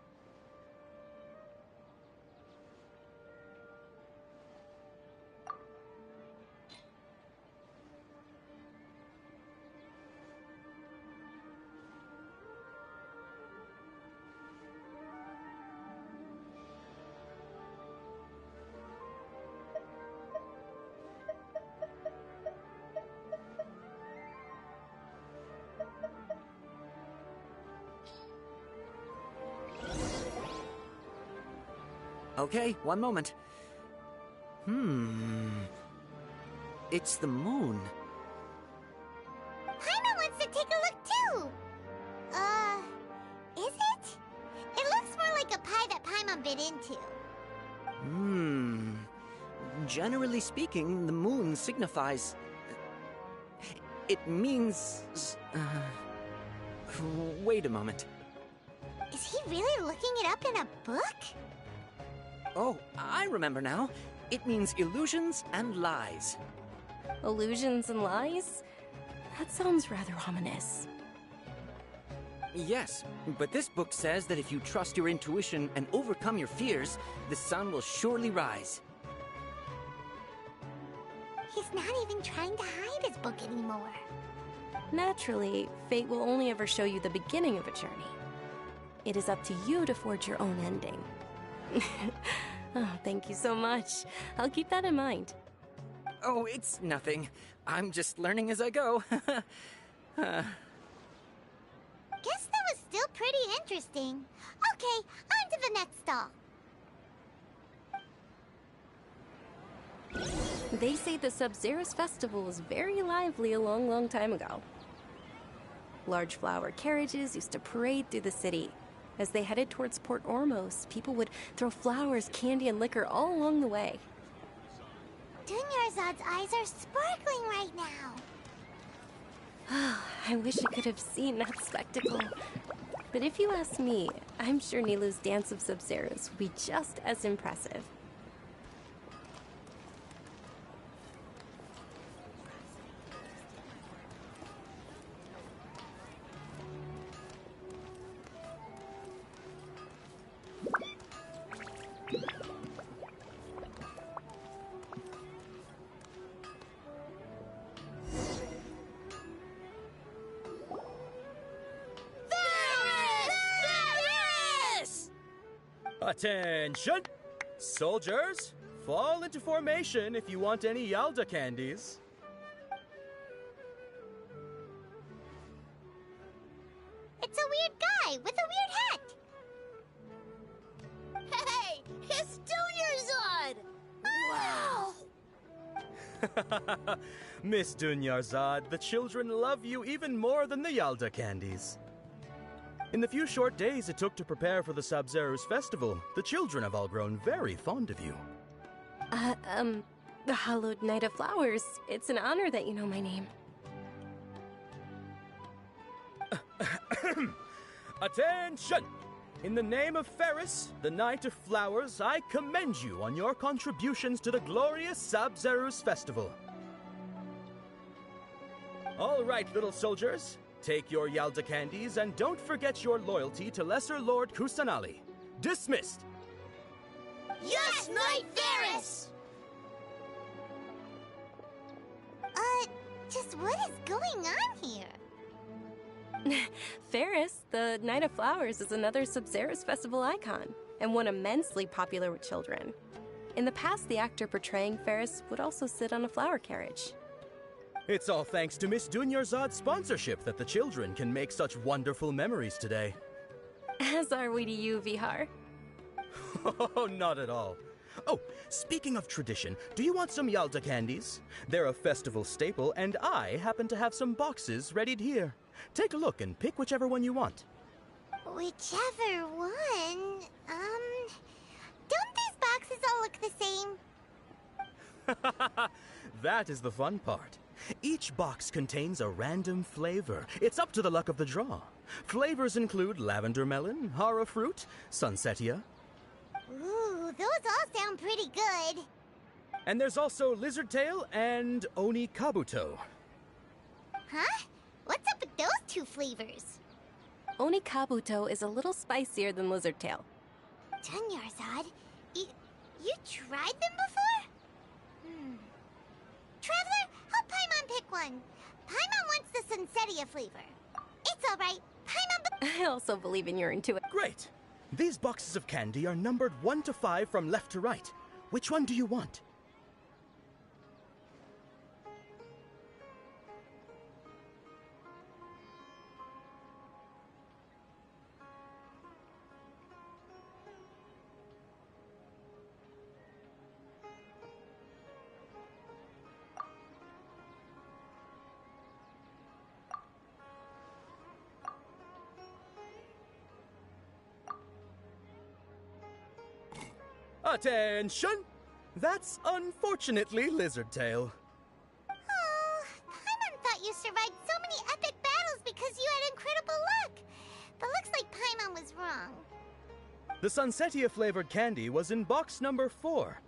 Okay, one moment. It's the moon.
Paimon wants to take a look too! Is it? It looks more like a pie that Paimon bit into.
Generally speaking, the moon signifies... It means... Wait a moment.
Is he really looking it up in a book?
Oh, I remember now. It means illusions and lies.
Illusions and lies? That sounds rather ominous.
Yes, but this book says that if you trust your intuition and overcome your fears, the sun will surely rise.
He's not even trying to hide his book anymore.
Naturally, fate will only ever show you the beginning of a journey. It is up to you to forge your own ending. Oh, thank you so much. I'll keep that in mind.
Oh, it's nothing. I'm just learning as I go.
Guess that was still pretty interesting. Okay, on to the next stall.
They say the Sub-Zerus festival was very lively a long time ago. Large flower carriages used to parade through the city. As they headed towards Port Ormos, people would throw flowers, candy, and liquor all along the way.
Dunyarzad's eyes are sparkling right now.
I wish I could have seen that spectacle. But if you ask me, I'm sure Nilu's Dance of Sub-Zerus would be just as impressive.
Attention! Soldiers, fall into formation if you want any Yalda candies.
It's a weird guy with a weird hat!
Hey! It's Dunyarzad!
Wow!
Miss Dunyarzad, the children love you even more than the Yalda candies. In the few short days it took to prepare for the Sub-Zerus festival, the children have all grown very fond of you.
The Hallowed Night of Flowers. It's an honor that you know my name.
Attention! In the name of Ferris, the Knight of Flowers, I commend you on your contributions to the glorious Sub-Zerus festival. All right, little soldiers. Take your Yalda candies and don't forget your loyalty to Lesser Lord Kusanali. Dismissed!
Yes, Knight Ferris!
Just what is going on here?
Ferris, the Night of Flowers, is another Sub-Zerus festival icon, and one immensely popular with children. In the past, the actor portraying Ferris would also sit on a flower carriage.
It's all thanks to Miss Dunyarzad's sponsorship that the children can make such wonderful memories today.
As are we to you, Vihar.
Oh, not at all. Oh, speaking of tradition, do you want some Yalda candies? They're a festival staple, and I happen to have some boxes readied here. Take a look and pick whichever one you want.
Whichever one? Don't these boxes all look the same?
That is the fun part. Each box contains a random flavor. It's up to the luck of the draw. Flavors include lavender melon, hara fruit, sunsetia.
Ooh, those all sound pretty good.
And there's also lizard tail and oni kabuto.
Huh? What's up with those two flavors?
Oni kabuto is a little spicier than lizard tail.
Dunyarzad, you tried them before? Traveler, help Paimon pick one. Paimon wants the Sunsetia flavor. It's alright. Paimon...
I also believe in your intuition.
Great! These boxes of candy are numbered 1 to 5 from left to right. Which one do you want? Attention! That's unfortunately lizard tail.
Oh, Paimon thought you survived so many epic battles because you had incredible luck. But looks like Paimon was wrong.
The Sunsetia flavored candy was in box number 4.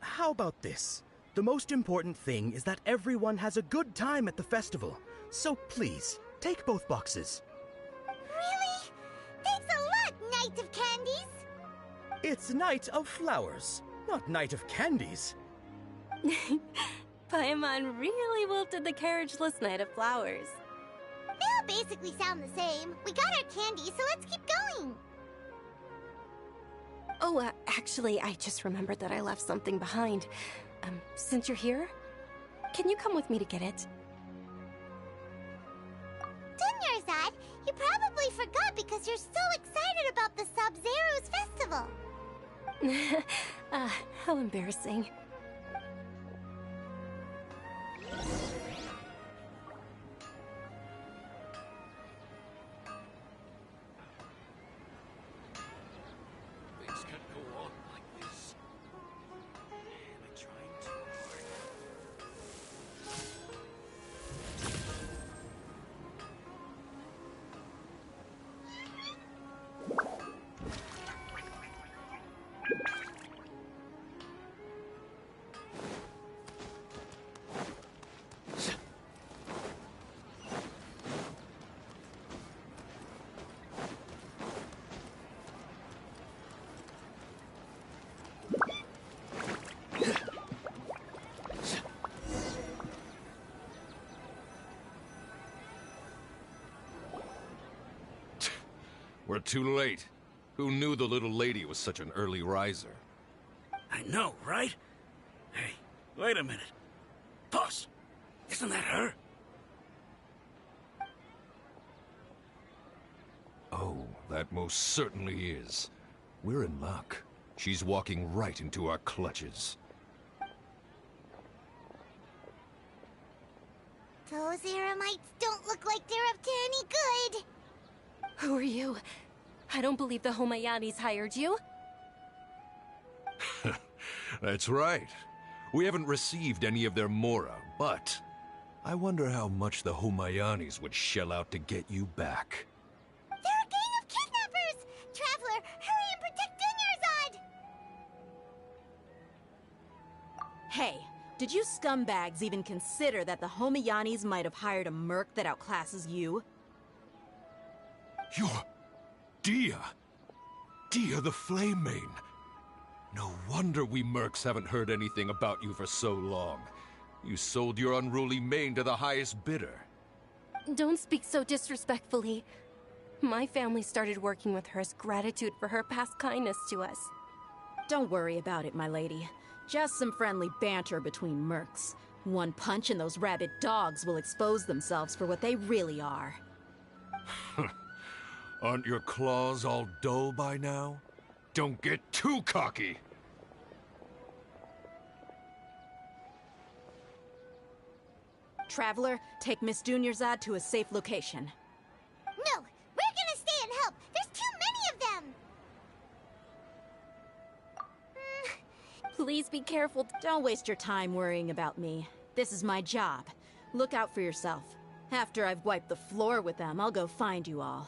How about this? The most important thing is that everyone has a good time at the festival. So please, take both boxes.
Really? Thanks a lot, Knight of Candies!
It's Night of Flowers, not Night of Candies.
Paimon really wilted the carriageless Night of Flowers.
They all basically sound the same. We got our candy, so let's keep going.
Oh, actually, I just remembered that I left something behind. Since you're here, can you come with me to get it?
Dunyarzad, you probably forgot because you're so excited about the Sub-Zero's festival.
How embarrassing.
Things can't go on like this. Am I trying too hard? We're too late. Who knew the little lady was such an early riser?
I know, right? Hey, wait a minute. Boss, isn't that her?
Oh, that most certainly is. We're in luck. She's walking right into our clutches.
Those Eremites don't look like they're up to any good.
Who are you? I don't believe the Homayanis hired you.
That's right. We haven't received any of their Mora, but I wonder how much the Homayanis would shell out to get you back.
They're a gang of kidnappers! Traveler, hurry and protect Dunyarzad!
Hey, did you scumbags even consider that the Homayanis might have hired a merc that outclasses you?
You're... Dia! Dia the Flame Mane! No wonder we mercs haven't heard anything about you for so long. You sold your unruly mane to the highest bidder.
Don't speak so disrespectfully. My family started working with her as gratitude for her past kindness to us.
Don't worry about it, my lady. Just some friendly banter between mercs. One punch and those rabid dogs will expose themselves for what they really are.
Aren't your claws all dull by now? Don't get too cocky!
Traveler, take Miss Dunyarzad to a safe location.
No! We're gonna stay and help! There's too many of them!
Please be careful.
Don't waste your time worrying about me. This is my job. Look out for yourself. After I've wiped the floor with them, I'll go find you all.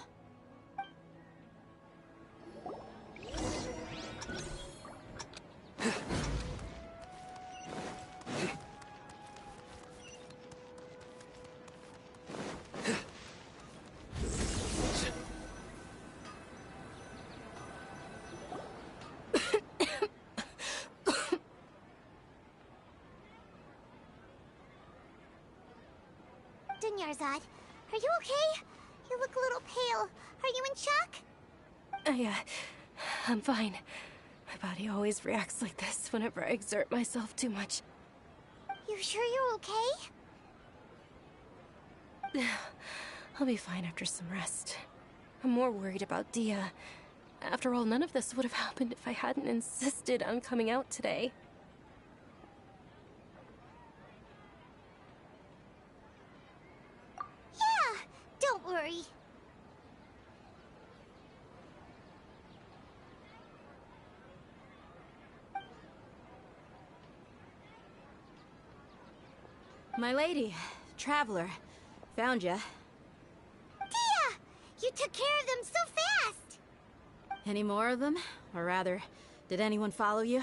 Dunyarzad, are you okay? You look a little pale. Are you in shock?
I'm fine. My body always reacts like this whenever I exert myself too much.
You sure you're okay?
I'll be fine after some rest. I'm more worried about Dia. After all, none of this would have happened if I hadn't insisted on coming out today.
Yeah, don't worry.
My lady, Traveler, found ya.
Dia! You took care of them so fast!
Any more of them? Or rather, did anyone follow you?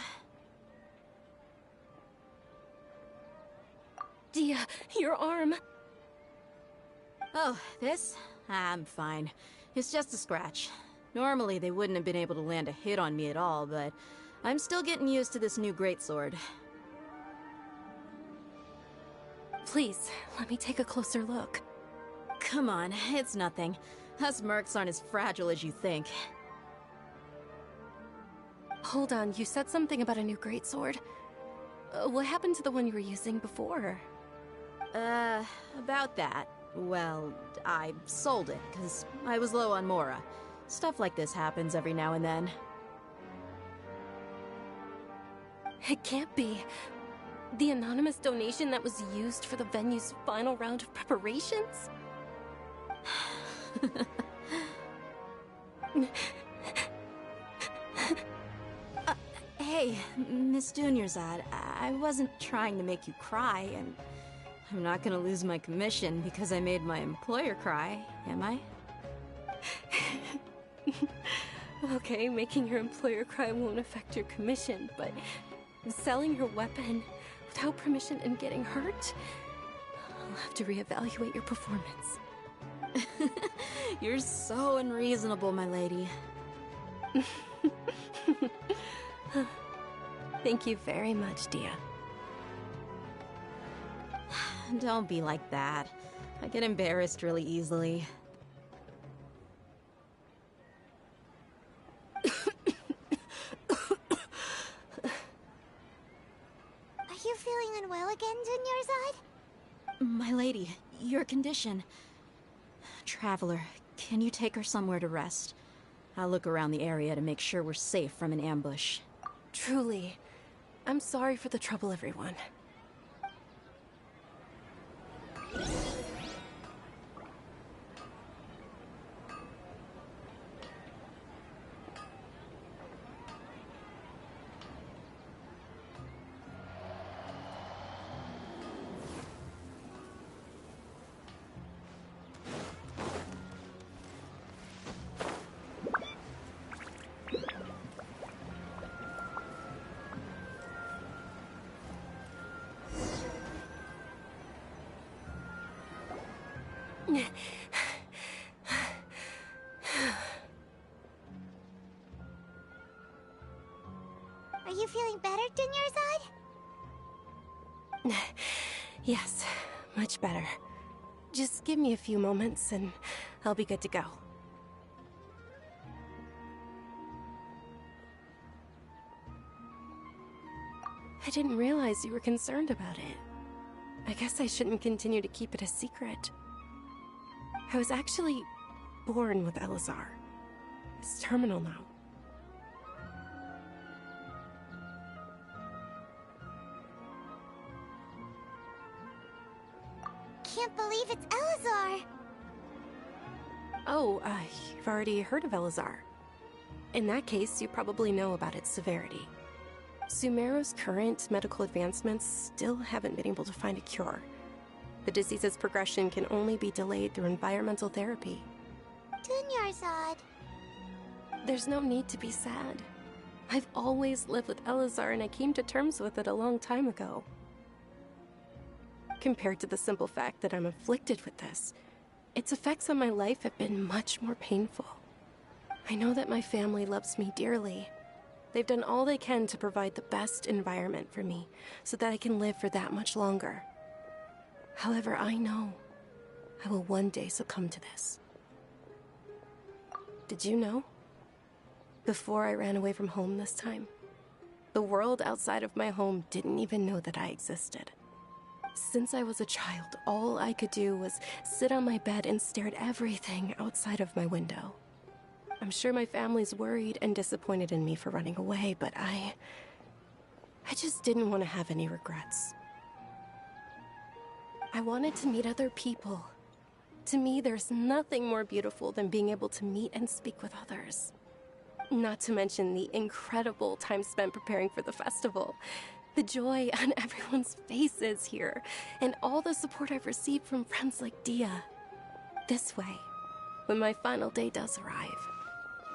Dia, your arm!
Oh, this? I'm fine. It's just a scratch. Normally, they wouldn't have been able to land a hit on me at all, but I'm still getting used to this new greatsword.
Please, let me take a closer look.
Come on, it's nothing. Us mercs aren't as fragile as you think.
Hold on, you said something about a new greatsword. What happened to the one you were using before?
About that. Well, I sold it, because I was low on Mora. Stuff like this happens every now and then.
It can't be. The anonymous donation that was used for the venue's final round of preparations?
Hey, Miss Dunyarzad, I wasn't trying to make you cry, and I'm not gonna lose my commission because I made my employer cry, am I?
Okay, making your employer cry won't affect your commission, but selling your weapon without permission and getting hurt? I'll have to reevaluate your performance.
You're so unreasonable, my lady.
Thank you very much, Dia.
Don't be like that. I get embarrassed really easily.
Are you feeling unwell again, Dunyarzad?
My lady, your condition. Traveler, can you take her somewhere to rest? I'll look around the area to make sure we're safe from an ambush.
Truly. I'm sorry for the trouble, everyone.
Are you feeling better, Dunyarzad?
Yes, much better. Just give me a few moments and I'll be good to go. I didn't realize you were concerned about it. I guess I shouldn't continue to keep it a secret. I was actually born with Elazar. It's terminal now.
Can't believe it's Elazar!
Oh, you've already heard of Elazar. In that case, you probably know about its severity. Sumeru's current medical advancements still haven't been able to find a cure. The disease's progression can only be delayed through environmental therapy.
Dunyarzad.
There's no need to be sad. I've always lived with Elazar and I came to terms with it a long time ago. Compared to the simple fact that I'm afflicted with this, its effects on my life have been much more painful. I know that my family loves me dearly. They've done all they can to provide the best environment for me so that I can live for that much longer. However, I know I will one day succumb to this. Did you know? Before I ran away from home this time, the world outside of my home didn't even know that I existed. Since I was a child, all I could do was sit on my bed and stare at everything outside of my window. I'm sure my family's worried and disappointed in me for running away, but I just didn't want to have any regrets. I wanted to meet other people. To me, there's nothing more beautiful than being able to meet and speak with others. Not to mention the incredible time spent preparing for the festival. The joy on everyone's faces here, and all the support I've received from friends like Dia. This way, when my final day does arrive,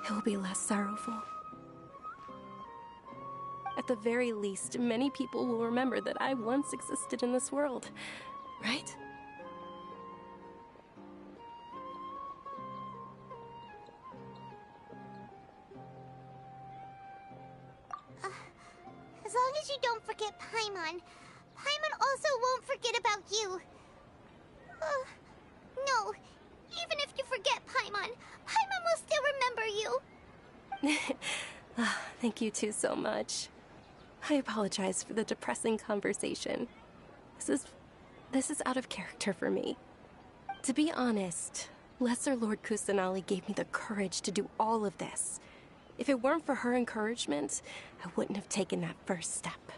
it will be less sorrowful. At the very least, many people will remember that I once existed in this world, right?
As long as you don't forget Paimon, Paimon also won't forget about you. No, even if you forget Paimon, Paimon will still remember you.
Thank you two so much. I apologize for the depressing conversation. This is out of character for me. To be honest, Lesser Lord Kusanali gave me the courage to do all of this. If it weren't for her encouragement, I wouldn't have taken that first step.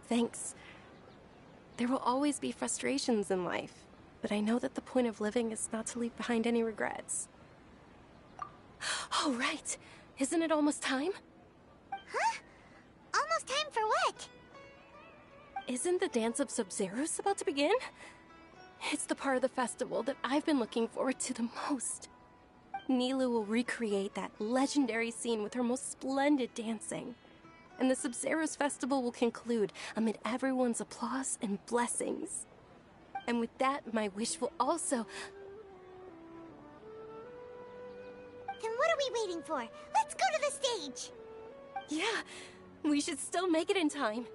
Thanks. There will always be frustrations in life, but I know that the point of living is not to leave behind any regrets. Oh, right. Isn't it almost time?
Huh? Almost time for what?
Isn't the Dance of Sub-Zeros about to begin? It's the part of the festival that I've been looking forward to the most. Nilu will recreate that legendary scene with her most splendid dancing. And the Sub-Zeros festival will conclude amid everyone's applause and blessings. And with that, my wish will also...
Then what are we waiting for? Let's go to the stage!
Yeah, we should still make it in time.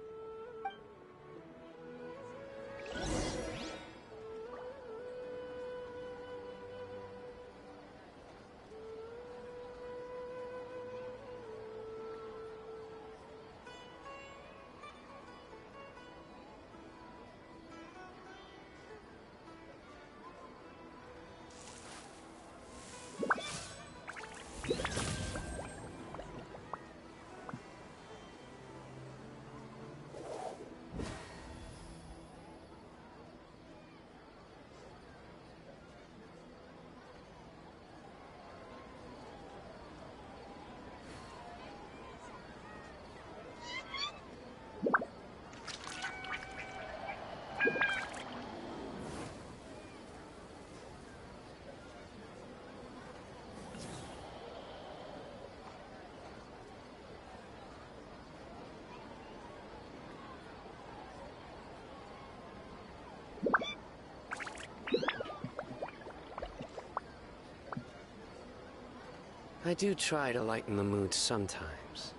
I do try to lighten the mood sometimes,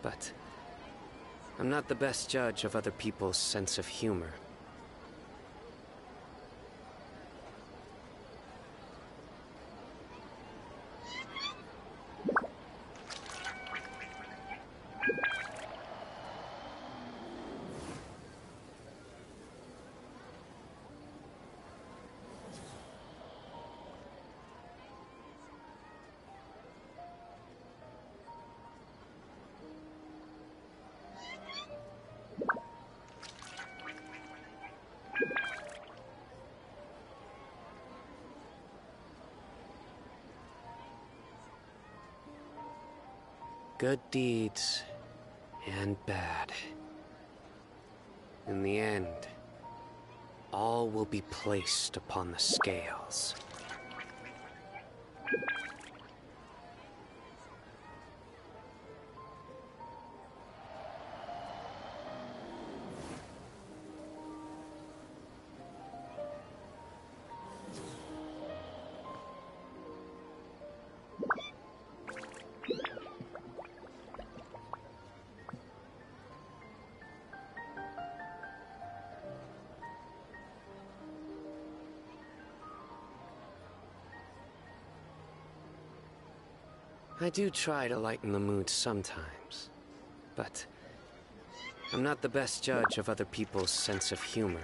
but I'm not the best judge of other people's sense of humor. Good deeds and bad. In the end, all will be placed upon the scales. I do try to lighten the mood sometimes, but I'm not the best judge of other people's sense of humor.